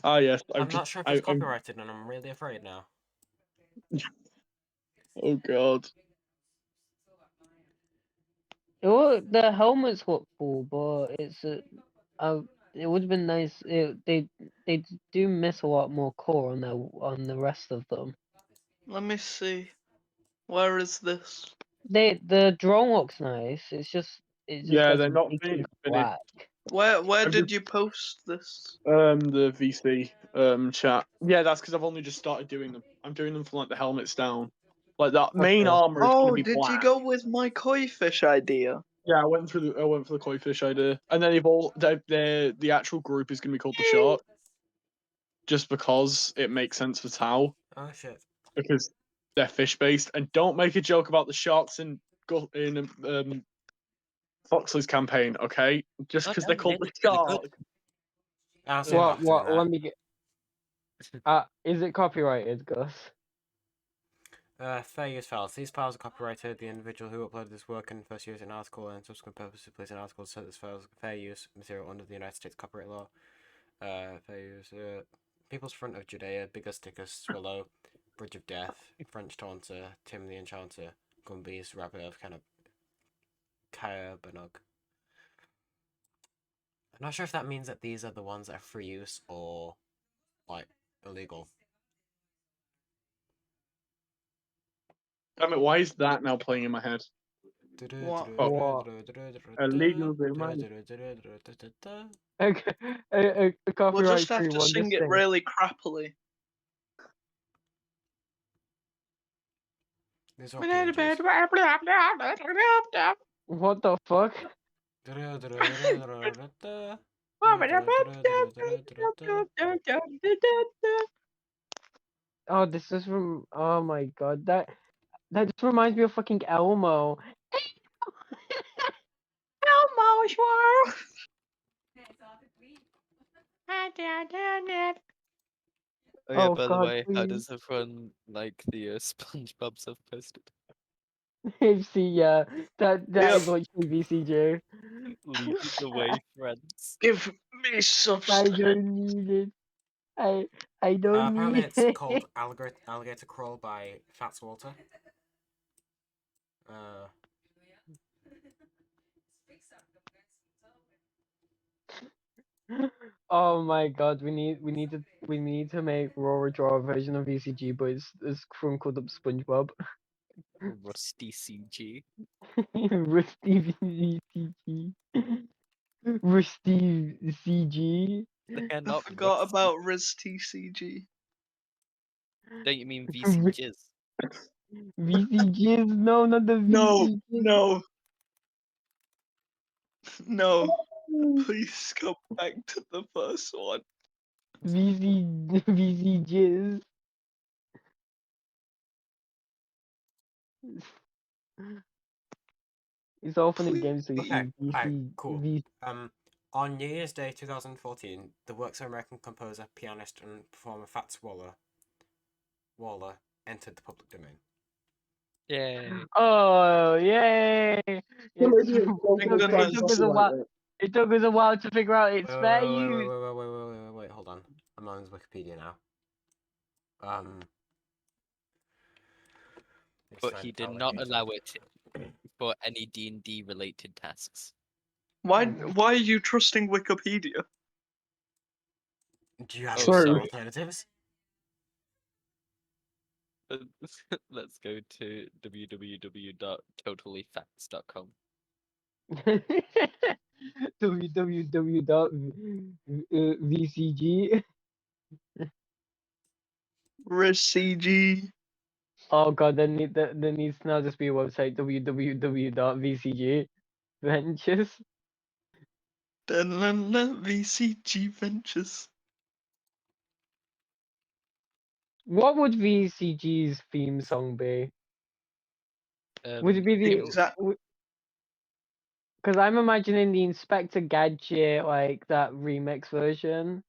Ah, yes. I'm not sure if it's copyrighted, and I'm really afraid now. Oh God. The helmets look cool, but it's it would have been nice. They do miss a lot more core on the rest of them. Let me see. Where is this? The drone looks nice. It's just Yeah, has they're not making finished. black. Where I've did just- you post this? The VC chat. Yeah, that's because I've only just started doing them. I'm doing them from like the helmets down. Like that main Okay. armor is gonna Oh, be did black. you go with my koi fish idea? Yeah, I went for the koi fish idea, and then the actual group is gonna be called the shark, just because it makes sense for Tau, Oh shit. because they're fish based. And don't make a joke about the sharks in Foxley's campaign, okay? Just because they're called the shark. I don't see a doctor in that. Let me get. Is it copyrighted, Gus? Fair use files. These files are copyrighted. The individual who uploaded this work can first use an article and subsequent purpose to place an article so this files fair use material under the United States copyright law. Fair use. People's Front of Judea, Bigger Sticker, Swallow, Bridge of Death, French Taunter, Tim the Enchanter, Gumbies, Rabbit of Kaya Banog. I'm not sure if that means that these are the ones that are free use or like illegal. Damn it, why is that now playing in my head? What? Illegal demand. A We'll copyright just have free to one. sing it really crappily. These are PNGs. What the fuck? Oh, this is from. Oh my god, that just reminds me of fucking Elmo. Elmo's world. Oh yeah, Oh, by the God, way, how please. does everyone like the SpongeBob stuff posted? See, yeah, that Yep. is literally VCJ. Lead the way, friends. Give me I substance. don't need it. I don't Apparently need it's it. called Alligator Crawl by Fats Walter. Oh my god, we need to make Roar draw a version of VCG, but it's crunkled up SpongeBob. Rusty CG. Rusty VCG. Rusty CG. They're I not forgot rusty. about Riz TCG. Don't you mean VC Jizz? VCGs? No, not the No, VCGs. no, no. Please come back to the first one. VCGs. It's all fun and games to Okay, see alright, cool. On New Year's Day 2014, the works of American composer, pianist, and performer Fats Waller entered the public domain. Yay. Oh, yay! Thank Took us a while. It took us a while to figure out its fair use. Wait, hold on. I'm on Wikipedia now. It's But trying he to did validate not it. allow it for any D&D related tasks. Why are you trusting Wikipedia? Do you have Oh, any sorry. alternatives? Let's go to www.totallyfacts.com. www.vcg. ResCG. Oh god, there needs to now just be a website, www.vcg ventures. VCG Ventures. What would VCG's theme song be? Would it be the Exact. because I'm imagining the Inspector Gadget, like that remix version.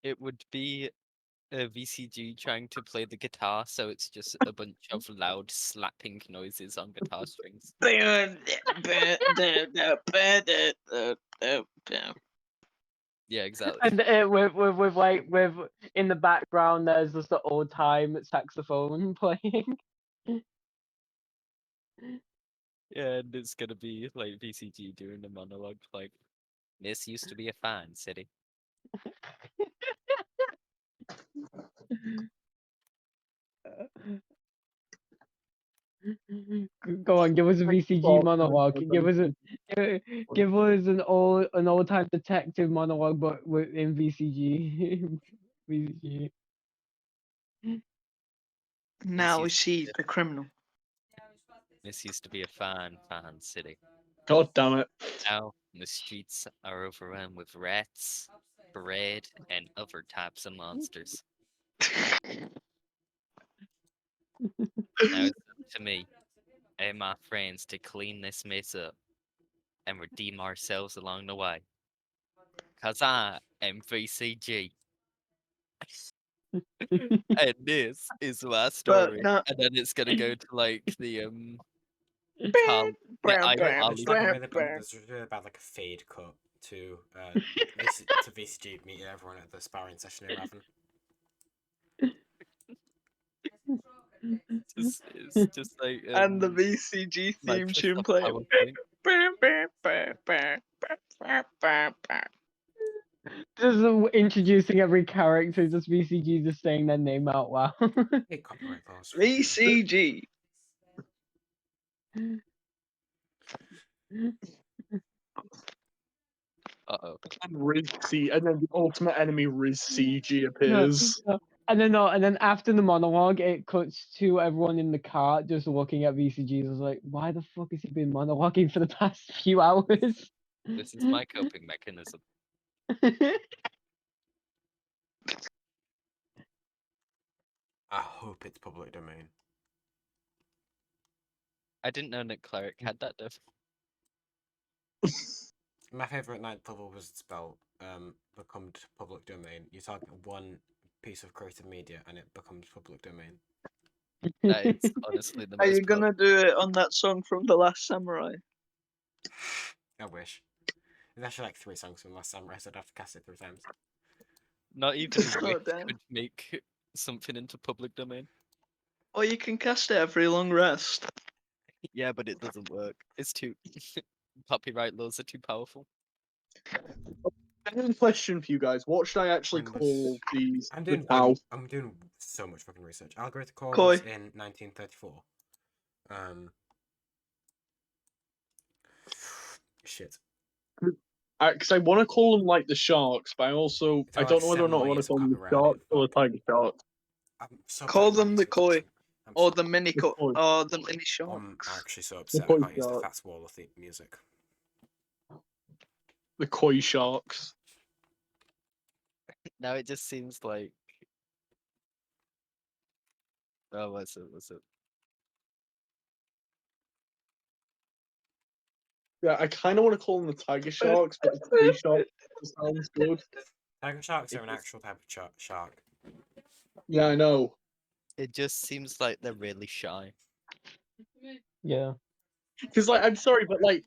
It would be a VCG trying to play the guitar, so it's just a bunch of loud slapping noises on guitar strings. Yeah, exactly. And with in the background, there's just the old time saxophone playing. Yeah, and it's gonna be like VCG doing a monologue like, "This used to be a fine city." Go on, give us a VCG monologue. Give us an old time detective monologue, but in VCG. VCG. Now we see the criminal. This used to be a fine city. God damn it. Now the streets are overrun with rats, bread, and other types of monsters. Now it's up to me and my friends to clean this mess up and redeem ourselves along the way. Cause I am VCG. And this is my story. no. And then it's gonna go to like the Bam, I bam, There's like a bam, really bam. bad, there's really bad like a fade cut to to VCG meeting everyone at the sparring session in Raven. it's just like And the VCG theme tune Microsoft playing. PowerPoint. Bam, bam, bam, bam, bam, bam, bam. Just introducing every character, just VCG just saying their name out loud. Hey, copyright laws. VCG. Uh-oh. And then the ultimate enemy Riz CG appears. No. And then after the monologue, it cuts to everyone in the car just looking at VCG. I was like, why the fuck has he been monologuing for the past few hours? This is my coping mechanism. I hope it's public domain. I didn't know Nick Cleric had that diff. My favorite ninth level was spell become public domain. You target one piece of creative media and it becomes public domain. That is honestly the Are most you gonna do it on that song from The Last Samurai? I wish. There's actually like 3 songs from Last Samurai, so I'd have to cast it 3 times. Not even Oh, Wish damn. could make something into public domain. Or you can cast it every long rest. Yeah, but it doesn't work. It's too copyright laws are too powerful. I have a question for you guys. What should I actually When was- call these? I'm doing so much fucking research. Algorithmic Core Koi. was in 1934. Shit. Because I want to call them like the sharks, but I also It's I like don't know whether or 7 not I more want to years of call them the copyright, I sharks don't or the tiger sharks. I'm so Call upset about them the this research. koi. I'm Or so- the mini The koi. or the mini I'm sharks. actually so upset I koi can't use the shark. Fats Waller music. The koi sharks. Now it just seems like. Oh, what's it? What's it? Yeah, I kind of want to call them the tiger sharks, but the koi shark sounds good. Tiger sharks It are an just- actual type of shark. Yeah, I know. It just seems like they're really shy. Yeah. Because, like, I'm sorry, but, like,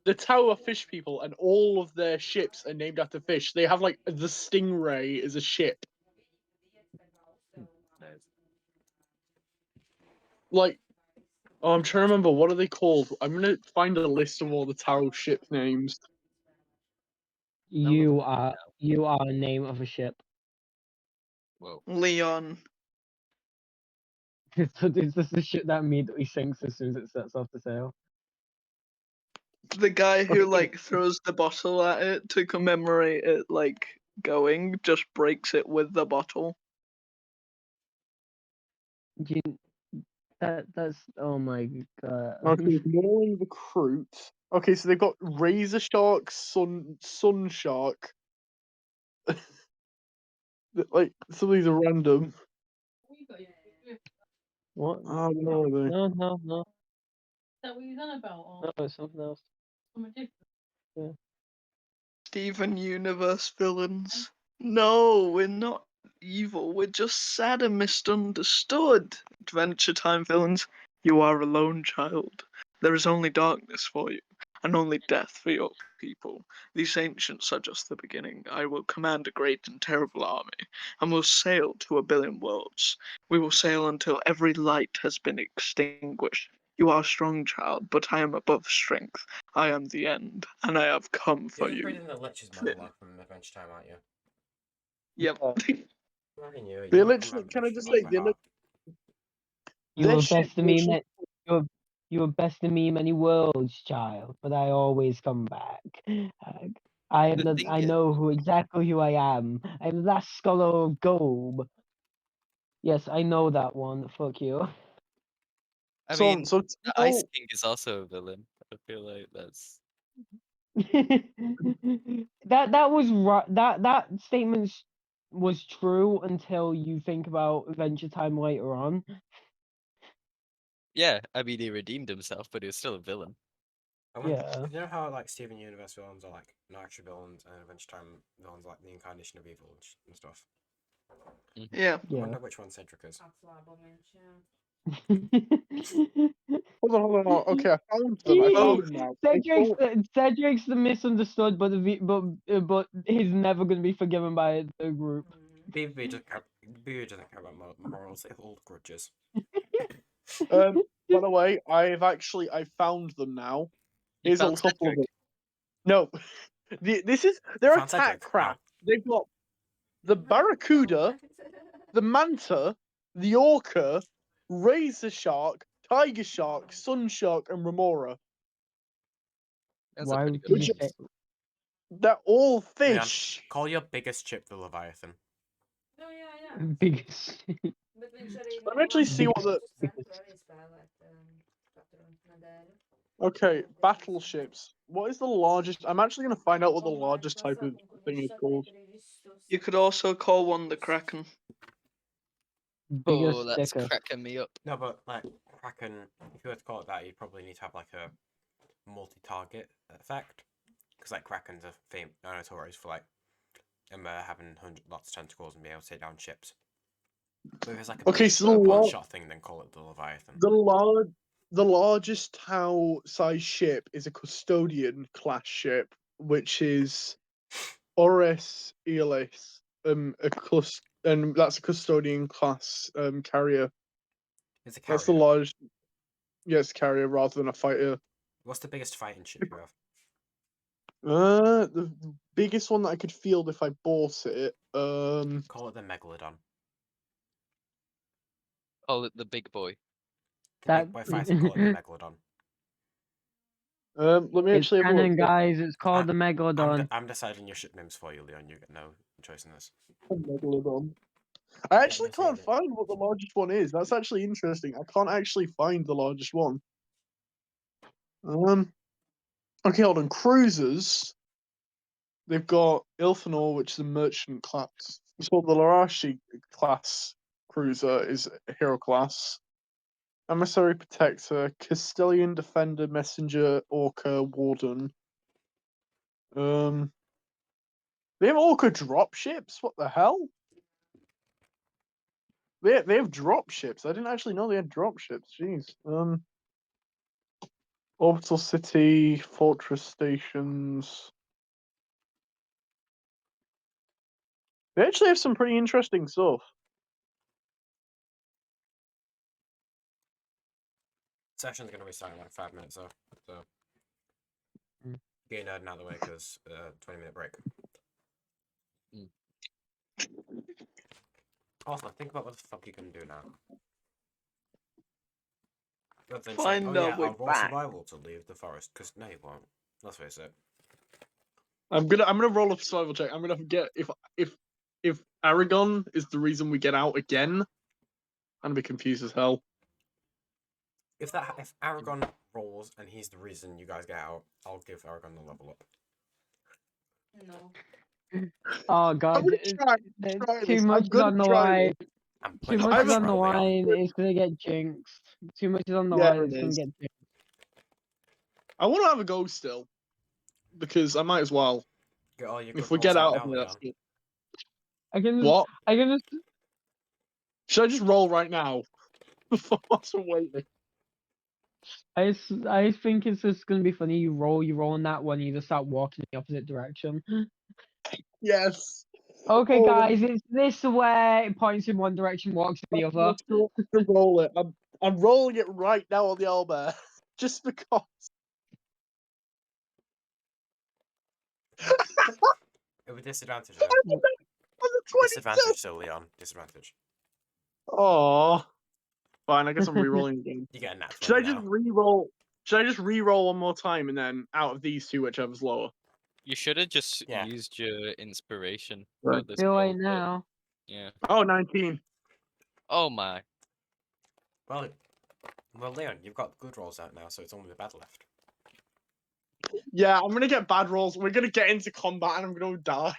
the Tower Fish people and all of their ships are named after fish. They have, like, the Stingray as a ship. Nice. Like, oh, I'm trying to remember, what are they called? I'm going to find a list of all the Tower ship names. You are a name of a ship. Whoa. Leon. It's just the ship that immediately sinks as soon as it sets off to sail. The guy who Okay. like throws the bottle at it to commemorate it like going just breaks it with the bottle. You, that's oh my god. Okay, Morning Recruit. Okay, so they've got Razor Shark, Sun Shark. Like, some of these are random. What? Oh, where are they? No. Is that what you're on about? No, it's something else. Steven Universe villains. No, we're not evil. We're just sad and misunderstood. Adventure Time villains, you are a lone child. There is only darkness for you, and only death for your people. These ancients are just the beginning. I will command a great and terrible army, and will sail to 1,000,000,000 worlds. We will sail until every light has been extinguished. You are a strong child, but I am above strength. I am the end, and I have come for You're you. reading the Lich's monologue from Adventure Time, aren't you? Yep. Fucking you. They You literally, can I just say, they look. You Their were ship best of me, literally- you were best of me many worlds, child, but I always come back. I am The thing I is- know exactly who I am. I'm the scholar of Gobe. Yes, I know that one. Fuck you. I So, mean, so the Ice tell- King is also a villain. I feel like that's. that was right. That statement was true until you think about Adventure Time later on. Yeah, I mean, he redeemed himself, but he was still a villain. Yeah. You know how like Steven Universe villains are like not actual villains, and Adventure Time villains are, like the incarnation of evil and stuff. Yeah. I Yeah. wonder which one Cedric is. hold on. Okay, I found them. I found them now. I thought- Cedric's the misunderstood, but he's never gonna be forgiven by the group. BB doesn't care about morals. They hold grudges. By the way, I found them now. You Here's a found couple of Cedric. them. No, they're Found attack Cedric? craft. They've got the Barracuda, the Manta, the Orca, Razor Shark, Tiger Shark, Sun Shark, and Remora. That's Why a pretty did good you list. say? They're all Leon, fish. call your biggest chip the Leviathan. No, yeah. Biggest? Bet vincere Let me actually see what the. Okay, battleships. What is the largest? I'm actually gonna find out what the largest type of thing is called. You could also call one the Kraken. Oh, Biggest that's sticker. cracking me up. No, but like Kraken, if you were to call it that, you'd probably need to have like a multi-target effect, because like Krakens are notorious for like having lots of tentacles and being able to take down ships. But if it's like a Okay, big so the one-shot thing, then call it the Leviathan. the largest Tau size ship is a custodian class ship, which is Ores Elis, and that's a custodian class carrier. It's a carrier. That's the largest. Yes, carrier rather than a fighter. What's the biggest fighting ship you have? The biggest one that I could field if I bought it. Call it the Megalodon. Oh, the big boy. The That- big boy fighter, call it the Megalodon. Let me It's actually have a canon, look. guys. It's called the Megalodon. I'm deciding your ship names for you, Leon. You get no choice in this. Megalodon. I actually let's see can't it. find what the largest one is. That's actually interesting. I can't actually find the largest one. Okay, hold on. Cruisers. They've got Ilfenor, which is a merchant class. So the Larashi class cruiser is a hero class. Emissary, Protector, Castilian, Defender, Messenger, Orca, Warden. They have Orca dropships? What the hell? They have dropships. I didn't actually know they had dropships. Jeez. Orbital City, Fortress Stations. They actually have some pretty interesting stuff. Session's gonna restart in like 5 minutes, though. So Mm. get nerding out of the way because 20-minute break. Mm. Also, think about what the fuck you can do now. Rather than Find saying, our oh yeah, way I'll roll back. survival to leave the forest, because no, you won't. Let's face it. I'm gonna roll a survival check. I'm gonna get if Aragon is the reason we get out again, I'm gonna be confused as hell. If Aragon rolls and he's the reason you guys get out, I'll give Aragon the level up. No. Oh I'm god, gonna try too this. much I'm is gonna on the try line. this. I'm Too putting much is on pressure the on Leon. line. It's gonna get jinxed. Too much is on the Yeah, line. it It's gonna is. get jinxed. I want to have a go still, because I might as well. Get all your If good we rolls get out out now, of here, that's Leon. good. I can just, What? I can just. Should I just roll right now? What's waiting? I think it's just gonna be funny. You roll on that one. You just start walking in the opposite direction. Yes. Okay, Oh, guys, it's this way. It points in one direction, walks in the other. let's go to roll it. I'm rolling it right now on the owlbear, just because. With disadvantage, though. On the 20. Disadvantage, so Leon. Disadvantage. Oh, fine. I guess I'm re-rolling again. You get a nat Should 20 I now. just re-roll? Should I just re-roll one more time and then out of these two, whichever's lower? You should have just Yeah. used your inspiration Right. for this Do roll, it but now. yeah. Oh, 19. Oh my. Well, Leon, you've got good rolls out now, so it's only the bad left. Yeah, I'm gonna get bad rolls. We're gonna get into combat and I'm gonna die.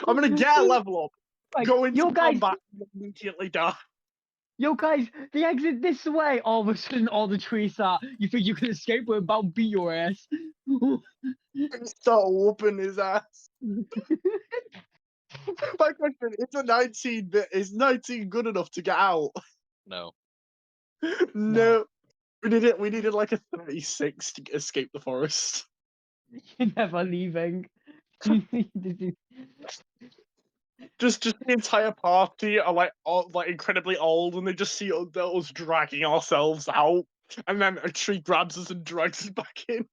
I'm gonna get a level up, Like, go into yo, guys, combat, and immediately die. yo, guys, the exit this way. All of a sudden, all the trees are. You think you can escape? We're about to beat your ass. And start whooping his ass. My question: is 19 good enough to get out? No. No. We needed like a 36 to escape the forest. You're never leaving. Just the entire party are like incredibly old, and they just see us dragging ourselves out, and then a tree grabs us and drags us back in.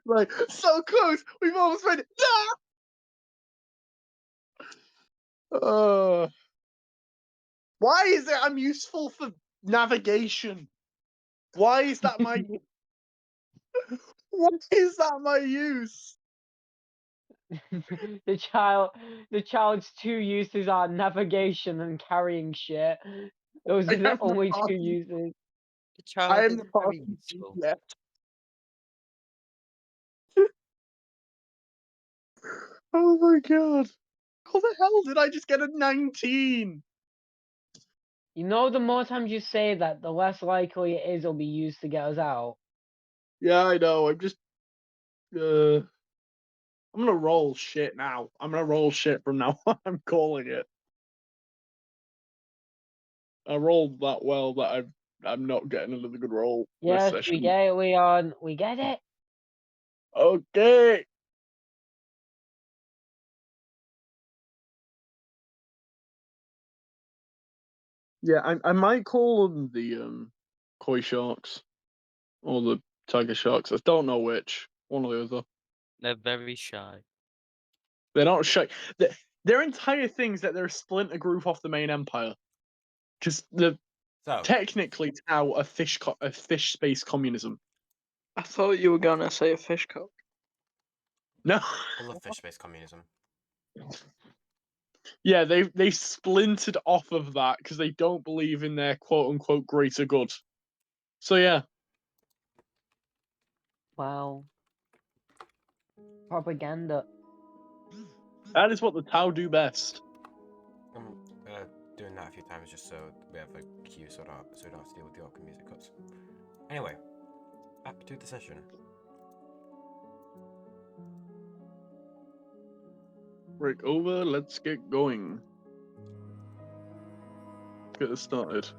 Like, so close, we've almost made it. No! Why is it I'm useful for navigation? Why is that my? What is that my use? the child's two uses are navigation and carrying shit. Those I are the am the only two party. uses. The child I am is the very party. useful. Yeah. Oh my god! How the hell did I just get a 19? You know, the more times you say that, the less likely it is it'll be used to get us out. Yeah, I know. I'm just. I'm gonna roll shit now. I'm gonna roll shit from now on. I'm calling it. I rolled that well that I'm not getting another good roll this Yes, session. we get it, Leon. We get it. Okay. Yeah, I might call them the koi sharks or the tiger sharks. I don't know which. One or the other. They're very shy. They're not shy. Their entire thing is that they're a splinter group off the main empire. Just So, technically it's now a fish space communism. I thought you were gonna say a fish cock. No. I love fish-based communism. Yeah, they splintered off of that because they don't believe in their quote unquote greater good. So yeah, Wow. Propaganda. that is what the Tau do best. I'm doing that a few times just so we have a cue so we don't have to deal with the awkward music cuts. Anyway, back to the session. Break over, let's get going. Get this started.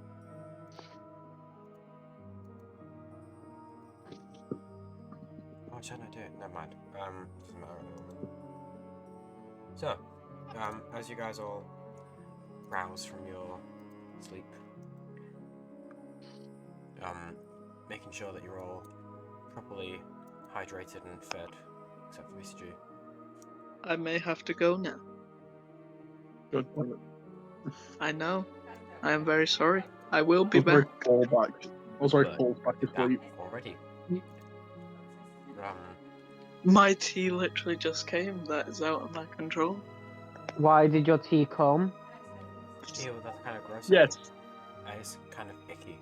Oh, shall I do it? Never mind. Doesn't matter at the moment. So, as you guys all rouse from your sleep, making sure that you're all properly hydrated and fed, except for BCG. I may have to go now. Good. I know. I am very sorry. I will be Ozerii back. falls back. Ozerii Right. falls back Did that asleep. already. My tea literally just came. That is out of my control. Why did your tea come? Ew, that's kind of gross. Yes. That is kind of icky.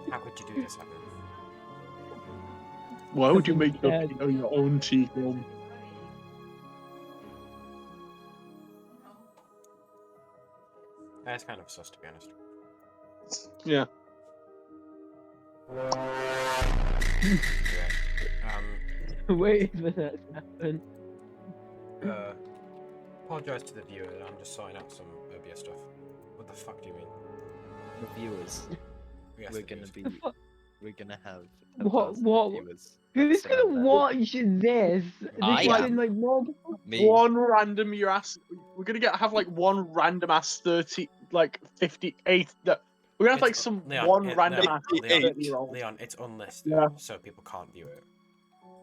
How could you do this, Evan? Why would you make Yeah. your own tea come? That's kind of sus, to be honest. Yeah. Yeah. Wait for that to happen. Apologize to the viewer. I'm just sorting out some OBS stuff. What the fuck do you mean? The viewers. Yes, We're the gonna viewers. be. We're gonna have. What- 1,000 what- viewers. Who's So gonna then- watch this? I This am. is like multiple. Me. One random your ass. We're gonna have like one random ass 58. That we're gonna have like It's- some Leon, one it- random Leon, ass Leon, 30-year-old. Leon, it's unlisted, Yeah. so people can't view it.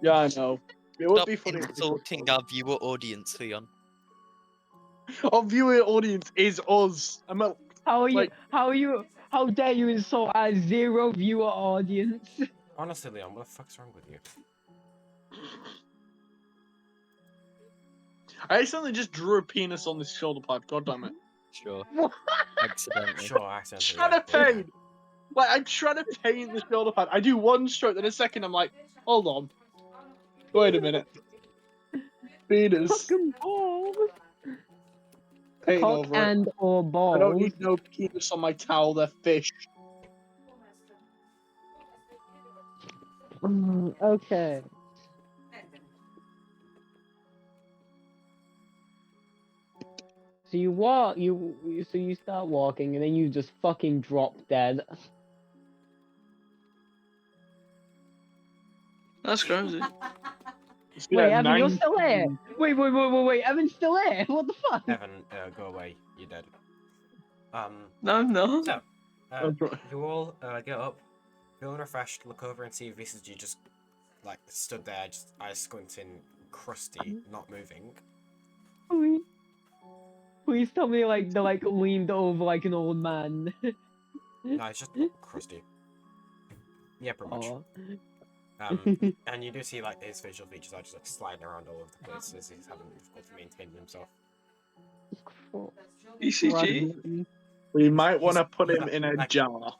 Yeah, I know. It would Stop be funny. if insulting our viewer audience, Leon. Our viewer audience is us. I'm a, How are you? Like- How dare you insult our 0 viewer audience? Honestly, Leon, what the fuck's wrong with you? I accidentally just drew a penis on this shoulder pad. God damn it! Sure. What? Accidentally. Sure, accidentally. Trying to yeah, paint. Like I'm trying to paint the shoulder pad. I do one stroke, then a second I'm like, hold on, wait a minute. Penis. Fucking balls. Paint Cock over it. and or I balls. don't need no penis on my towel. They're fish. Okay. So you walk, so you start walking, and then you just fucking drop dead. That's crazy. Wait, Evan, you're still here. Wait, Evan's still here. What the fuck? Evan, go away. You're dead. No, I'm not. So, Oh, bro. you all get up, feeling refreshed, look over and see VCG just like stood there, just eyes squinting, crusty, not moving. Please tell me like they're like leaned over like an old man. No, it's just crusty. Yeah, pretty much. Aw. And you do see like his facial features are just like sliding around all over the place as he's having difficulty maintaining himself. ECG? We might want to put he's him not- in a like- jar.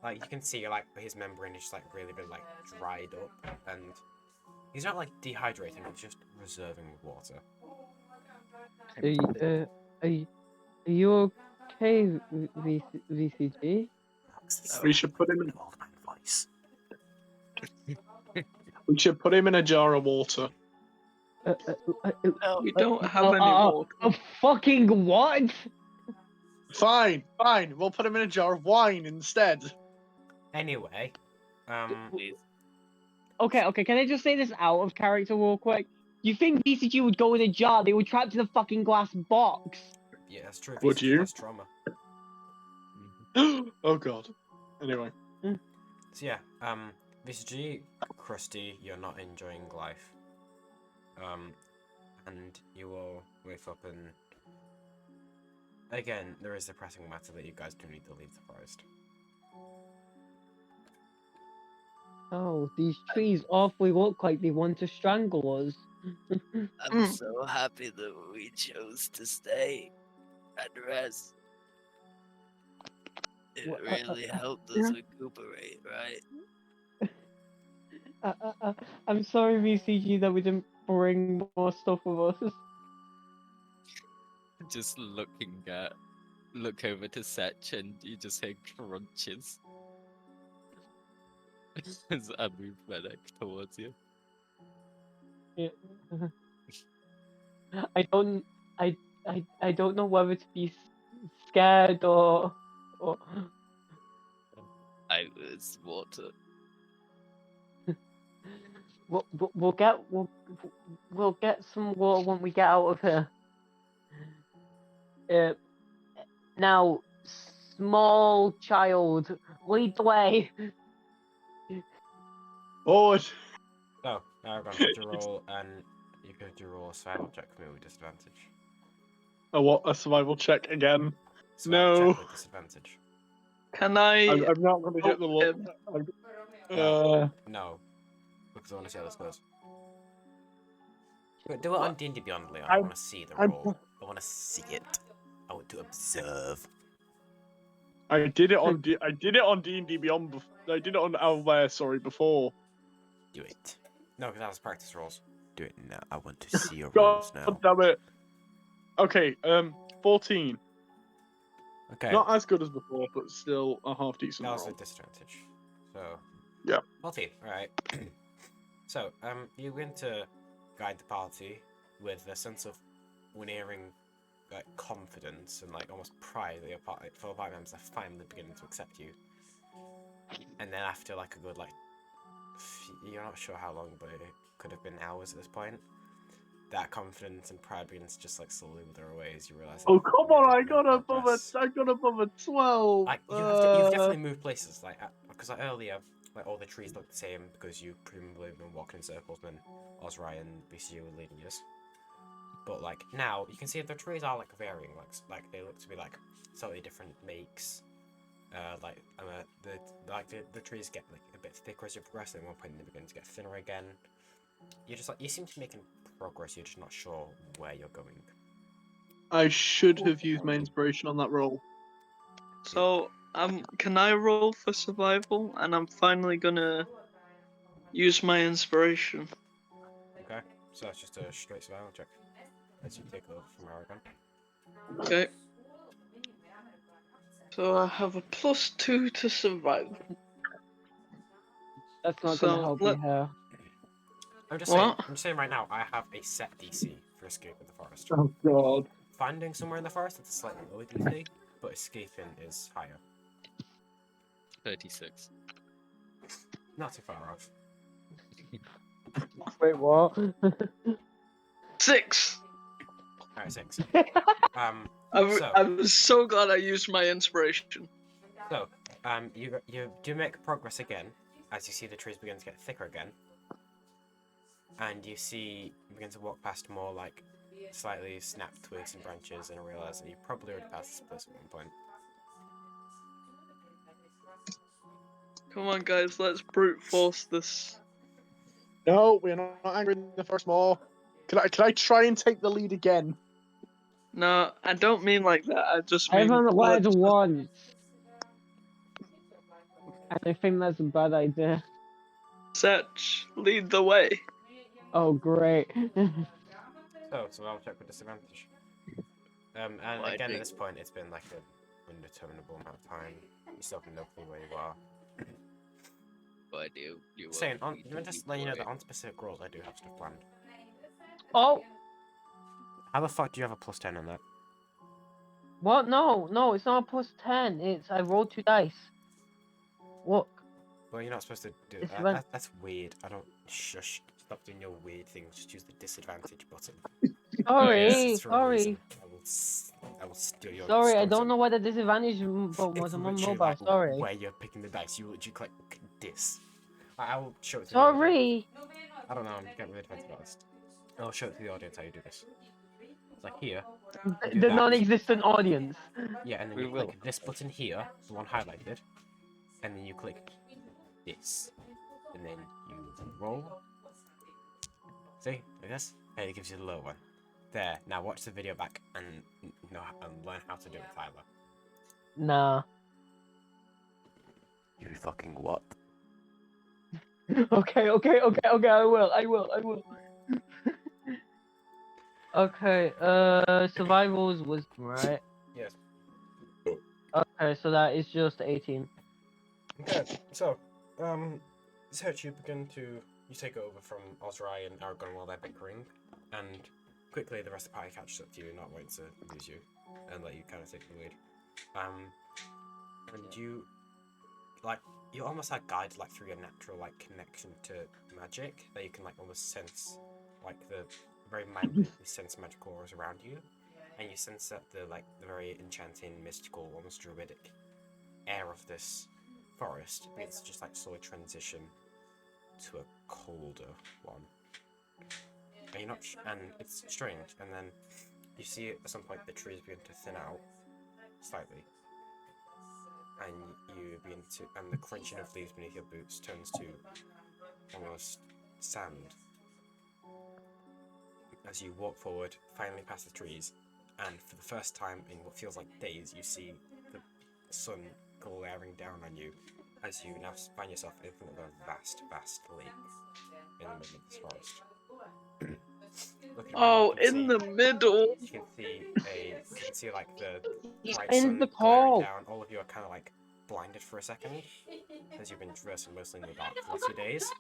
Like you can see like his membrane is just like really been like dried up, and he's not like dehydrating; it's just reserving water. Are you okay, VCG? We should put him in. Old man voice. We should put him in a jar of water. We don't have any water. A fucking what? Fine. We'll put him in a jar of wine instead. Anyway, Okay, can I just say this out of character real quick? You think BCG would go in a jar? They were trapped in a fucking glass box. yeah, that's true. Would VCG you? has trauma. Oh god. Anyway. So yeah, VCG, crusty, you're not enjoying life. And you all wake up and again, there is the pressing matter that you guys do need to leave the forest. Oh, these trees awfully look like they want to strangle us. I'm so happy that we chose to stay and rest. It What, really helped us recuperate, right? I'm sorry, VCG, that we didn't bring more stuff with us. Just look over to Seth and you just hear crunches as I move Medic towards you. Yeah. I don't know whether to be scared or I was water. we'll get some water when we get out of here. Uh, now, small child, lead the way. Forward. So, Aragon, would you roll and you could roll a survival check for me with disadvantage. A survival check again. Survival No. check with disadvantage. Can I? I'm not going to get the look. No, because I want to see how this goes. But do it on D&D Beyond, Leon. I I'm- want to see the I'm- roll. I want to see it. I want to observe. I did it on D&D Beyond. I did it on Owlbear. Sorry, before. Do it. No, because that was practice rolls. Do it now. I want to see your God rolls now. damn it. Okay. 14. Okay. Not as good as before, but still a half decent That was roll. with disadvantage. So. Yeah. 14. Alright. So, you're going to guide the party with a sense of unerring, like, confidence and, like, almost pride that your fellow party members are finally beginning to accept you. And then after, like, a good, like, you're not sure how long, but it could have been hours at this point. That confidence and pride begins to just, like, slowly wither away as you realise. Oh come on! I got above a 12. Like, you've definitely moved places, like, because like, earlier, like, all the trees looked the same because you presumably have been walking in circles when Ozerii and BCU were leading us. But, like, now, you can see the trees are, like, varying, like they look to be, like, slightly different makes. The trees get, like, a bit thicker as you progress, and at one point they begin to get thinner again. You're just, like, you seem to be making progress, you're just not sure where you're going. I should have used my inspiration on that roll. So, can I roll for survival? And I'm finally gonna use my inspiration. Okay, so that's just a straight survival check as you take over from Aragon. Okay. So I have a +2 to survival. That's not So, gonna help you here. I'm just saying. What? I'm just saying right now. I have a set DC for escape in the forest. Oh god. Finding somewhere in the forest it's a slightly lower DC, but escaping is higher. 36. Not too far off. Wait, what? 6. Alright, 6. So I'm so glad I used my inspiration. you do make progress again as you see the trees begin to get thicker again, and you begin to walk past more like slightly snapped twigs and branches, and realize that you probably already passed this place at one point. Come on, guys, let's brute force this. No, we're not angry in the first more. Can I try and take the lead again? No, I don't mean like that. I just I mean. haven't led let's- once. And I think that's a bad idea. Seth, lead the way. Oh, great. So I'll check with disadvantage. And Why again, do at this point, it's been like an undeterminable amount of time. You still have no clue where you are. But I do. You will Saying, need to just lead letting you know the that way. on specific rolls, I do have stuff planned. Oh, How the fuck do you have a +10 on that? what? No, it's not a +10. I rolled 2 dice. Look, Well, you're not supposed to do It's that. when- That's weird. I don't. Shush. Stop doing your weird things. Just use the disadvantage button. sorry, It's for a reason. sorry. I will steal your. Sorry, I scrotum. don't know what the disadvantage button was. It's I'm on literally mobile. like Sorry. where you're picking the dice. You literally click this. I will show it to the audience. Sorry. I don't know. I'm getting really defensive. I'll show it to the audience how you do this. It's like here. do The that. non-existent audience. Yeah, and then We you will. click this button here, the one highlighted, and then you click this, and then you roll. See, like this. And it gives you the low one. There. Now watch the video back and learn how to do it, Tyler. Nah. You fucking what? Okay, I will. Okay, survival is wisdom, right? Yes. Okay, so that is just 18. Okay, so, Seth, you take over from Ozerii and Aragon while they're bickering, and quickly the rest of the party catches up to you, not wanting to lose you, and let you kind of take the lead. And you, like, you almost like guided like through your natural like connection to magic, that you can like almost sense, like the very magically sense magical auras around you, and you sense that the very enchanting, mystical, almost druidic air of this forest, it's just like slowly transition to a colder one. And you're not, and it's strange. And then you see at some point the trees begin to thin out slightly, and you begin to, and the crunching of leaves beneath your boots turns to almost sand as you walk forward, finally past the trees, and for the first time in what feels like days, you see the sun glaring down on you as you now find yourself in front of a vast, vast lake in the middle of this forest. Looking around, Oh, you can in see, the middle. you can see like the bright In sun the glaring call. down. All of you are kind of like blinded for a second as you've been traversing mostly in the dark for the last few days.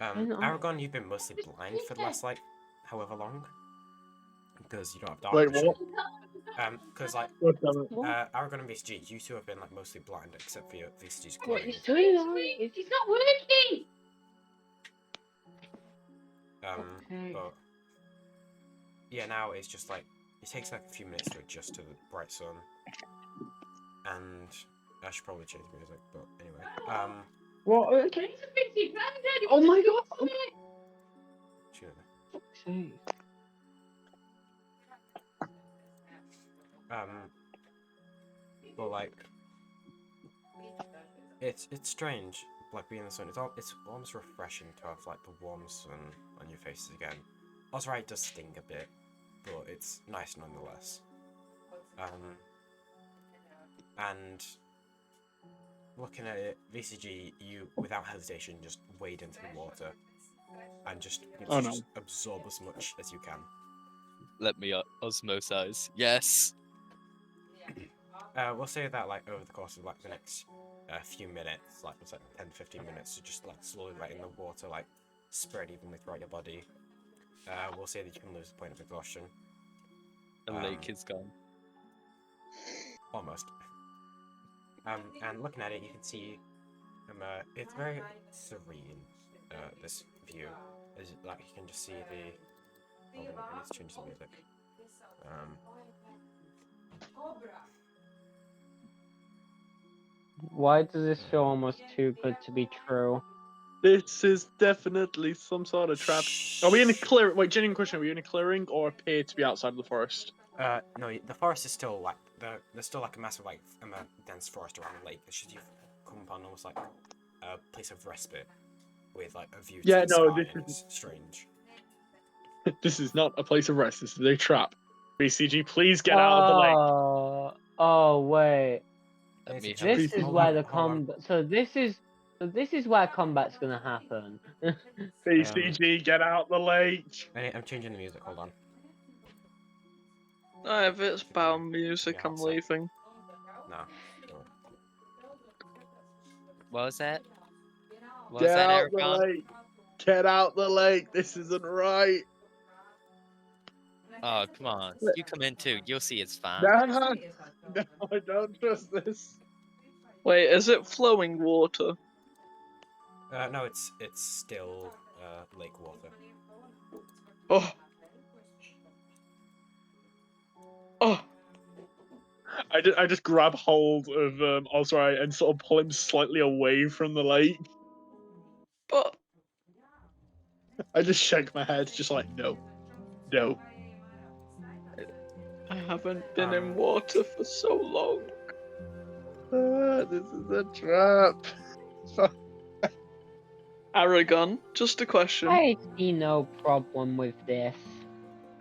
Aragon, you've been mostly blind for the last like however long, because you don't have dark Wait, vision. what? Because like God damn it. Aragon and VCG, you two have been like mostly blind except for your VCG's What glowing. he's doing now? It's not working! Okay. But yeah, now it's just like it takes like a few minutes to adjust to the bright sun, and I should probably change the music, but anyway, What? Okay. Oh my god! tune. Fuck's sake. But like it's strange, like being in the sun. It's almost refreshing to have like the warm sun on your faces again. Ozerii does sting a bit, but it's nice nonetheless. And looking at it, VCG, you without hesitation just wade into the water and just absorb as much as you can. Let me osmosize. Yes. We'll say that like over the course of like the next few minutes, like what's like 10-15 minutes, to just like slowly letting the water like spread evenly throughout your body. We'll say that you can lose the point of exhaustion. The lake is gone. Almost. And looking at it, you can see it's very serene. This view, as like you can just see the. Hold on, I need to change the music. Why does this feel almost too good to be true? This is definitely some sort of trap. Are we in a clearing? Wait, genuine question. Are we in a clearing or appear to be outside of the forest? No, the forest is still like there's still like a massive like dense forest around the lake. It's just you've come upon almost like a place of respite with like a view to the sky, and it's strange. This is not a place of rest. This is a trap. BCG, please get out of the lake. Oh wait. Let me This is Hold where on, the hold on. combat. So this is where combat's gonna happen. BCG, get out the lake. I'm changing the music. Hold on. If it's bound music, I'm leaving. No. What was that? What was Get that, out the Aragon? lake. Get out the lake. This isn't right. Oh, come on. You come in too. You'll see it's fine. No, I don't trust this. Wait, is it flowing water? No, it's still lake water. Oh. Oh. I just grab hold of Ozerii and sort of pull him slightly away from the lake. But I just shake my head, just like no. I haven't been in water for so long. This is a trap. Aragon, just a question. I see no problem with this.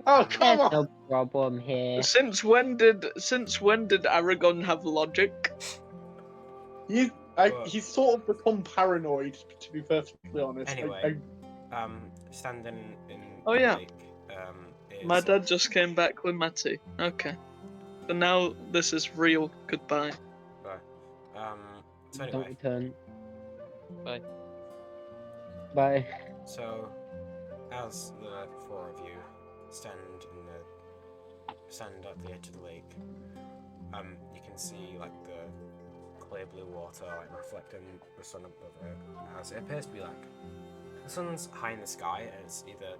Oh, come There's no on! problem here. Since when did Aragon have logic? He's sort of become paranoid, to be perfectly honest. Anyway. Standing in Oh, the yeah. lake, is... My dad just came back with Matty. Okay. So now this is real. Goodbye. Right. So Don't anyway, return. Bye. Bye. so as the four of you stand at the edge of the lake, you can see like the clear blue water like reflecting the sun above it, as it appears to be like the sun's high in the sky and it's either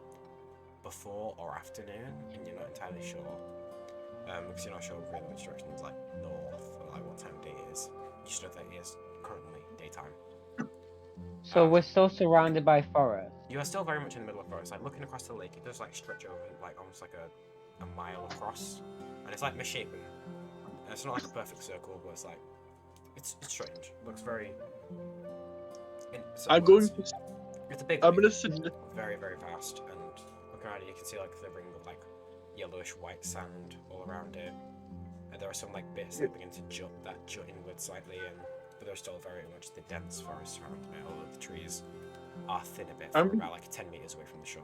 before or afternoon, and you're not entirely sure. Because you're not sure really which direction is like north or like what time of day it is. You just know that it is currently daytime. So we're still surrounded by forest. You are still very much in the middle of the forest. Like looking across the lake, it does like stretch over like almost like a mile across, and it's like misshapen. And it's not like a perfect circle, but it's like it's strange. It looks very. I'm going to. It's a big. I'm lake, gonna sit. very vast, and looking around it, you can see like the ring of like yellowish white sand all around it, and there are some like bits that begin to jut inward slightly, but there's still very much the dense forest surrounding it. Although the trees are thin a bit, from about like 10 meters away from the shore.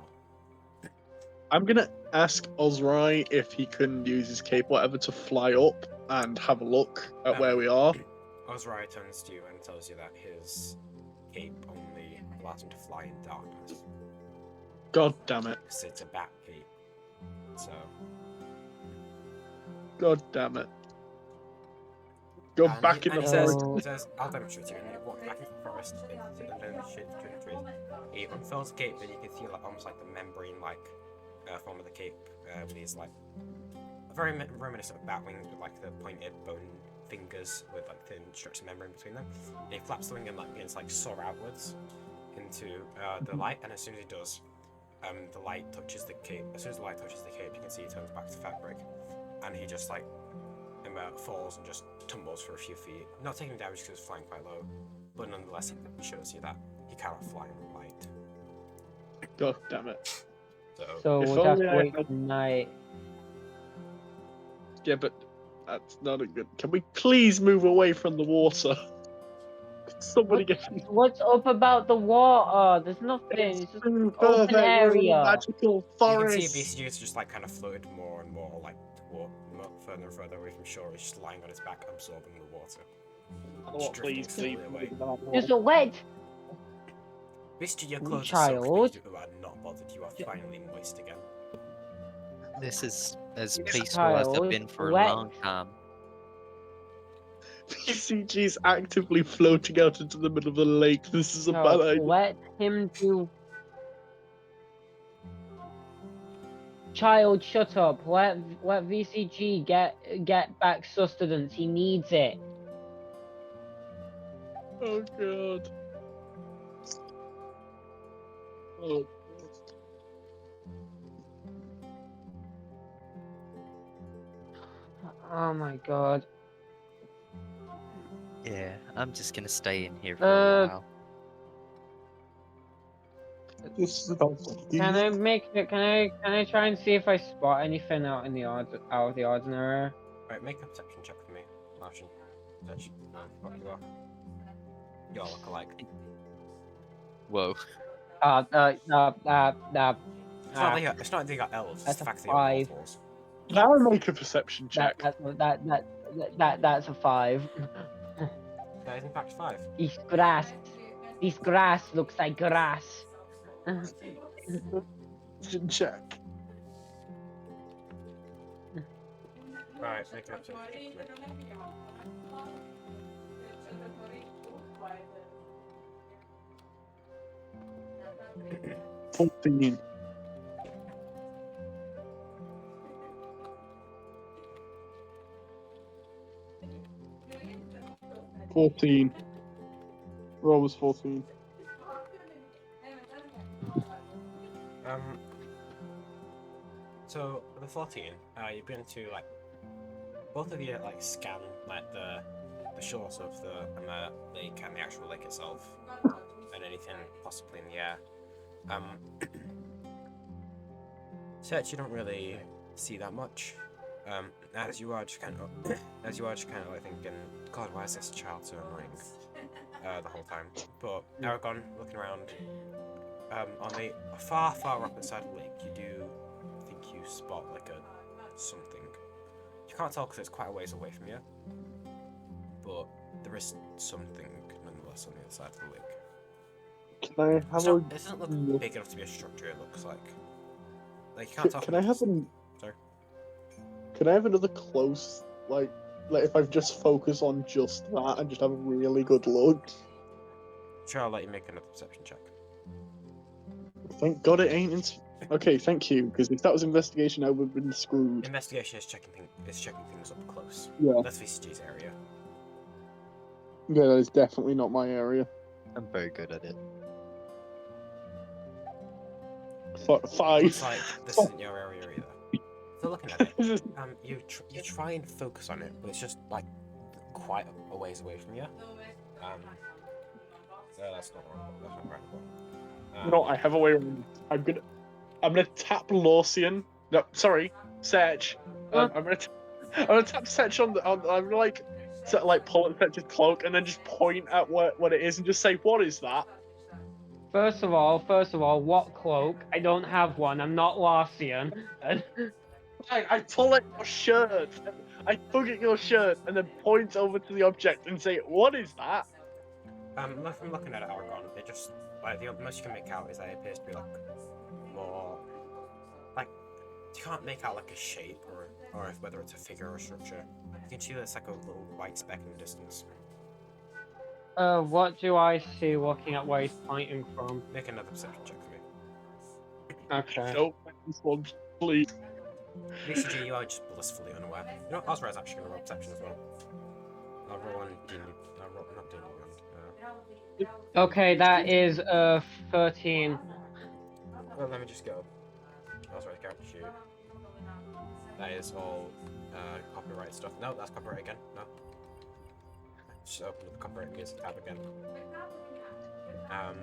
I'm gonna ask Ozerii if he can use his cape, whatever, to fly up and have a look at where we are. Ozerii turns to you and tells you that his cape only allows him to fly in darkness. God damn it! Because it's a bat cape. So. God damn it! Go And back he, in the and he forest. says, I'll demonstrate to you. And he walks back into the forest and sits under the shade between the trees. He unfurls the cape, and you can see like almost like the membrane-like form of the cape, with these like very reminiscent of bat wings with like the pointed bone fingers with like thin strips of membrane between them. And he flaps the wing and like begins to like soar outwards into the light. And as soon as he does, the light touches the cape. As soon as the light touches the cape, you can see he turns back to fabric, and he just like falls and just tumbles for a few feet, not taking damage because it's flying quite low, but nonetheless it shows you that he cannot fly in the light. God damn it! So If we'll just only I wait had- for night. Yeah, but that's not a good. Can we please move away from the water? Somebody get me What's up about the water? There's nothing. It's just an open further. We're in a area. magical You can see forest. BCG is just like kind of floated more and more like further and further away from shore. He's just lying on his back, absorbing the water. Oh, please, Slowly please. away. There's a wet. BCG, your clothes are Child. soaked, but you are not bothered. You are finally moist again. This is as peaceful as I've Child, been for a let- long time. PCG's actively floating out into the middle of the lake. This is a bad idea. Let him do. Child, shut up. Let VCG get back sustenance. He needs it. Oh god. Oh. Oh my god. Yeah, I'm just gonna stay in here for Uh, a while. This is about Can I make it? Can I try and see if I spot anything out of the ordinary? Right, make a perception check for me, Martian. Search what you are. You're look-alike. Whoa. It's not that you got elves, it's That's the a fact that you're 5. mortals. Now make a perception check. That's a 5. That is in fact 5. This grass. This grass looks like grass. Perception check. Right, make a perception check for me. $14. Roll was 14. So the 14, you've been to like both of you like scan like the shores of the lake and the actual lake itself. and anything possibly in the air. Search, you don't really see that much. As you are just kind of like thinking, God, why is this child so annoying? The whole time. But Aragon, looking around, on the far opposite side of the lake, you do think you spot like a something. You can't tell because it's quite a ways away from you, but there is something nonetheless on the other side of the lake. Can I have a? It doesn't look big enough to be a structure. It looks like you can't tell. Can I have an? Sorry. Can I have another close, like if I just focus on just that and just have a really good look? Sure, I'll let you make another perception check. Thank God it ain't. Okay, thank you. Because if that was investigation, I would have been screwed. Investigation is checking things up close. Yeah. That's VCG's area. Yeah, that is definitely not my area. I'm very good at it. 5. Looks like this isn't your area either. So looking at it, you try and focus on it, but it's just like quite a ways away from you. That's not right. No, I have a way around. I'm gonna tap Lawsian. No, sorry, Setch. I'm gonna tap Setch on the. I'm gonna pull at Setch's cloak and then just point at what it is and just say, "What is that?" First of all, what cloak? I don't have one. I'm not Larsian. I pull at your shirt. I tug at your shirt and then point over to the object and say, "What is that?" From looking at it, Aragon, it just like the most you can make out is that it appears to be like more like you can't make out like a shape or if whether it's a figure or a structure. You can see that it's like a little white speck in the distance. What do I see looking at where he's pointing from? Make another perception check for me. Okay. Nope, this one, please. VCG, you are just blissfully unaware. You know what? Ozerei's actually going to roll perception as well. I'll roll on not Dini round. Okay, that is 13. Well, let me just go. Ozerei character sheet. That is all copyright stuff. No, that's copyright again. No. Just open the copyright gears tab again. I'm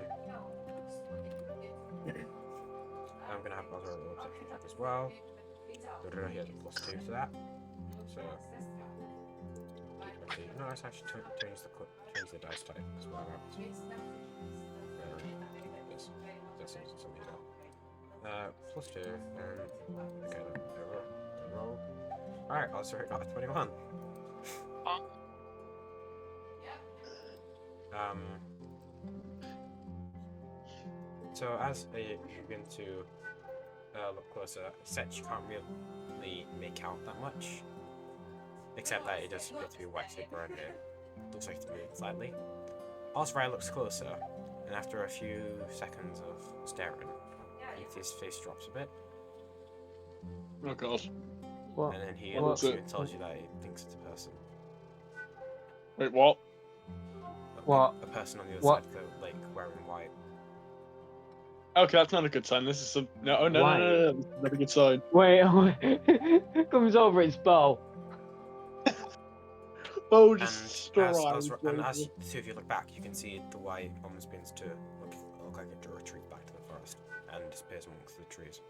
gonna have Ozerei roll perception check as well. He has a +2 to that. So. No, let's actually change the dice type as well. Yes, that's something else. +2, and okay, they roll. Alright, Ozerei got a 21. So as you begin to look closer, Seth, you can't really make out that much. Except that it does appear to be white paper and it looks like it's moving slightly. Ozerii looks closer, and after a few seconds of staring, his face drops a bit. Oh God. What? And then he What looks was at you it? and tells you that he thinks it's a person. Wait, what? What? A person on the other What? side of the lake wearing white. Okay, that's not a good sign. This is some. No. This is not a good sign. Wait. Comes over its bow. Oh, And just as strides. the two of you look back, you can see the white almost begins to look like it retreats back to the forest and disappears amongst the trees.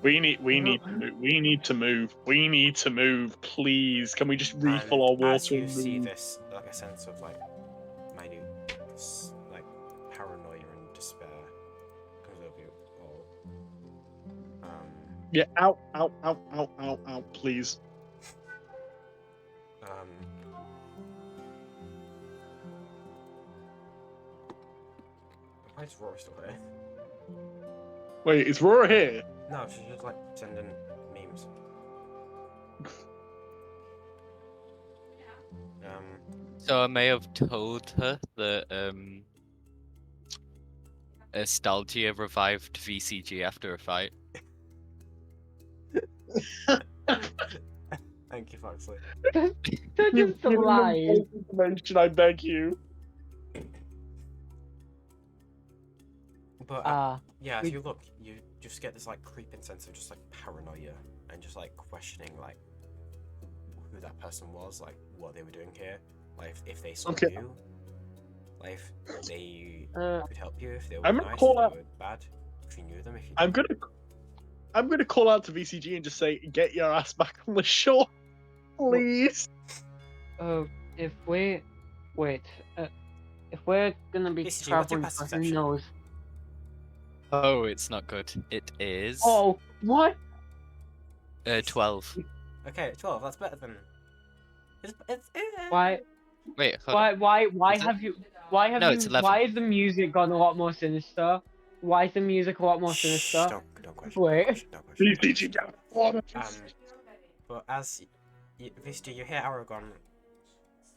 We need to move, please. Can we just refill our And water as you and see move? this, like a sense of like minute, like paranoia and despair comes over you all. Yeah, out, please. Why is Rory still here? Wait, is Rora here? No, she's just like sending memes. So I may have told her that Nostalgia revived VCG after a fight. Thank you, Foxley. They're just some lies. Information, I beg you. But yeah, as you look, you just get this like creeping sense of just like paranoia and just like questioning like who that person was, like what they were doing here, like if they saw Okay. you. Like if they Uh, could help you, if they were I'm gonna nice, if call they out- were bad, if you knew them, if you I'm didn't. gonna call out to VCG and just say, get your ass back on the shore, please. if we wait, if we're gonna be VCG, what's your traveling best for who perception? knows. Oh, it's not good. It is Oh, what? 12. Okay, 12. That's better than. It's Why? Wait, hold on. Why Is it? have you? Why have No, you? it's 11. Why has the music gone a lot more sinister? Why is the music a lot more Shh, sinister? don't question. Wait. Don't question. VCG, But as VCG, you hear Aragon.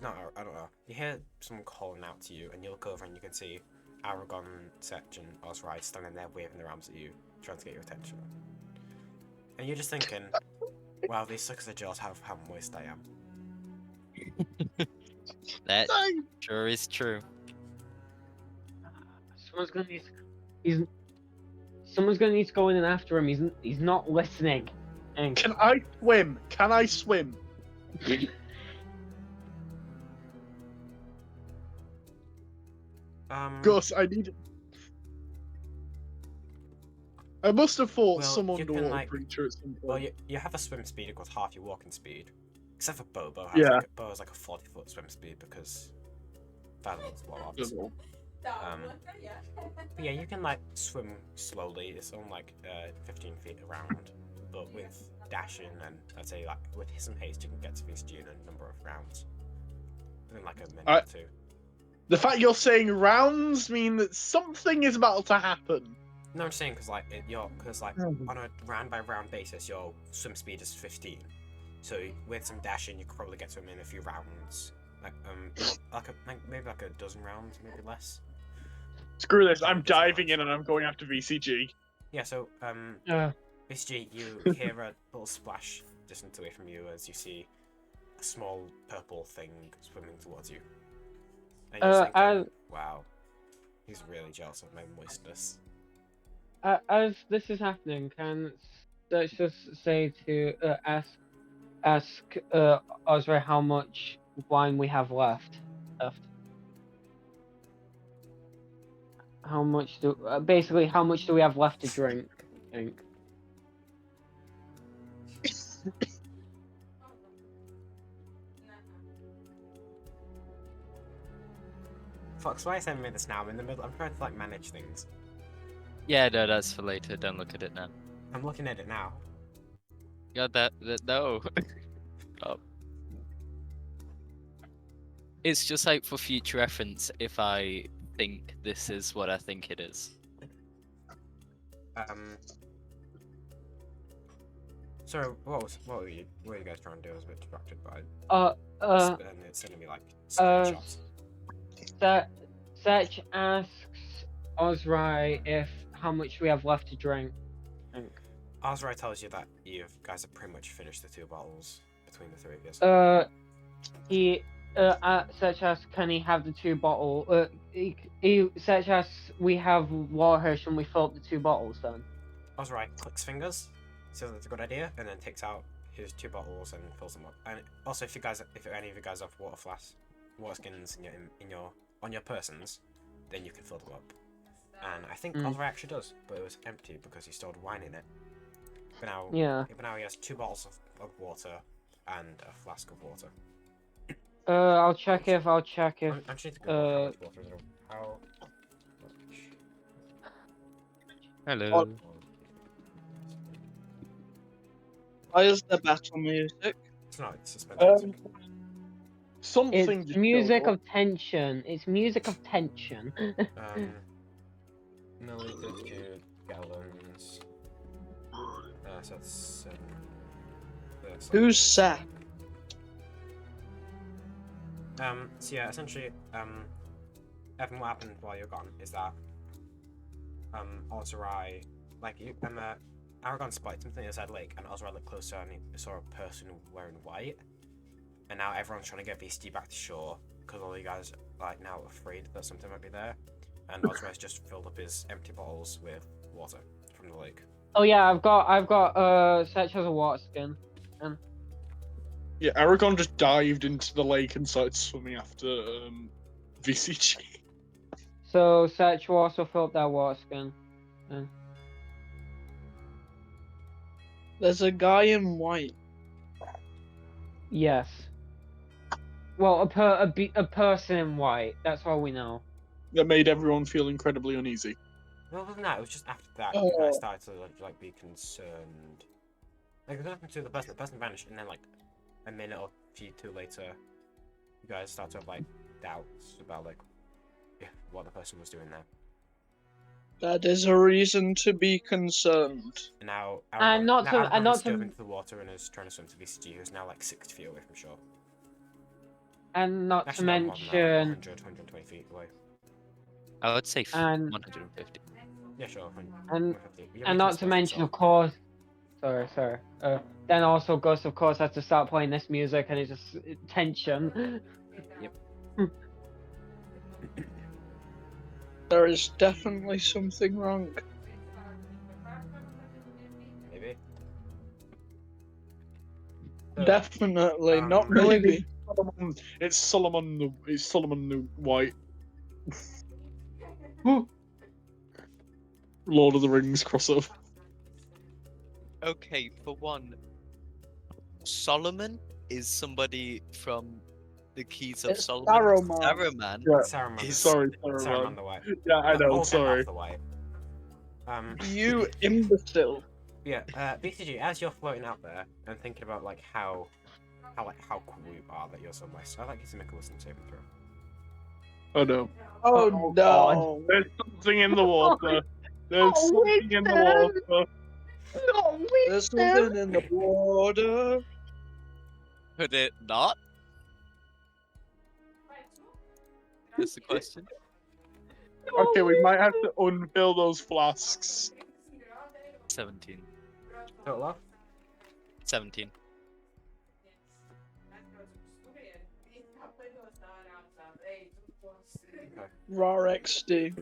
No, I don't know. You hear someone calling out to you, and you look over and you can see Aragon, Seth, and Ozerii standing there waving their arms at you, trying to get your attention. And you're just thinking, wow, these suckers are jealous how moist I am. That sure is true. Someone's gonna need. Someone's gonna need to go in and after him. He's not listening. And Can I swim? Can I swim? Gus, I need. I must have fought Well, some you can, underwater like- creature at some point. Well, you have a swim speed equals half your walking speed. Except for Bo. Bo has, Yeah. Bo has like a 40-foot swim speed because Bandits blow ups. Doesn't- But yeah, you can like swim slowly. It's on like 15 feet around, but with dashing and I'd say like with some haste, you can get to VCG in a number of rounds. Within like a minute or two. The fact you're saying rounds mean that something is about to happen. No, I'm saying because like on a round by round basis, your swim speed is 15. So with some dashing, you could probably get to him in a few rounds. Maybe like a dozen rounds, maybe less. Screw this, I'm diving in and I'm going after VCG. Yeah, so VCG, you hear a little splash distance away from you as you see a small purple thing swimming towards you. And you're thinking, wow, he's really jealous of my moistness. as this is happening, let's just say to ask Ozerii how much wine we have left. How much do basically how much do we have left to drink? I think. Fox, why are you sending me this now? I'm in the middle. I'm trying to like manage things. Yeah, no, that's for later. Don't look at it now. I'm looking at it now. Yeah, that no. Oh. It's just like for future reference if I think this is what I think it is. So what were you guys trying to do? I was a bit distracted by and it's sending me like screenshots. Seth asks Ozerii if how much we have left to drink. Ozerii tells you that you guys have pretty much finished the 2 bottles between the 3 of you. Seth asks, can he have the 2 bottles? Seth asks, we have water, shouldn't we fill up the 2 bottles then? Ozerii clicks fingers, says that's a good idea, and then takes out his 2 bottles and fills them up. And also, if any of you guys have water skins on your persons, then you can fill them up. And I think Ozerii actually does, but it was empty because he stored wine in it. But now, he has 2 bottles of water and a flask of water. I'll check if. I'm trying to go how much water is there. How much? Hello. Why is there battle music? It's not. It's suspended. Something. It's just music goes of tension. It's music of tension. Milliliter to gallons. So that's 7. Who's Seth? So yeah, essentially, Evan, what happened while you're gone is that, Ozerii, Aragon spotted something inside the lake, and Ozerii looked closer and he saw a person wearing white, and now everyone's trying to get VCG back to shore, because all you guys are, now afraid that something might be there, and Ozeri's just filled up his empty bottles with water from the lake. Oh yeah, I've got Seth has a water skin. Yeah, Aragon just dived into the lake and started swimming after VCG. So Seth will also fill up that water skin. There's a guy in white. Yes. Well, a person in white. That's all we know. That made everyone feel incredibly uneasy. No, other than that, it was just after that Oh. you guys started to like be concerned. Like it happened to the person vanished, and then like a minute or two later, you guys start to have like doubts about like what the person was doing there. That is a reason to be concerned. And now And not to- and Aragon not has dove to- into the water and is trying to swim to VCG, who's now like 60 feet away from shore. And not to Actually, not more than that, like mention, 100, 120 feet away. I would say And- 150. Yeah, sure. 100, and 150. You're and making not this to person mention, so- of course. Sorry. Then also Gus, of course, has to start playing this music, and it's just tension. There is definitely something wrong. Maybe. So, Definitely, not um, maybe. It's Solomon the White. Lord of the Rings crossover. Okay, for one, Solomon is somebody from the Keys of It's Solomon. Saruman. Saruman Yeah. Saruman. is Sorry, Saruman the White. Yeah, I know. Oh, Sorry. Gandalf the White. You imbecile. Yeah. BCG, as you're floating out there and thinking about like how cool you are that you're so nice, I'd like you to make a wisdom saving throw. Oh no. Oh, Oh, no. There's something in the water. There's Oh, something in the water. No, There's something in the water. Could it not? That's the question. Okay, we might have to unfill those flasks. 17. Total off. 17. Raw XD.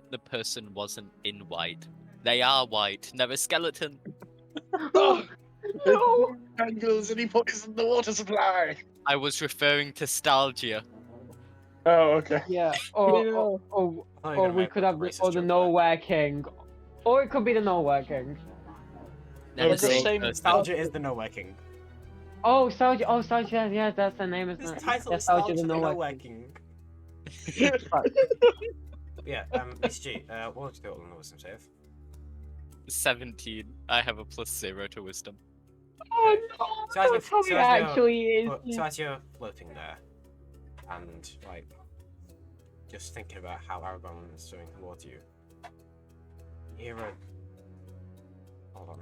The person wasn't in white. They are white. Never skeleton. Oh, No! Angles and he poisoned the water supply. I was referring to nostalgia. Oh, okay. Yeah. I thought you were Or gonna we make, could like, a have the racist joke there. Nowhere King, or it could be the Nowhere King. Never It's the seen same- person. Nostalgia is the Nowhere King. Oh, Sarge. Oh, Sarge. Yeah, that's the name, isn't This it? title Yeah, is Sarge Nostalgia the the Nowhere Nowhere King. King. Yeah, BCG, what would you do on the wisdom save? 17. I have a +0 to wisdom. Oh no! So as That's you're- how so it as you're- actually is. So as you're floating there, and like just thinking about how Aragon is swimming towards you, you hear a. Hold on.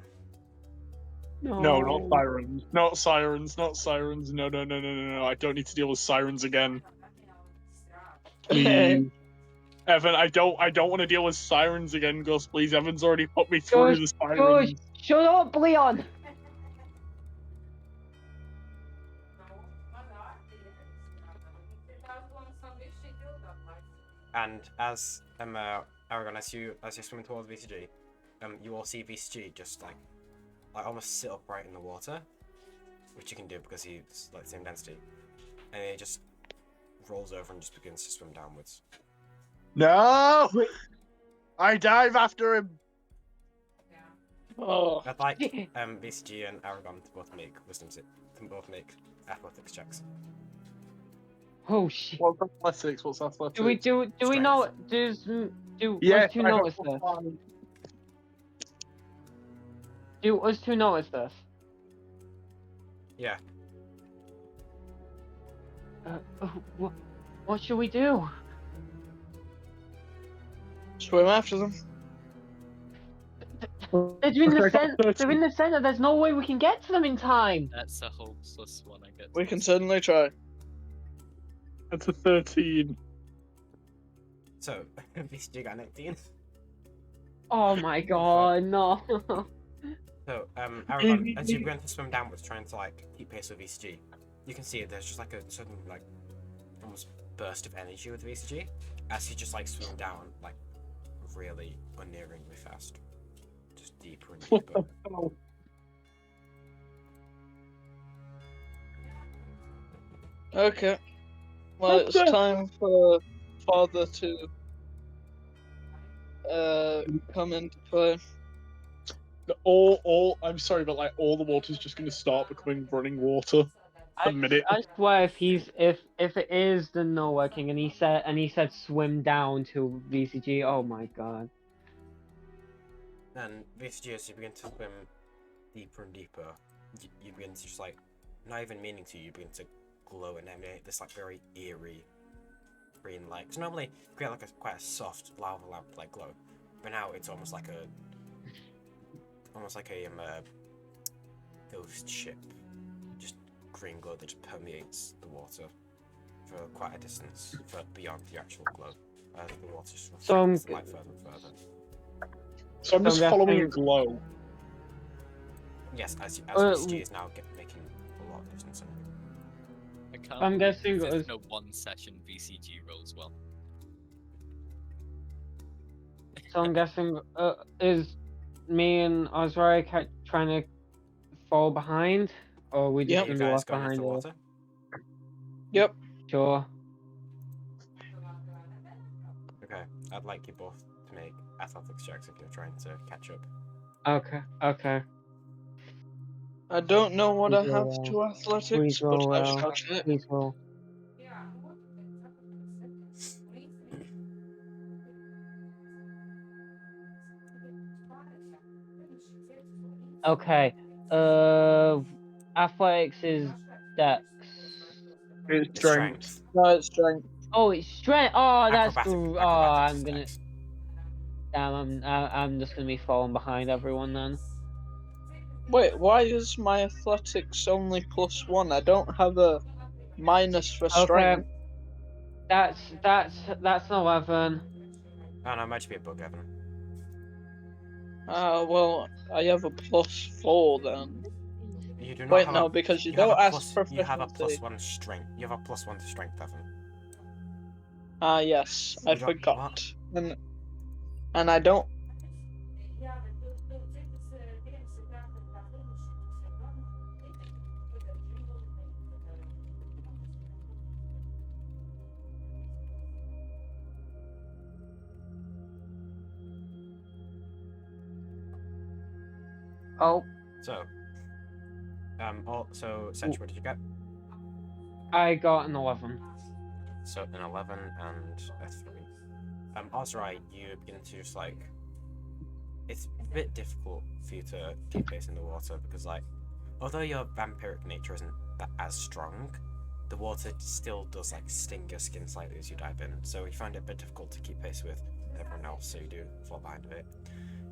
No, not sirens. Not sirens. Not sirens. No, no, no, no, no, no. I don't need to deal with sirens again. Please. Evan, I don't want to deal with sirens again, Gus. Please, Evan's already put me through the sirens. Shut up, Leon! And as Aragon, as you're swimming towards VCG, you all see VCG just like almost sit upright in the water, which you can do because he's like the same density, and he just rolls over and just begins to swim downwards. No! I dive after him. Oh, I'd like VCG and Aragon to both make athletics checks. Oh shit! What's athletics? What's athletics? Do we Strength. know? Do Yes, us two I have notice this? +1. Do us two notice this? Yeah. What should we do? swim after them. They're in the center. They're in the center. There's no way we can get to them in time. That's a whole +1, I guess. We can certainly try. That's a 13. So VCG got 19. Oh my god, no. So Aragon, as you begin to swim downwards, trying to like keep pace with VCG, you can see there's just like a sudden like almost burst of energy with VCG as he just like swim down like really unerringly fast, just deeper and deeper. Okay. Well, it's time for Father to come into play. I'm sorry, but like all the water's just gonna start becoming running water. I, A minute. I swear, if it is the Noah King, and he said swim down to VCG. Oh my god. And VCG, as you begin to swim deeper and deeper, you begin to just like, not even meaning to, you begin to glow and emanate this like very eerie green light. Because normally you get like quite a soft lava lamp like glow, but now it's almost like a ghost ship, just green glow that just permeates the water for quite a distance, beyond the actual glow. The water just reflects the light further and further. So I'm just So I'm following a guessing- glow. Yes, as VCG is now making a lot of distance. I can't I'm believe guessing there's it was- no one session VCG rolls well. So I'm guessing, is me and Ozerii trying to fall behind, or we just Yep. You gonna be guys left going into behind? the water? Yep. Sure. Okay, I'd like you both to make athletics checks if you're trying to catch up. Okay. I don't know what I Please have roll to athletics, Please but roll I well. shall check. Please roll. Okay. Athletics is Dex. It's strength. No, it's strength. Oh, it's strength. Oh, that's Acrobatics I'm is gonna. dex. Damn, I'm just gonna be falling behind everyone then. Wait, why is my athletics only +1? I don't have a minus for Okay. strength. That's an 11. Oh no, it might just be a bug, Evan. Well, I have a +4 then. You do not Wait, have no, a, because you you have don't a ask plus, you have a proficiency. +1 strength. You have a +1 to strength, Evan. Yes, I You don't- forgot. And I don't. Oh, So, Seth, what did you get? I got an 11. So an 11 and a 3. Ozerii, you begin to just like, it's a bit difficult for you to keep pace in the water because like, although your vampiric nature isn't as strong, the water still does like sting your skin slightly as you dive in. So you find it a bit difficult to keep pace with everyone else. So you do fall behind a bit.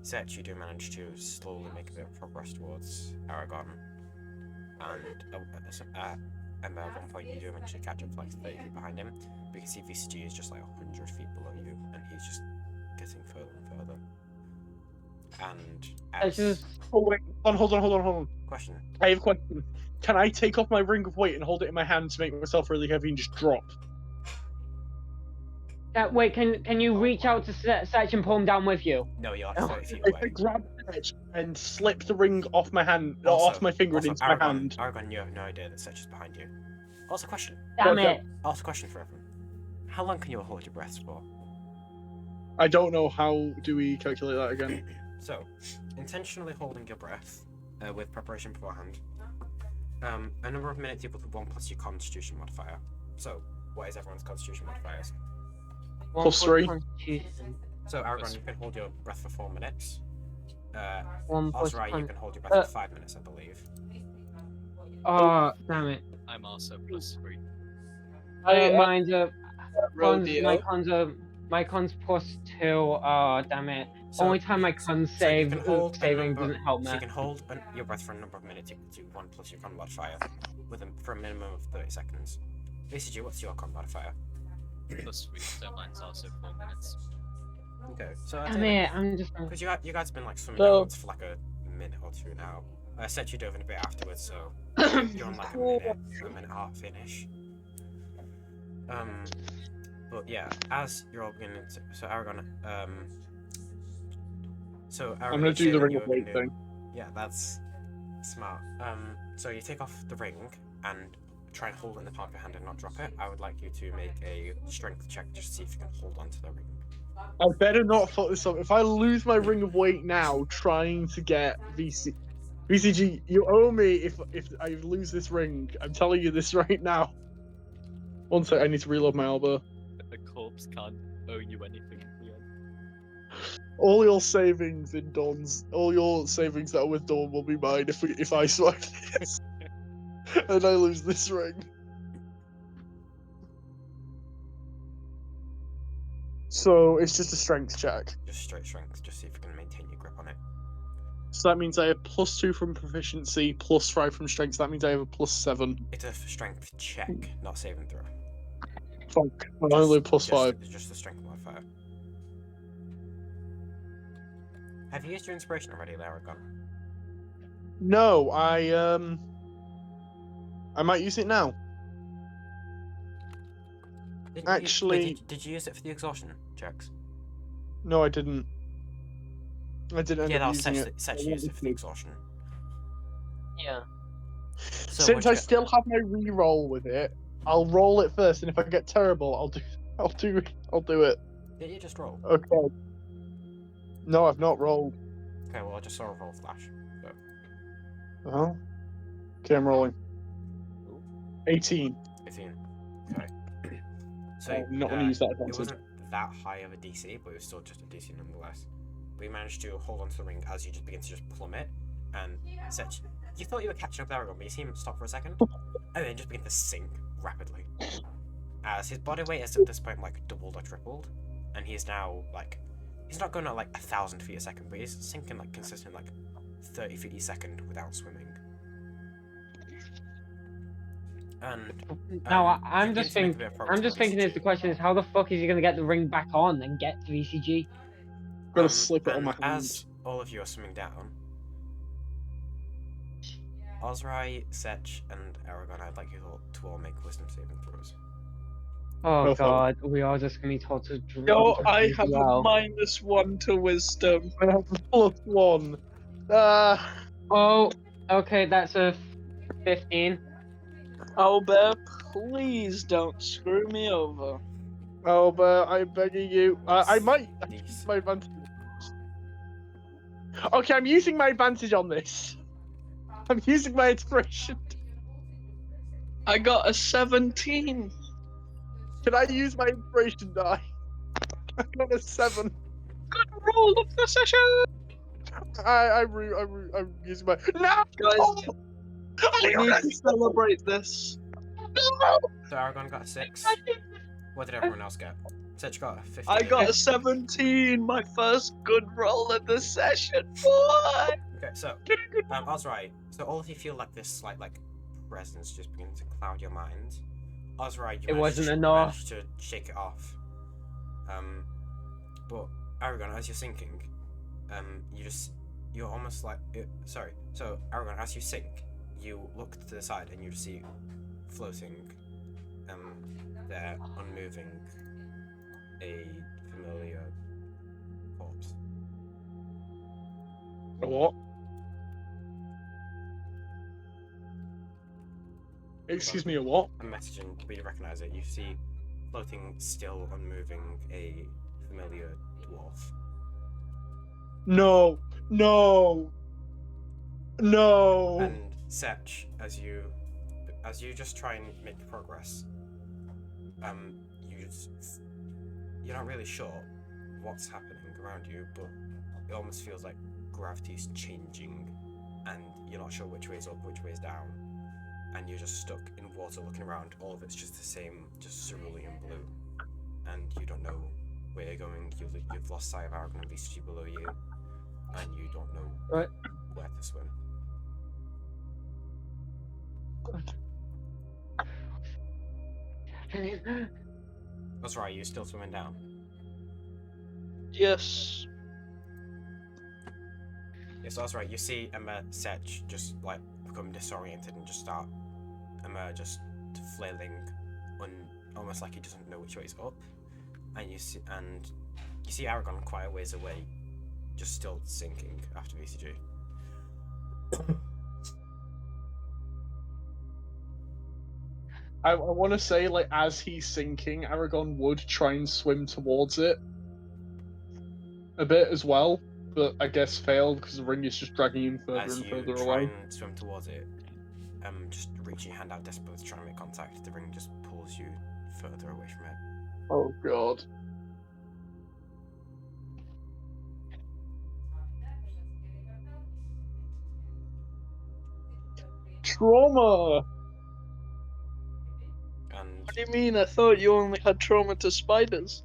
Seth, you do manage to slowly make a bit of progress towards Aragon, and at one point you do eventually catch up like 30 feet behind him, but you can see VCG is just like 100 feet below you, and he's just getting further and further. And It's just Oh wait, hold on. question, I have a question. Can I take off my ring of weight and hold it in my hand to make myself really heavy and just drop? wait. Can you reach out to Seth and pull him down with you? no, you're like 30 feet I away. grab it and slip the ring off my hand, off my finger and into my hand. Aragon, you have no idea that Seth is behind you. Also question. Damn Okay. it! Also question for everyone. How long can you hold your breath for? I don't know, how do we calculate that again? So, intentionally holding your breath with preparation beforehand. A number of minutes equal to 1 plus your Constitution modifier. So, what is everyone's Constitution modifiers? +3. Constitution. So, Aragon, you can hold your breath for 4 minutes. 1 plus Ozerii, you can hold your breath for 5 minutes, I believe. Oh, damn it! I'm also +3. Mine's Rodeo. my con's +2. Oh, damn it! So, Only time my con so you can hold saving doesn't help So me. you can hold your breath for a number of minutes equal to 1 plus your con modifier, for a minimum of 30 seconds. BCG, what's your con modifier? +3, so mine's also 4 minutes. Okay, so Damn it! I'm just. because you guys have been like swimming So- downwards for like a minute or two now. I said you dove in a bit afterwards, so you're on like a minute and a half finish. But yeah, as you're all beginning to, so Aragon, I'm gonna do the ring of weight thing. Yeah, that's smart. So you take off the ring and try and hold it in the palm of your hand and not drop it, I would like you to make a strength check just to see if you can hold onto the ring. I better not fuck this up. If I lose my ring of weight now trying to get VCG, you owe me if I lose this ring. I'm telling you this right now. One sec, I need to reload my elbow. The corpse can't owe you anything. Leon. All your savings in Dawn's, all your savings that are with Dawn will be mine if I smack this and I lose this ring. So it's just a strength check. Just straight strength, just see if you can maintain your grip on it. So that means I have +2 from proficiency, +5 from strength. So that means I have a +7. It's a strength check, not saving throw. Fuck. I'm only +5. Just the strength modifier. Have you used your inspiration already, Aragon? No, I might use it now. Actually, did you use it for the exhaustion checks? No, I didn't. I didn't end Yeah, up that was using it. Seth used it for the exhaustion. Yeah. So Since I still have my re-roll with it, I'll roll it first, and if I get terrible, I'll do it. Did you just roll? Okay. No, I've not rolled. Okay, well I just saw a roll flash. So. Oh. Okay, I'm rolling. 18. 18. Okay. So I'm not going to use that it advantage. wasn't that high of a DC, but it was still just a DC nonetheless. We managed to hold onto the ring as you just begin to just plummet, and Seth, you thought you were catching up with Aragon, but you see him stop for a second, and then just begin to sink rapidly. As his body weight is at this point like doubled or tripled, and he is now like, he's not going at like 1,000 feet a second, but he's sinking like consistently like 30 feet a second without swimming. And Now he I'm begins just to make a thinking. bit of progress I'm just towards thinking. Is the question is how the fuck is he gonna get the ring back on and get to VCG? Gotta slip it on and my hand. as all of you are swimming down, Ozerii, Seth, and Aragon, I'd like you to all make wisdom saving throws. Oh Go for it. god, we are just gonna be told to drink. No, I have well. a -1 to wisdom. I have +1. Oh, okay, that's a 15. Albert, please don't screw me over. Albert, I'm begging you. I might These- use my advantage. Okay, I'm using my advantage on this. I'm using my inspiration. I got a 17. Can I use my inspiration die? I got a 7. Good roll of the session! I'm using my. No! Guys, Oh! we need to celebrate this. So Aragon got a 6. What did everyone else get? Seth got a 15. I got a 17, my first good roll of the session, boy! Okay, so Ozerii, so all of you feel like this slight like presence just beginning to cloud your mind. Ozerii, you It wasn't enough. managed to shake it off. But Aragon, as you're sinking, you're almost like sorry. So Aragon, as you sink, you look to the side and you see floating, there, unmoving, a familiar corpse. A what? Excuse me, a what? A messaging, but you recognize it. You see floating, still unmoving, a familiar dwarf. No! No! No! And Seth, as you just try and make progress, you're not really sure what's happening around you, but it almost feels like gravity's changing, and you're not sure which way is up, which way is down, and you're just stuck in water looking around. All of it's just the same, just cerulean blue, and you don't know where you're going. You've lost sight of Aragon and VCG below you, and you don't know Right. where to swim. That's right, you're still swimming down. Yes. Yes, that's right. You see Seth just like become disoriented and just start just flailing, almost like he doesn't know which way is up. And you see Aragon quite a ways away, just still sinking after VCG. I want to say, like, as he's sinking, Aragon would try and swim towards it a bit as well, but I guess failed because the ring is just dragging him further As and you further try away. and swim towards it, just reaching your hand out desperately to try and make contact, the ring just pulls you further away from it. Oh god. Trauma! And What do you mean? I thought you only had trauma to spiders.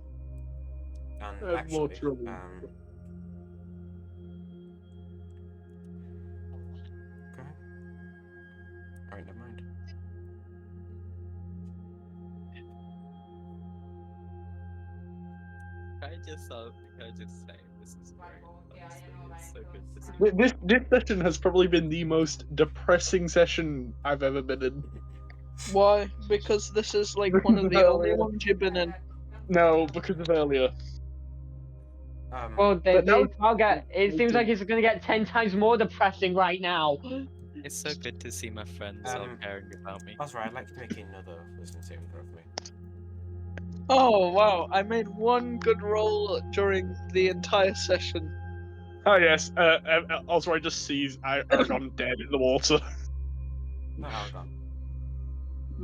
and More actually, trouble. go ahead. Alright, never mind. Can I just say, this is great. Honestly, it's so good to see. This session has probably been the most depressing session I've ever been in. Why? Because this is like one of the only ones you've been in. No, because of earlier. Well, But now it seems like it's gonna get 10 times more depressing right now. It's so good to see my friends all caring about me. That's right, I'd like you to make another wisdom saving throw for me. Oh wow! I made one good roll during the entire session. Oh yes, Ozerii just sees Aragon dead in the water. Not Aragon.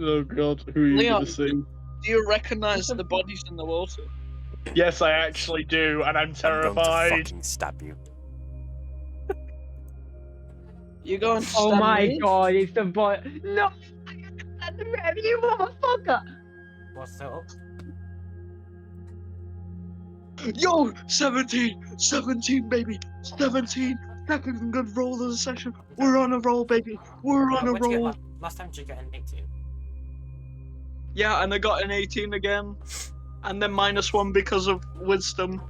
Oh god, who are you Leon, gonna see? do you recognize the bodies in the water? Yes, I actually do, and I'm terrified. I'm going to fucking stab you. You're going to Oh stab my me? god, it's the boy. No! That's the you motherfucker! What's that up? Yo, 17, 17, baby, 17. Second good roll of the session. We're on a roll, baby. We're on a What'd you roll. get last time did you get an 18? Yeah, and I got an 18 again, and then -1 because of wisdom.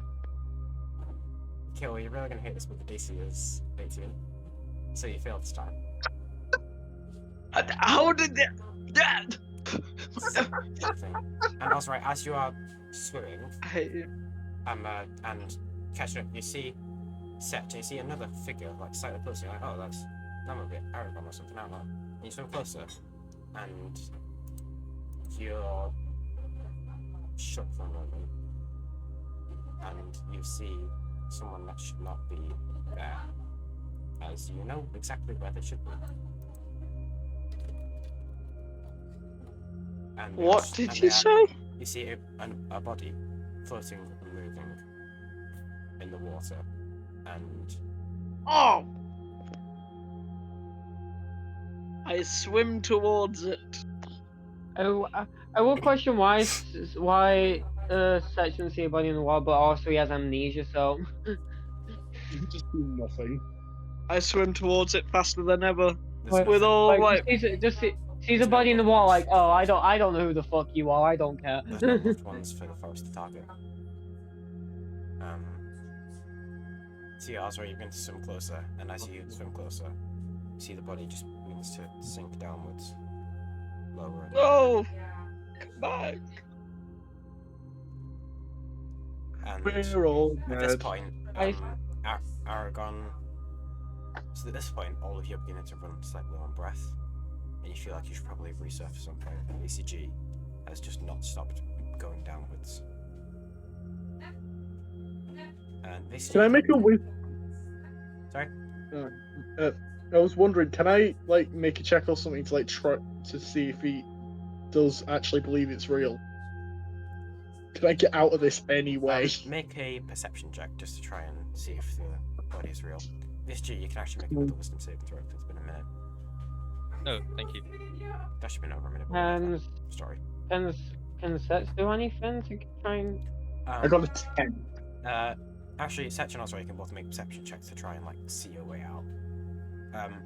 Okay, well, you're really gonna hit this with the DC is 18. So you failed this time. How did that? And also, right, as you are swimming, I hate you. and catching up, you see Seth, you see another figure, like, slightly closer, you're like, oh, that might be Aragon or something, I don't know. And you swim closer, and you're shook for a moment, and you see someone that should not be there, as you know exactly where they should be. And What did you say? You see a body floating and moving in the water, and Oh! I swim towards it. I will question why Seth can see a body in the wall, but also he has amnesia, so. You just do nothing. I swim towards it faster than ever. there's With nothing- all Like, like, sees a body in the wall, like, oh, I don't know who the fuck you are, I don't care. there's no loved ones for the forest to target. So yeah, Ozerii, you're going to swim closer, and as you swim closer, you see the body just begins to sink downwards, lower and no, come back. and We're all at this dead. point, Aragon. So at this point, all of you are beginning to run slightly on breath, and you feel like you should probably resurface at some point. And ECG has just not stopped going downwards. And this. Can I make a wisdom? Sorry. I was wondering, can I like make a check or something to like try to see if he does actually believe it's real? Can I get out of this anyway? Make a perception check just to try and see if the body is real. This G, you can actually make another wisdom saving throw because it's been a minute. Oh, thank you. That should have been over a minute. But we'll leave that story. Can Seth do anything to try and? I got a 10. Actually, Seth and Ozerii can both make perception checks to try and like see your way out.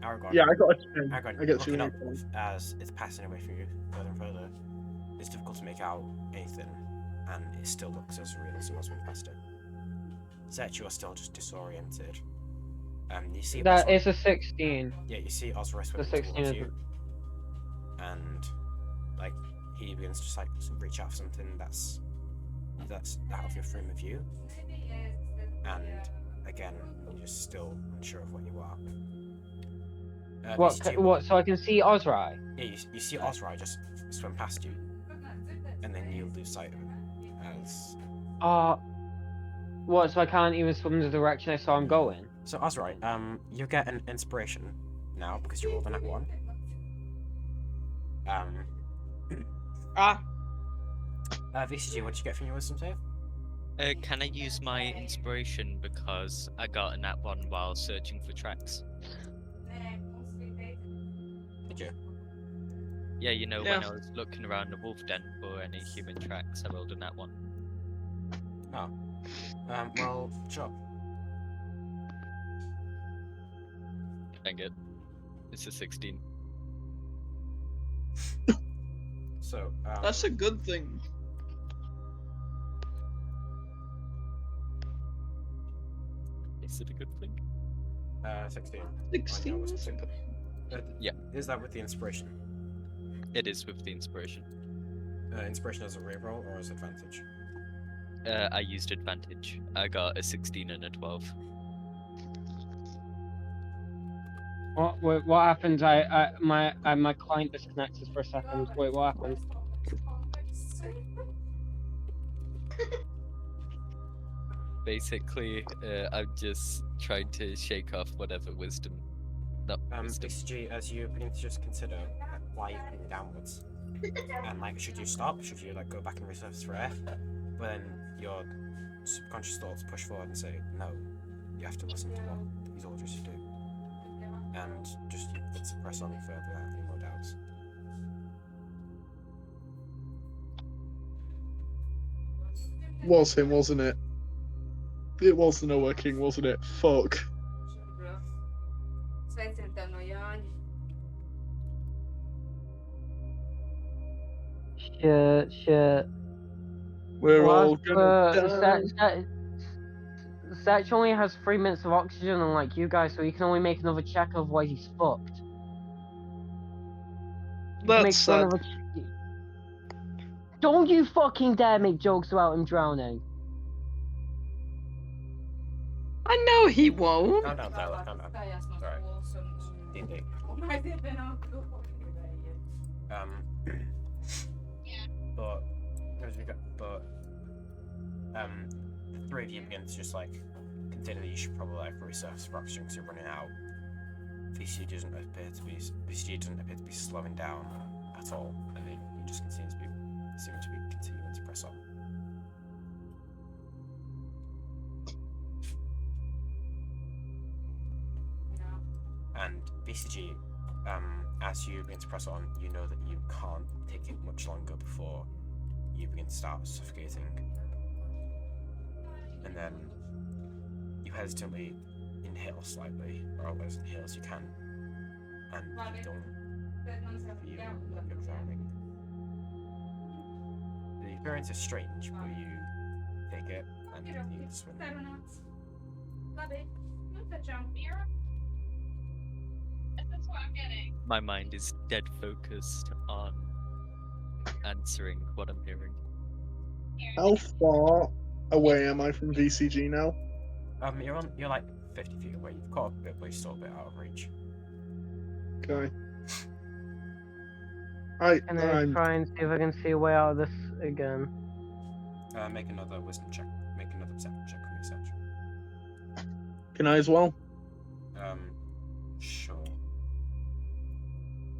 Aragon. Yeah, I got a 10. Aragon, I get looking 2 up as it's passing away from you further and further. It's difficult to make out anything, and it still looks as real as it was when you passed it. Seth, you are still just disoriented. You see That Ozerii- is a 16. Yeah, you see Ozerii swimming 16 towards is- you, and like he begins to just like reach out for something that's out of your frame of view, and again you're just still unsure of what you are. What? So I can see Ozerii. Yeah, you see Ozerii just swim past you, and then you'll lose sight of him. As What? So I can't even swim in the direction I saw him going? so, Ozerii, you get an inspiration now because you rolled a nat 1. VCG, what did you get from your wisdom save? Can I use my inspiration because I got a nat 1 while searching for tracks? Did you? Yeah, you know, Yeah. when I was looking around the wolf den for any human tracks, I rolled a nat 1. Oh. Well, sure. Dang it. It's a 16. So, That's a good thing. Is it a good thing? 16. 16 on your wisdom is a save. good. Yeah. Is that with the inspiration? It is with the inspiration. Inspiration as a reroll or as advantage? I used advantage. I got a 16 and a 12. Wait, what happened? My client disconnected for a second. Wait, what happened? Basically, I'm just trying to shake off whatever wisdom. Not wisdom. BCG, as you begin to just consider why you're heading downwards, and like, should you stop? Should you like go back and resurface for air? But then your subconscious thoughts push forward and say, no, you have to listen to what these orders you do, and just let's press on further without any more doubts. Was him, wasn't it? It was the Noah King, wasn't it? Fuck. Shit. We're all What? gonna die. Satch only has 3 minutes of oxygen, unlike you guys, so he can only make another check, otherwise he's fucked. He can That's make sad. another Don't you fucking dare make jokes about him drowning. I know he won't. Calm down, Tyler. Calm down. Alright. D&D. But as we go, the three of you begin to just like consider that you should probably like resurface for oxygen because you're running out. VCG doesn't appear to be slowing down at all, and you just seem to be continuing to press on. And BCG, as you begin to press on, you know that you can't take it much longer before you begin to start suffocating. And then you hesitantly inhale slightly, or as inhale as you can, and you don't feel like you're drowning. The appearance is strange, but you take it and continue to swim. My mind is dead focused on answering what I'm hearing. How far away am I from VCG now? You're like 50 feet away. You've caught up a bit, but you're still a bit out of reach. Okay. And then try and see if I can see a way out of this again. Make another wisdom check. Make another perception check from research. Can I as well? Sure.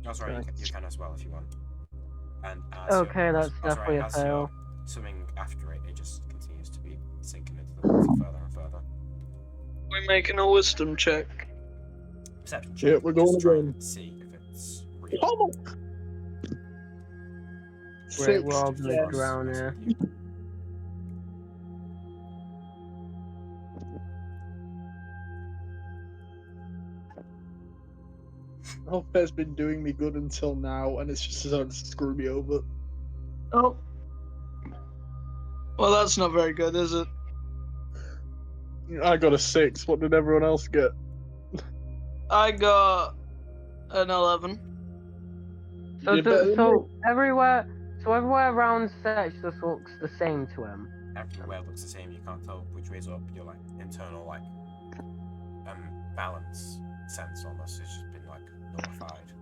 Oh, sorry, you can as well if you want. And Okay, that's definitely a fail. you're swimming after it, it just continues to be sinking into the water further and further. We're making a wisdom check. Perception check. Yeah, we're going just try again. and see if it's real. Oh! Great, we're all Six, gonna yes. drown here. Healthcare's been doing me good until now, and it's just starting to screw me over. Oh. Well, that's not very good, is it? I got a 6. What did everyone else get? I got an 11. You're better than So everywhere around Seth just looks the same to him. Everywhere looks the same. You can't tell which way's up. Your like internal like balance sense almost has just been like nullified.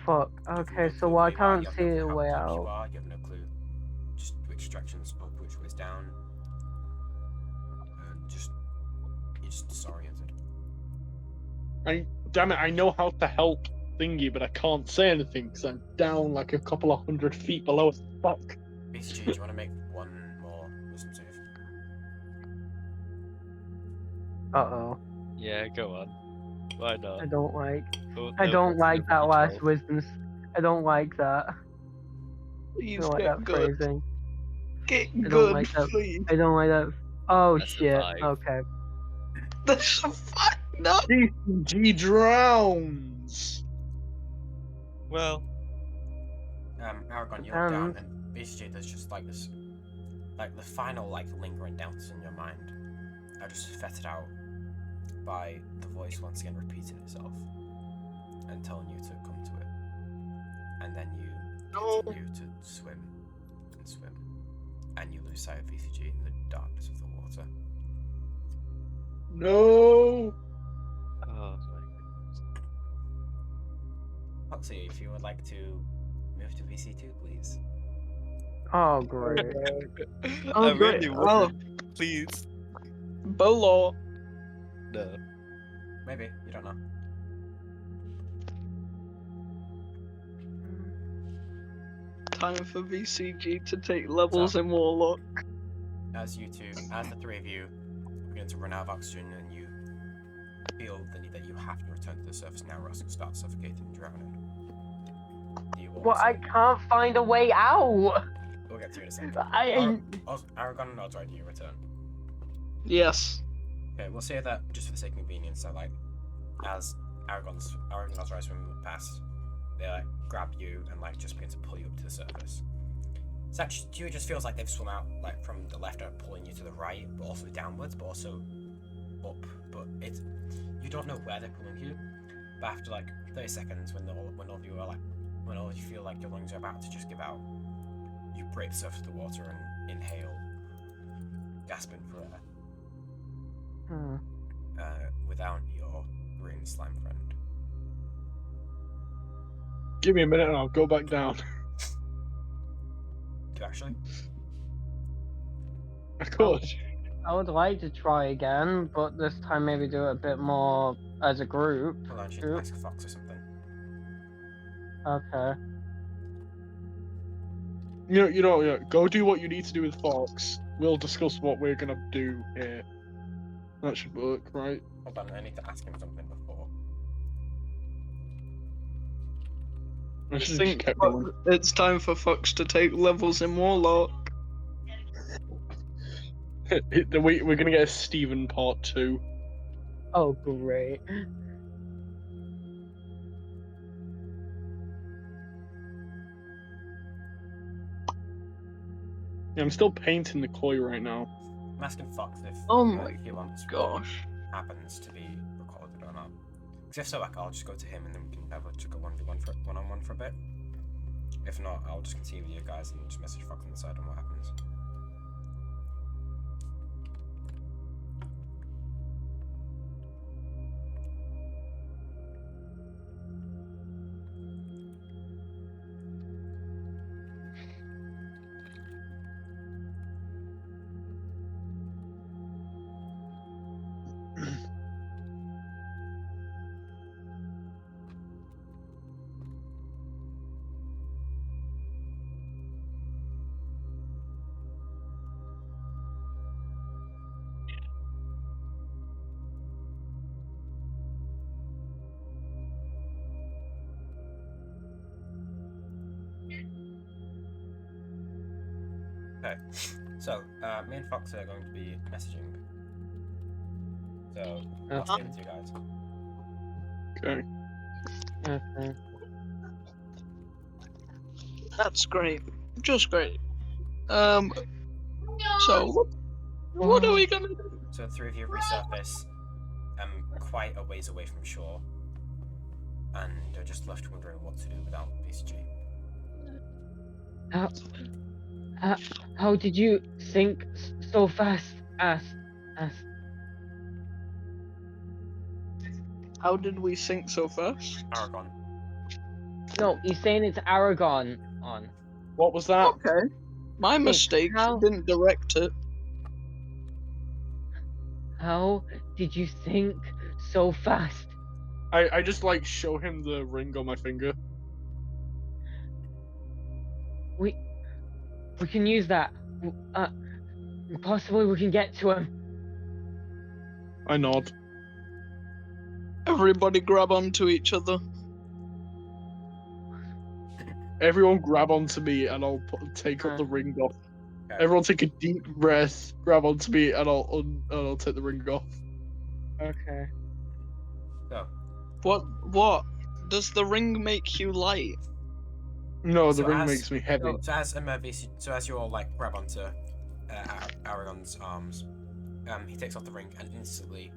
fuck. You have Okay, no so clue well, I where you are, can't you have see no a clue how way deep out. you are, you have no clue just which direction's up, which way's down, and you're just disoriented. Damn it, I know how to help Thingy, but I can't say anything because I'm down like a couple of 100 feet below it. Fuck. BCG, do you want to make one more wisdom save? Uh-oh. Yeah, go on. Why not? I don't like. Oh, I no, don't that's like gonna that be last 12. wisdom. I don't like that. I Please don't like get that good. phrasing. Get I don't good, like that. please. I don't like that. Oh That's a shit. 5. Okay. That's a fuck no. DCG drowns. Well, Aragon, you look down, Depends. and BCG, there's just like this, like the final like lingering doubts in your mind are just fettered out by the voice once again repeating itself and telling you to come to it, and then you continue to swim and swim, and you lose sight of BCG in the darkness of the water. No. oh my goodness. Foxy, if you would like to move to VC2, please. Oh great. Oh, I great. really Oh, would. Please. Bolo. No. Maybe, you don't know. Time for VCG to take levels in Warlock. As the three of you begin to run out of oxygen and you feel the need that you have to return to the surface now or else you'll start suffocating and drowning. Do you want Well, I can't find a way out. We'll get to it in a second. Aragon and Ozerii, do you return? Yes. Okay, we'll say that just for the sake of convenience, so like, as Aragon and Ozerii swim past, they like grab you and like just begin to pull you up to the surface. It's actually, to you, it just feels like they've swum out like from the left, pulling you to the right, but also downwards, but also up. But you don't know where they're pulling you. But after like 30 seconds, when all of you feel like your lungs are about to just give out, you break the surface of the water and inhale, gasping for air. Without your green slime friend. Give me a minute and I'll go back down. Do you actually? Of course. I would like to try again, but this time maybe do it a bit more as a group. Hold on, she'd ask a fox or something. Okay. You know, go do what you need to do with Fox. We'll discuss what we're gonna do here. That should work, right? Hold on, I need to ask him something before. I I should have just think kept going. it's time for Fox to take levels in Warlock. We're gonna get a Steven part 2. Oh great. Yeah, I'm still painting the koi right now. I'm asking Fox if Oh my he wants gosh. what happens to be recorded or not. Because if so, like, I'll just go to him and then we can have a 1v1 one-on-one for a bit. If not, I'll just continue with you guys and just message Fox on the side on what happens. Okay, so me and Fox are going to be messaging. So I'll speak to you guys. Okay. Okay. That's great. Just great. So what are we gonna do? So the three of you resurface quite a ways away from shore and are just left wondering what to do without BCG. How did you sink so fast? Ask. How did we sink so fast? Aragon. No, he's saying it's Aragon on. What was that? Okay. My mistake. how- Didn't direct it. How did you think so fast? I just like show him the ring on my finger. We can use that. Possibly we can get to him. I nod. Everybody grab onto each other. Everyone grab onto me and I'll take up the ring off. Okay. Everyone take a deep breath, grab onto me, and I'll take the ring off. Okay. So, What? Does the ring make you light? No, the So ring as- makes me heavy. so as you all like grab onto Aragon's arms, he takes off the ring and instantly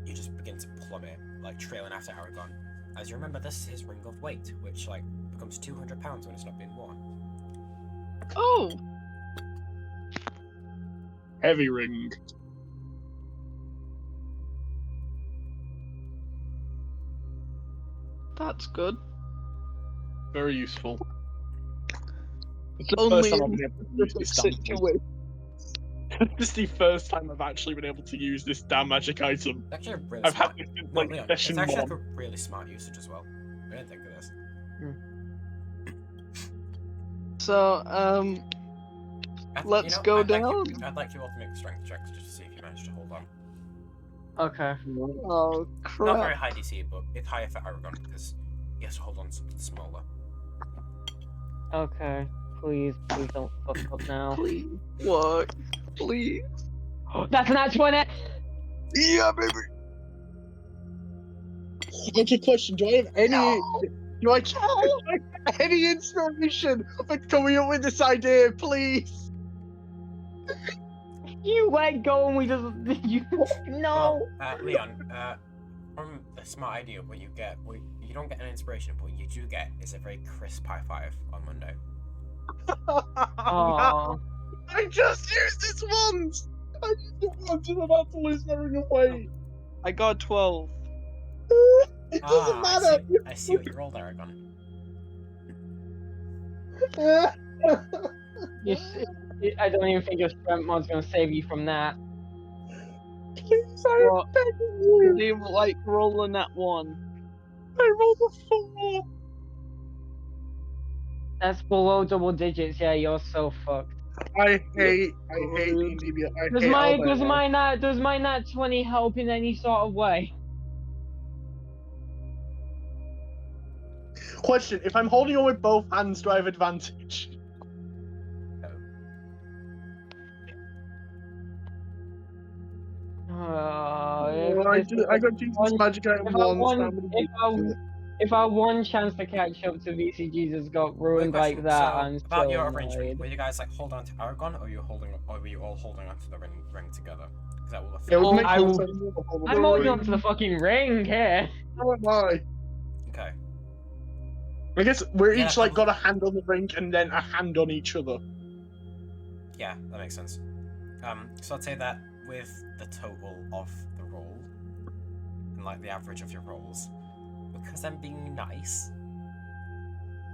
you just begin to plummet, like trailing after Aragon. As you remember, this is his ring of weight, which like becomes 200 pounds when it's not being worn. Oh, Heavy ring. that's good. Very useful. It's the Only first time I've in been able to use different this damn thing. situation. This is the first time I've actually been able to use this damn magic item. It's actually a really I've had smart. this since No, like Leon, session it's actually like one. a really smart usage as well. I didn't think of this. So, let's go I'd like down. I'd like you all to make strength checks just to see if you manage to hold on. Okay. Oh Not very crap! high DC, but it's higher for Aragon because he has to hold on to something smaller. Okay. Please don't fuck up now. Please, what? Please. That's an actual one. Yeah, baby. Okay, question. Do I have any? Do I have any inspiration for coming up with this idea, please? You let go and we just no. Well, Leon, from the smart idea, what you don't get an inspiration, but you do get is a very crisp high five on Monday. Oh. I just used this once. I used it once and I'm about to lose my ring of weight. I got 12. It doesn't matter. I see what you rolled, Aragon. I don't even think your strength mod's gonna save you from that. Please, I'm What? begging you. Leave like rolling that one. I rolled a 4. That's below double digits. Yeah, you're so fucked. I hate D&D. Does my nat 20 help in any sort of way? Question: if I'm holding on with both hands, do I have advantage? I got to use this magic item once. If our one chance to catch up to VCG's got ruined Quick like question, that, so, I'm about so your annoyed. arrangement, will you guys like hold on to Aragon, or were you all holding on to the ring together? Because that will affect. It would make I sense. will- I'm holding on to the fucking ring here. So am I. Okay. I guess we're Yeah, each like got a hand on the ring and then a hand on each other. Yeah, that makes sense. So I'd say that with the total of the roll, and like the average of your rolls, because I'm being nice,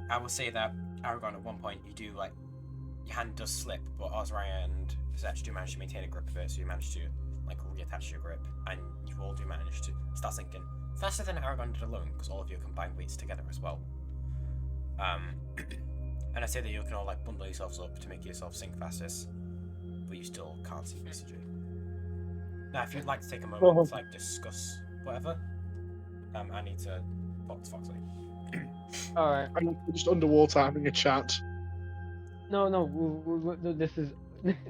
I will say that Aragon at one point you do like your hand does slip, but Ozerii and Seth do manage to maintain a grip of it, so you manage to like reattach your grip, and you all do manage to start sinking faster than Aragon did alone, because all of you combined weights together as well. And I say that you can all like bundle yourselves up to make yourself sink fastest, but you still can't see BCG. Now, if you'd like to take a moment to like discuss whatever, I need to talk to Foxley. Alright. I'm just underwater having a chat. No, this is...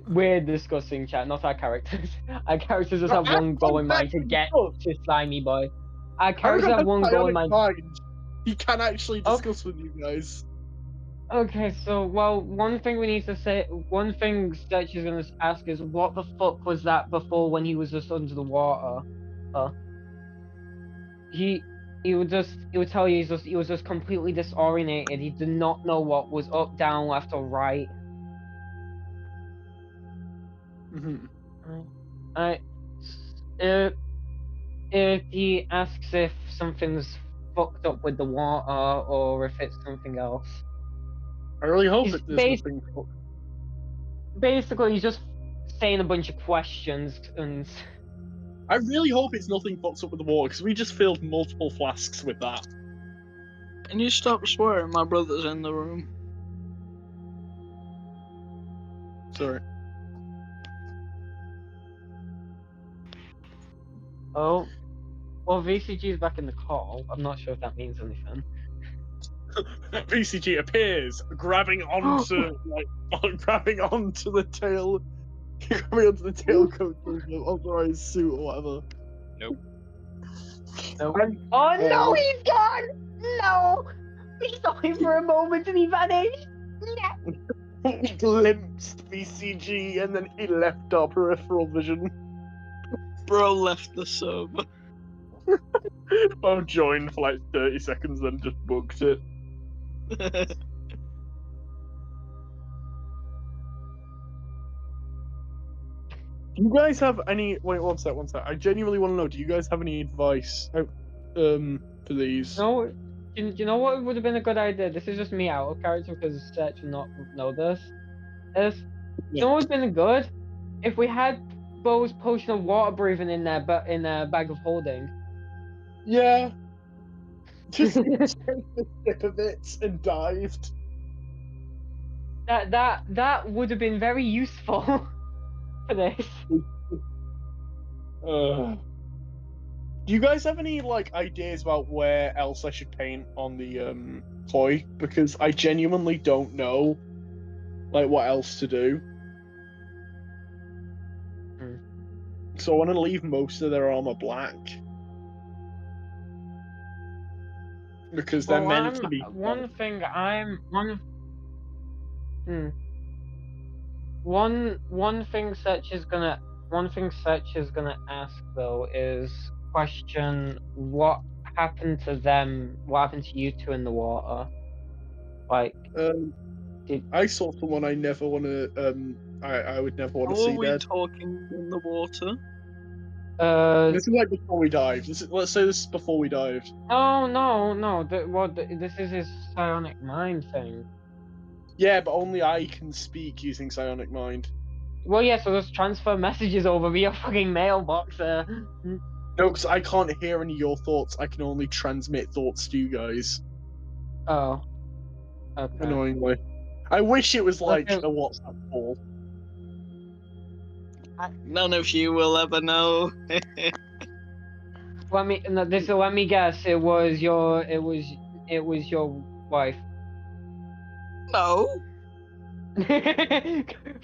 We're discussing chat, not our characters. Our characters just have one goal in mind to get to Slimy Boy. Our characters have one goal in mind. He can actually discuss with you guys. Okay, so, well, one thing we need to say, one thing Stetch is gonna ask is, what the fuck was that before when he was just under the water? He would tell you he was just completely disorientated. He did not know what was up, down, left, or right. Mm-hmm. If he asks if something's fucked up with the water or if it's something else. I really hope He's that there's nothing. Basically, he's just saying a bunch of questions and. I really hope it's nothing fucked up with the water because we just filled multiple flasks with that. Can you stop swearing? My brother's in the room. Sorry. Oh, well, VCG is back in the call. I'm not sure if that means anything. VCG appears, grabbing onto grabbing onto the tail, grabbing onto the tailcoat of the Ozerei's suit or whatever. Nope. Nope. Oh no, he's gone! No! We saw him for a moment and he vanished! No! He glimpsed VCG and then he left our peripheral vision. Bro left the server. I've joined for like 30 seconds, then just booked it. Do you guys have any? Wait, one sec. I genuinely want to know. Do you guys have any advice for these? No, you know what would have been a good idea? This is just me out of character because Seth would not know this. You know what would have been good? If we had Bo's potion of water breathing in there, but in a bag of holding. Yeah. Just took the tip of it and dived. That would have been very useful for this. Do you guys have any like ideas about where else I should paint on the toy? Because I genuinely don't know like what else to do. So I want to leave most of their armor black. Because they're meant to be. One thing Seth is gonna ask though is question what happened to them? What happened to you two in the water? Like, I saw someone I never want to. I would never want to see How are we dead. talking in the water? This is like before we dived. Let's say this is before we dived. No. This is his psionic mind thing. Yeah, but only I can speak using psionic mind. Well, yeah, so just transfer messages over via fucking mailbox. No, because I can't hear any of your thoughts. I can only transmit thoughts to you guys. Oh. Okay. Annoyingly. I wish it was like Okay. a WhatsApp call. None of you will ever know. Let me guess. It was your wife. No.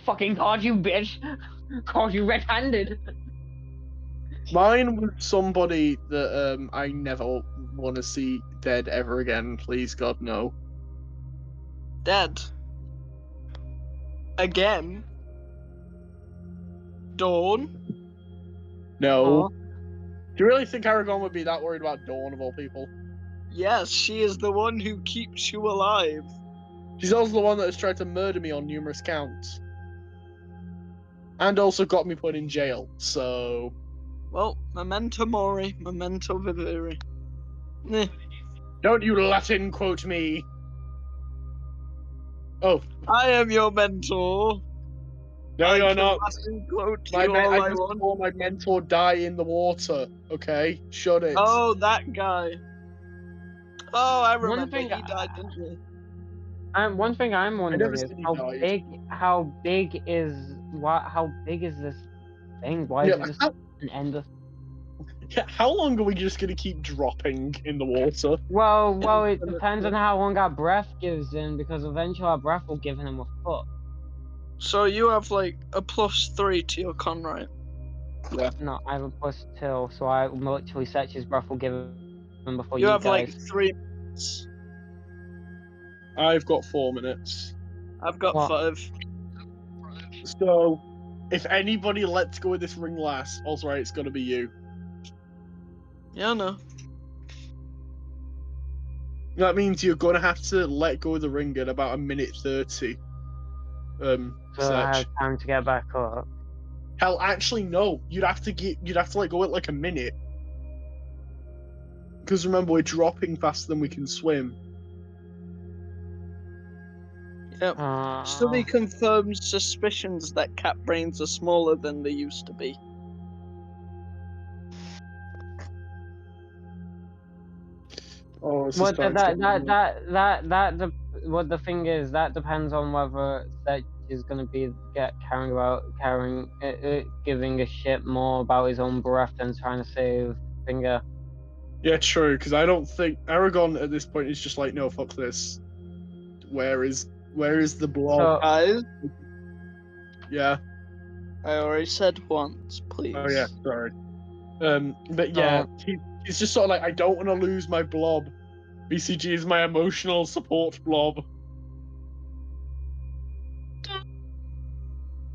Fucking caught you, bitch. Caught you red-handed. Mine was somebody that I never want to see dead ever again. Please, God, no. Dead. Again. Dawn. No. Oh. Do you really think Aragon would be that worried about Dawn of all people? Yes, she is the one who keeps you alive. She's also the one that has tried to murder me on numerous counts. And also got me put in jail, so... Well, memento mori, memento vivere. Don't you Latin quote me! Oh. I am your mentor. No, I you're can not. Latin quote I you all I just want. saw my mentor die in the water, okay? Shut it. Oh, that guy. Oh, I remember. One thing He died, didn't he? One thing I'm wondering is said he how died. big is this thing? Why is it just an endless? How long are we just gonna keep dropping in the water? Well, it depends on how long our breath gives in, because eventually our breath will give him a foot. So you have like a +3 to your con, right? Yeah. No, I have a +2, so I literally set his breath will give him before You have guys. like 3 minutes. I've got 4 minutes. I've got What? 5. So, if anybody lets go of this ring last, Ozerii, it's gonna be you. Yeah, no. That means you're gonna have to let go of the ring at about 1:30. So I have time to get back up. Hell, actually, no. You'd have to let go at like a minute. Because remember, we're dropping faster than we can swim. Yep. Study confirms suspicions that cat brains are smaller than they used to be. Oh, this is Well, starting to get what the thing is, that depends on whether Seth is going to be giving a shit more about his own breath than trying to save Finger. Yeah, true. Because I don't think Aragon at this point is just like, no, fuck this. Where is the blob? So, Guys, Yeah. I already said once, please. Oh yeah. Sorry. But yeah, he's just sort of like, I don't want to lose my blob. BCG is my emotional support blob.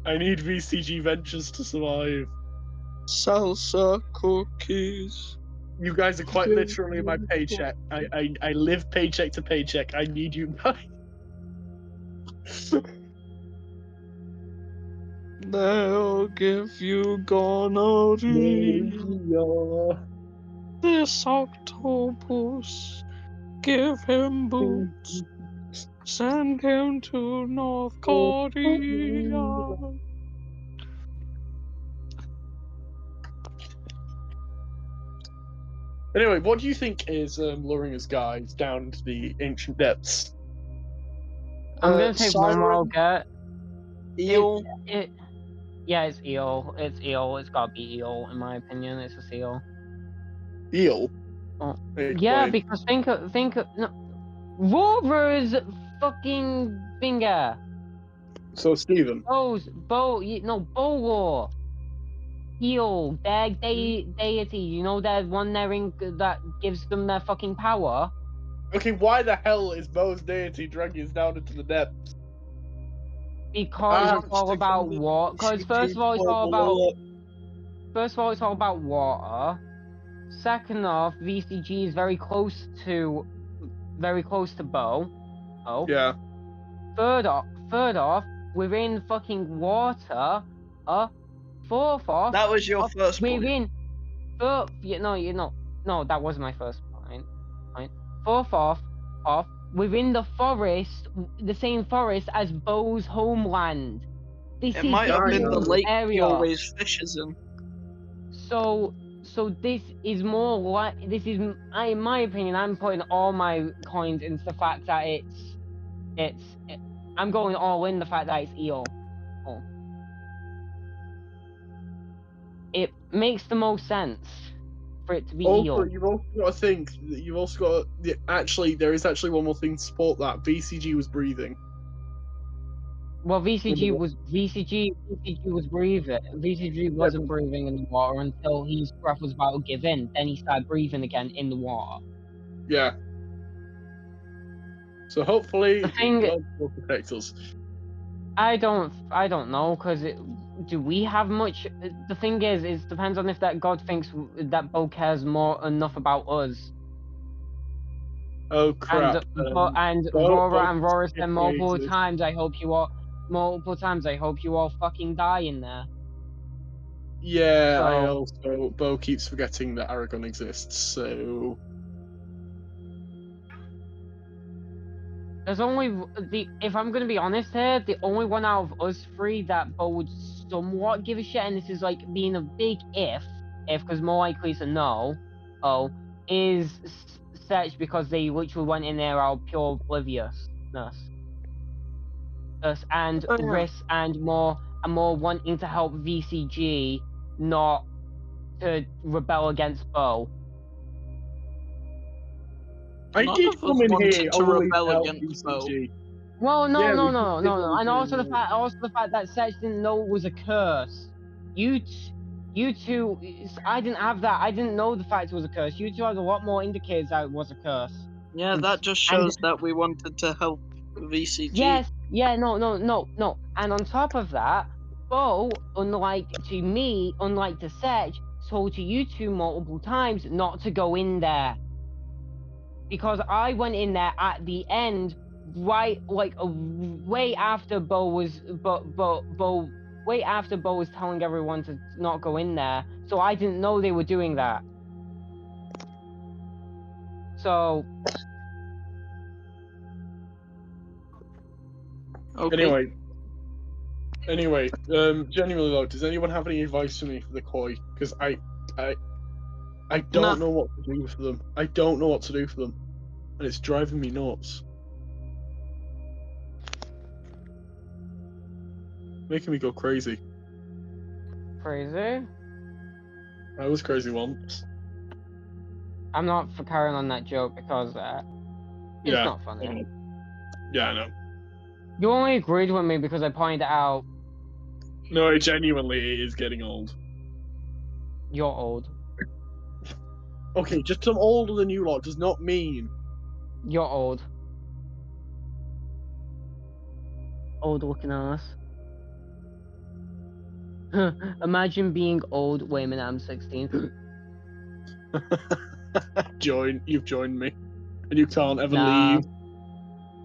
I need VCG Ventures to survive. Salsa cookies. You guys are quite literally my paycheck. I live paycheck to paycheck. I need you guys. They'll give you gonorrhea. This octopus. Give him boots. Send him to North Korea. Anyway, what do you think is luring us guys down to the ancient depths? I'm going to take one more I'll get. Eel. Yeah, it's eel. It's eel. It's got to be eel, in my opinion. It's a seal. Eel? Oh. Hey, Yeah, wait. because think of no, Rover's fucking finger. So, Stephen. Bow. Eel, their deity. You know that one that gives them their fucking power. Okay, why the hell is Bo's deity dragging us down into the depths? Because it's all about water. Because first of all, it's all about water. Second off, VCG is very close to Bo. Oh. Yeah. Third off, we're in fucking water. Fourth off, That was your first we're point. No, that was my first point. Fourth off, we're in the forest, the same forest as Bo's homeland. This It is might have been the lake he area. always fishes in. So this is more like in my opinion. I'm putting all my coins into the fact that I'm going all in the fact that it's eel. Oh. It makes the most sense for it to be eel. You've also got to think. You've also got there is actually one more thing to support that. VCG was breathing. Well, VCG was breathing. VCG wasn't breathing in the water until his breath was about to give in. Then he started breathing again in the water. Yeah. So hopefully, God will protect us. I don't know, because do we have much? The thing is, it depends on if that God thinks that Bo cares enough about us. Oh crap! And Rora said multiple times, I hope you all fucking die in there. Yeah, So, I also Bo keeps forgetting that Aragon exists, so there's only if I'm gonna be honest here, the only one out of us three that Bo would somewhat give a shit, and this is like being a big if because more likely it's a no. Is Seth, because they literally went in there out of pure obliviousness. And risk and more wanting to help VCG, not to rebel against Bo. I did come in here to rebel against Bo. Well, no, and also the fact that Seth didn't know it was a curse. You two, I didn't have that. I didn't know the fact it was a curse. You two had a lot more indicators that it was a curse. Yeah, that just shows that we wanted to help VCG. Yes, yeah, no. And on top of that, Bo, unlike to Seth, told to you two multiple times not to go in there. Because I went in there at the end, right, like way after Bo was telling everyone to not go in there. So I didn't know they were doing that. So Okay. Anyway, genuinely though, does anyone have any advice for me for the koi? Because I don't Nah. know what to do for them. I don't know what to do for them, and it's driving me nuts. Making me go crazy. crazy. I was crazy once. I'm not for carrying on that joke because it's Yeah. not I funny. know. Yeah, I know. You only agreed with me because I pointed out No, it genuinely is getting old. you're old. Okay, just 'cause I'm older than you lot does not mean. You're old. Old looking ass. Imagine being old. Wait a minute, I'm 16. You've joined me, and you can't ever Nah. leave.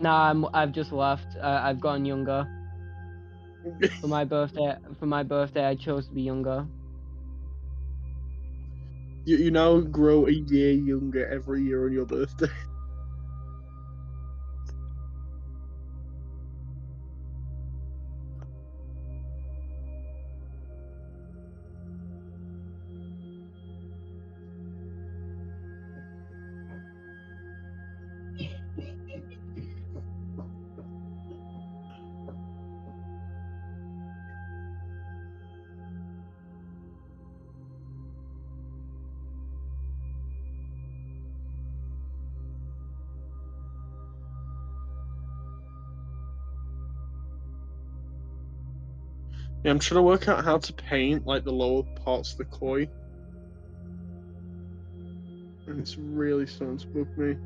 Nah, I've just left. I've gotten younger. For my birthday, I chose to be younger. You now grow a year younger every year on your birthday. Yeah, I'm trying to work out how to paint like the lower parts of the koi. And it's really starting to bug me.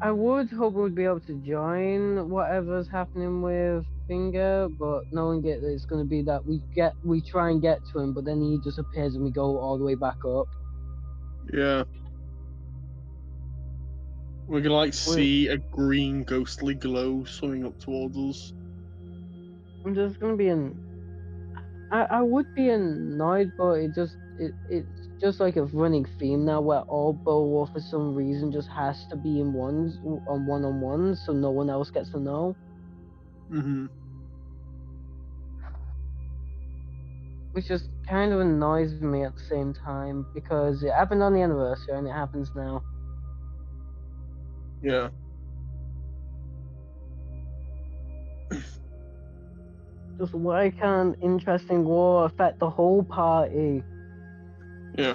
I would hope we'd be able to join whatever's happening with Finger, but knowing it's going to be that we try and get to him, but then he disappears and we go all the way back up. Yeah. We're gonna like see a green ghostly glow swimming up towards us. I'm just going to be I would be annoyed, but it's just like a running theme now where all Beowulf for some reason just has to be in one-on-ones, so no one else gets to know. Mm-hmm. Which just kind of annoys me at the same time because it happened on the anniversary and it happens now. Yeah. Just why can't interesting war affect the whole party? Yeah.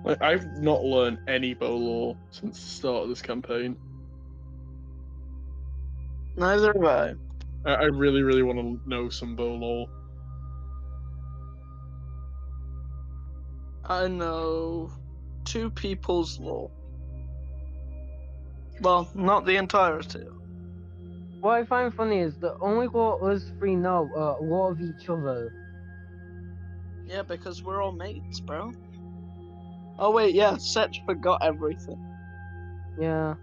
Like, I've not learned any bow lore since the start of this campaign. Neither have I. I really, really want to know some bow lore. I know 2 people's lore. Well, not the entirety. What I find funny is the only what us three know a lot of each other. Yeah, because we're all mates, bro. Oh wait, yeah, Seth forgot everything. Yeah.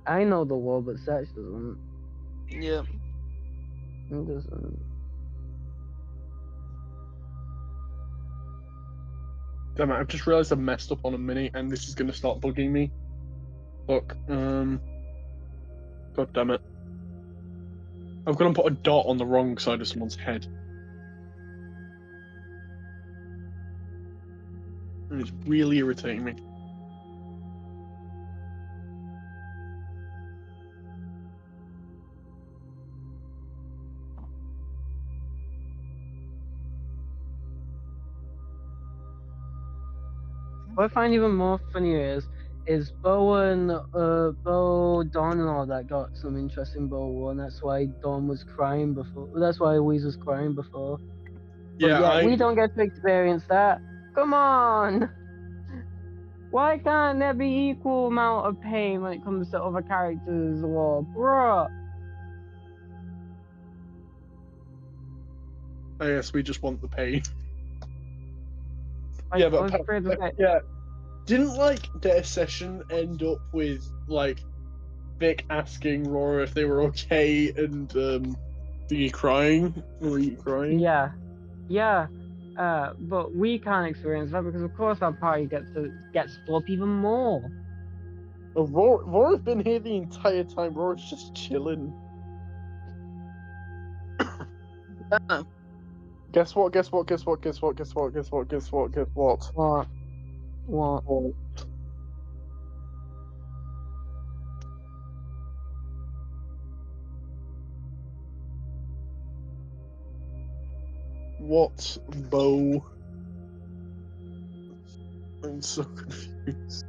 I know the war, but Satch doesn't. Yeah. He doesn't. Damn it, I've just realised I've messed up on a minute and this is going to start bugging me. Look, God damn it. I've gone and put a dot on the wrong side of someone's head. And it's really irritating me. What I find even more funnier is Bo and Bo, Dawn and all that got some interest in Bo, and that's why Dawn was crying before. That's why Louise was crying before. But Yeah, we don't get to experience that. Come on! Why can't there be equal amount of pain when it comes to other characters or bruh? I guess we just want the pain. Like, Yeah, I but was afraid to say, yeah, didn't like their session end up with like Vic asking Rora if they were okay and Thingy crying? Were you crying? yeah. But we can't experience that because of course our party gets split up even more. Oh, Rora's been here the entire time. Rora's just chilling. Guess what? Guess what? Guess what? Guess what? Guess what? Guess what? Guess what? Guess what? What? Oh. What's Bo? I'm so confused.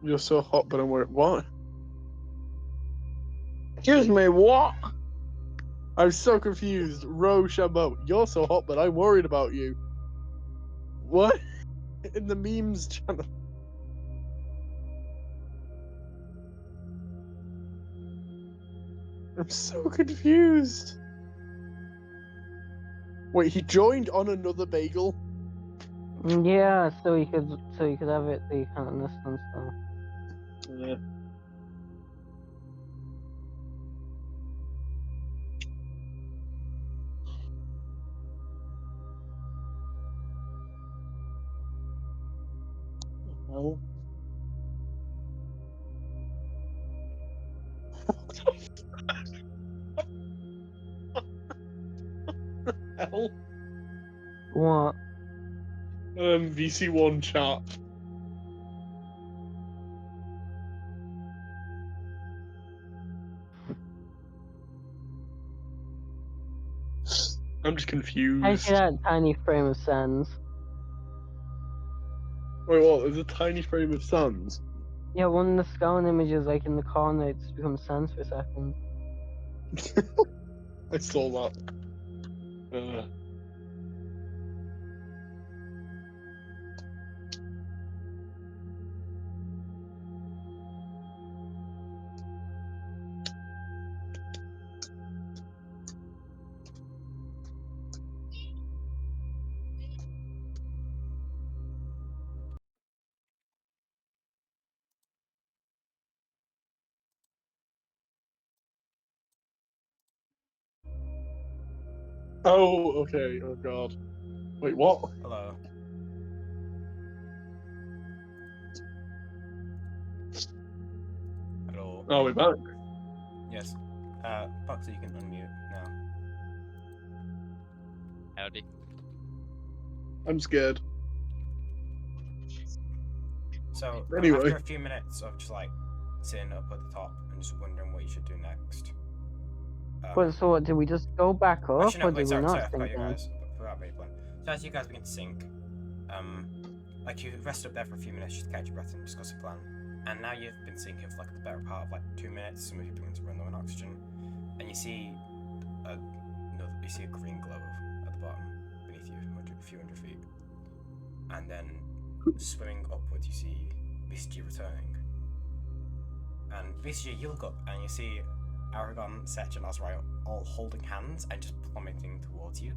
You're so hot, but I'm worried. What? Excuse me, what? I'm so confused. Ro Shambo, you're so hot, but I'm worried about you. What? In the memes channel. I'm so confused. Wait, he joined on another bagel? Yeah, so you could have it the kind of and stuff. Yeah. Well. Hell? What? VC1 chat. I'm just confused. I see that tiny frame of sands. Wait, what? There's a tiny frame of suns? Yeah, one of the Scout images, like in the corner, it's become sands for a second. I saw that. Oh, okay. Oh, God. Wait, what? Hello. Hello. Oh, we're back. Yes. Foxy, you can unmute now. Howdy. I'm scared. So, Anyway. after a few minutes of just like sitting up at the top and just wondering what you should do next. But so what, did we just go back up, Actually, no, or wait, did sorry, we sorry, not I forgot think you then? guys. Forgot about your plan. So as you guys begin to sink, like you rested up there for a few minutes just to catch your breath and discuss a plan. And now you've been sinking for like the better part of like 2 minutes. Some of you begin to run low on oxygen, and you see a green glow at the bottom beneath you, a few hundred feet. And then swimming upwards, you see VCG returning. And VCG, you look up and you see Aragon, Seth, and Ozerii all holding hands and just plummeting towards you.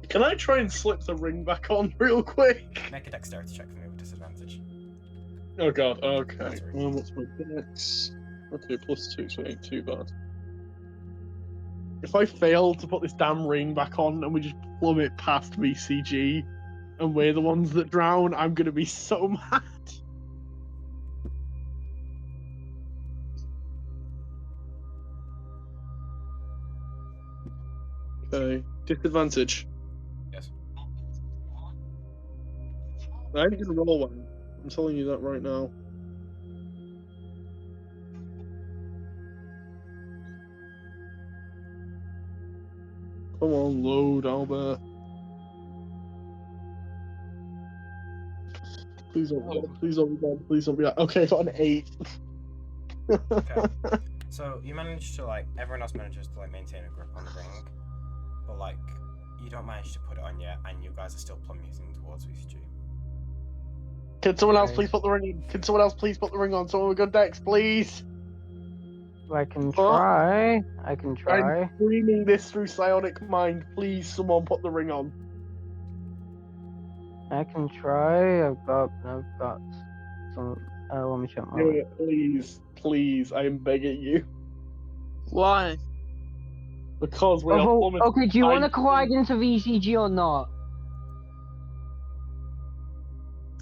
Can I try and slip the ring back on real quick? Make a dexterity check for me with disadvantage. Oh god, okay. Ozerii. What's my dex? Okay, +2, so it ain't too bad. If I fail to put this damn ring back on and we just plummet past VCG and we're the ones that drown, I'm gonna be so mad. Okay, disadvantage. Yes. I ain't gonna roll one. I'm telling you that right now. Come on, load, Albert. Please don't be bad. Please don't be bad. Please don't be bad. Okay, I got an 8. Okay. So you manage to like everyone else manages to like maintain a grip on the ring, but like you don't manage to put it on yet, and you guys are still plummeting towards VCG. Can someone else please put the ring in? Can someone else please put the ring on? Someone with good decks, please. I can try. I can try. I'm screaming this through psionic mind. Please, someone put the ring on. I can try. I've got some. Let me check my. Do it, please, please. I am begging you. Why? Because we are Oh, plummeting. okay, do you want to collide into VCG or not?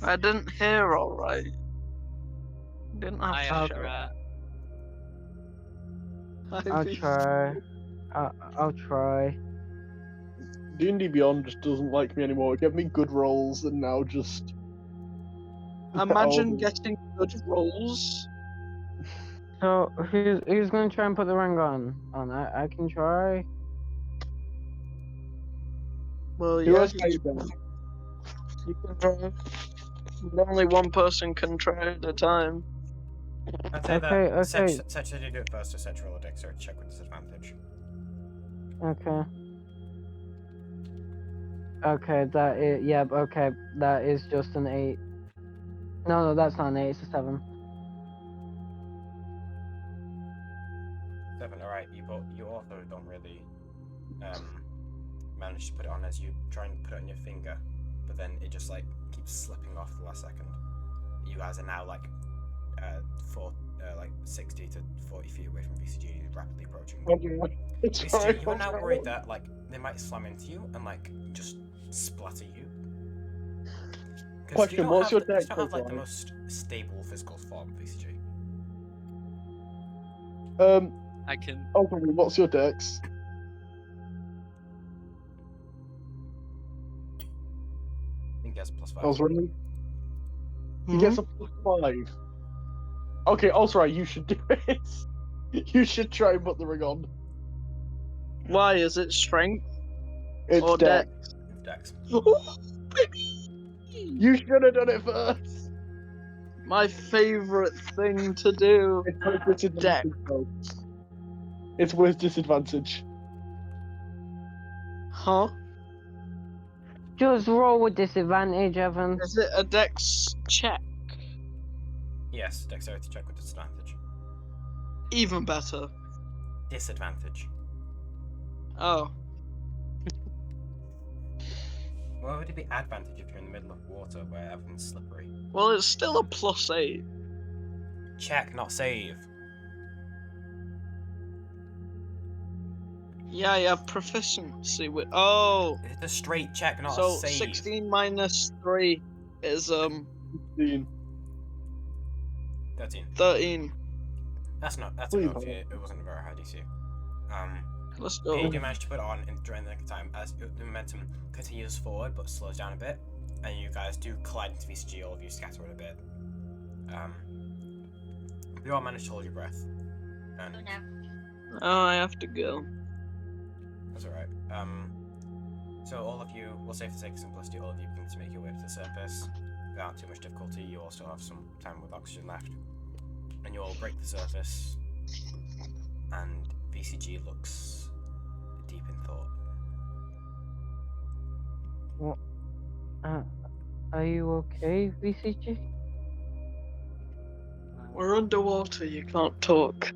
I didn't hear all right. Didn't have I to am shout. Dra. I'll try. I'll try. D&D Beyond just doesn't like me anymore. It gave me good rolls and now just... Imagine Oh. getting good rolls. So who's gonna try and put the ring on? I can try. Well, Who yeah, else can you do? you can try. Only one person can try at a time. I'd say Okay, that okay. Seth should do it first, so Seth roll a dexterity check with disadvantage. Okay. Okay, that is okay. That is just an 8. No, that's not an 8. It's a 7. 7, alright, you also don't really manage to put it on as you try and put it on your finger, but then it just like keeps slipping off the last second. You guys are now like 60 to 40 feet away from VCG, rapidly approaching. It's VCG, fine. you are now worried that like they might slam into you and like just splatter you. Question, what's your dex You don't have like the like? most stable physical form, VCG. I can. Okay, what's your dex? I think he has a +5. I was really... He gets a +5. Okay, Ozerii, you should do it. You should try and put the ring on. Why? Is it strength? It's Or dex. Dex. Oh, baby! You should have done it first. My favorite thing to do. It's with disadvantage. though. It's with disadvantage. Huh? Just roll with disadvantage, Evan. Is it a dex check? Yes, dexterity check with disadvantage. Even better. Disadvantage. Oh. Well, would it be advantage if you're in the middle of water where everything's slippery? Well, it's still a +8. Check, not save. Yeah, you have proficiency with. Oh! It's a straight check, not So a save. 16 minus 3 is 15. 13. 13. That's enough Please if it wasn't a very high DC. Let's You go. do manage to put it on during the nick of time as the momentum continues forward but slows down a bit, and you guys do collide into VCG, all of you scatter it a bit. You all manage to hold your breath. And Oh, I have to go. that's alright. So all of you, we'll say for the sake of simplicity, all of you begin to make your way to the surface without too much difficulty. You all still have some time with oxygen left. And you all break the surface, and VCG looks deep in thought. What? Are you okay, VCG? We're underwater, you can't talk.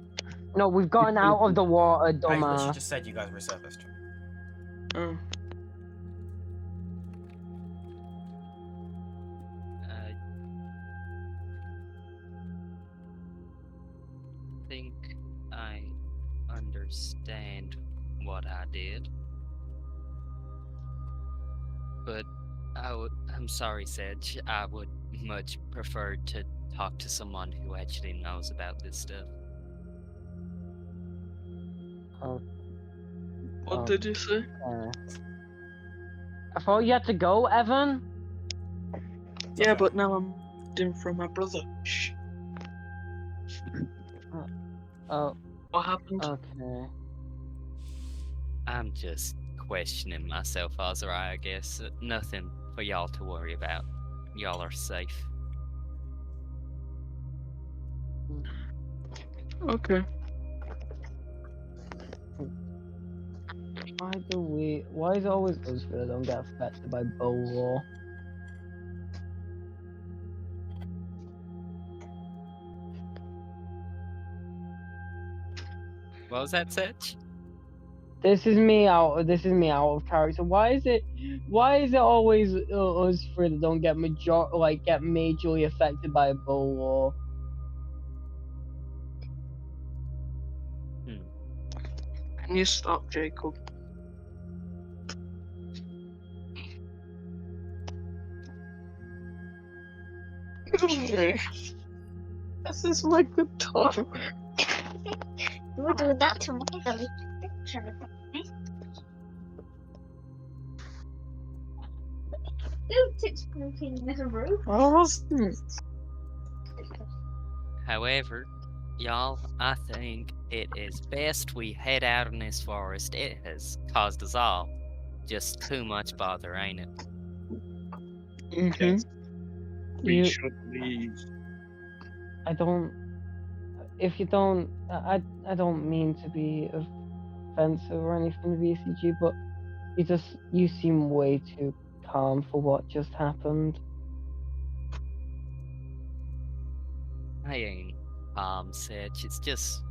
No, we've gotten out of the water, I literally dumbass. just said you guys resurfaced. Oh. did. But I'm sorry, Sedge. I would much prefer to talk to someone who actually knows about this stuff. Oh, What did you say? I thought you had to go, Evan. Yeah, okay. but now I'm in from my brother. Shh. Oh, What happened? okay. I'm just questioning myself, Ozerii, I guess. Nothing for y'all to worry about. Y'all are safe. Okay. Why is it always us that don't get affected by bow law? What was that, Sedge? This is me out of character. Why is it always us three that don't get get majorly affected by bow law? Can you stop, Jacob? This is my good time. You do that to my belly. Don't touch smoking in the room. I wasn't. However, y'all, I think it is best we head out in this forest. It has caused us all just too much bother, ain't it? Mm-hmm. We You- should leave. I don't. If you don't, I don't mean to be offensive or anything, VCG, but you seem way too calm for what just happened. I ain't Sedge. It's just,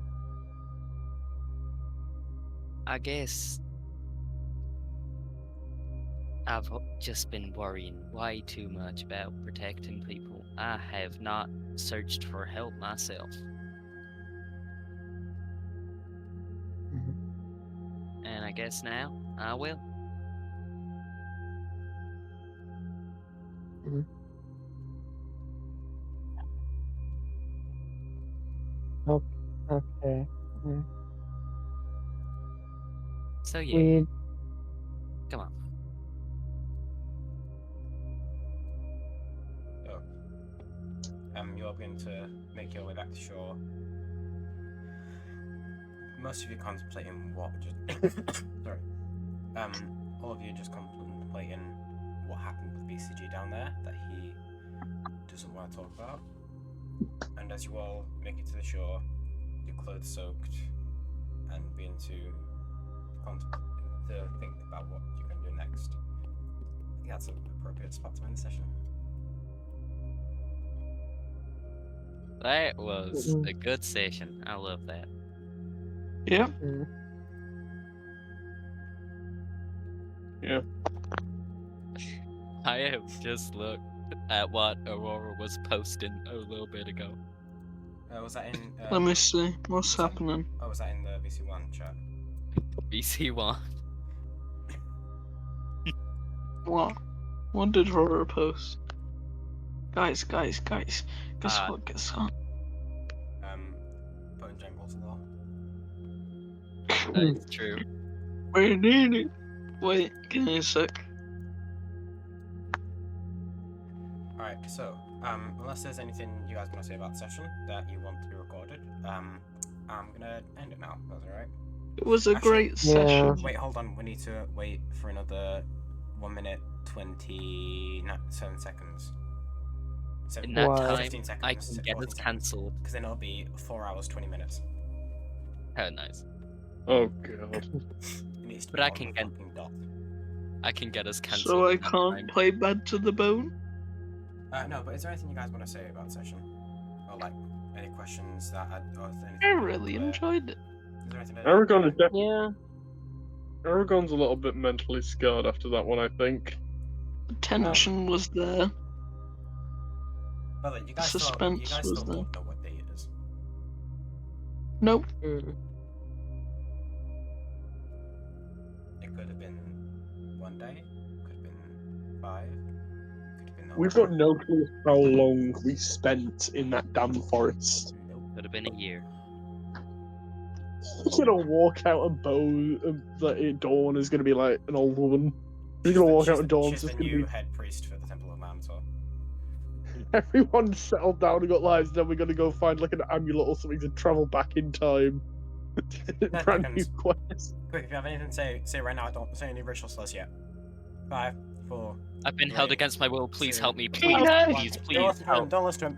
I guess I've just been worrying way too much about protecting people. I have not searched for help myself. And I guess now I will. Okay. So yeah, We come on. You're going to make your way back to shore. Most of you contemplating what just sorry. All of you just contemplating what happened with BCG down there that he doesn't want to talk about. And as you all make it to the shore, your clothes soaked, and begin to think about what you're going to do next. I think that's an appropriate spot to end the session. That was a good session. I love that. Yeah. Yeah. I have just looked at what Aurora was posting a little bit ago. Was that in? Let me see. What's was that- happening? was that in the VC1 chat? BC1. What? What did Horror post? Guys. Guess what? Guess what? Putting Jangles law. That's true. We need it. Wait, give me a sec. Alright, so, unless there's anything you guys want to say about the session that you want to be recorded, I'm gonna end it now. That's alright. It was a Actually, great session. Wait, hold on. We need to wait for another 1 minute 27 seconds. In that Why? time, 15 seconds. I can get us cancelled. Because then it'll be 4 hours 20 minutes. Oh, nice. Oh god. It needs to But be I on can the get- fucking dot. I can get us cancelled. So I in that can't time. play Bad to the Bone? No, but is there anything you guys want to say about the session? Or like any questions that or anything I you really want to, enjoyed it. Is there anything Aragon is definitely. Yeah. Aragon's a little bit mentally scarred after that one, I think. The tension was there. By the way, you guys Suspense still was there. don't know what day it is. Nope. 1 day. Could have been 5. Could have been no We've longer. got no clue how long we spent in that damn forest. Nope. Could have been a year. He's gonna walk out and at dawn is gonna be like an old woman. He's She's gonna the- walk she's out the- at dawn. She's It's the gonna new be head priest for the Temple of Manator. everyone settled down and got lives. Then we're gonna go find like an amulet or something to travel back in time. Brand new seconds. quest. Quick, if you have anything to say right now, don't say any racial slurs yet. 5, 4. I've been held against my will. Please help me. Two, Please, one. please, Don't please listen to him. help. Don't listen to him.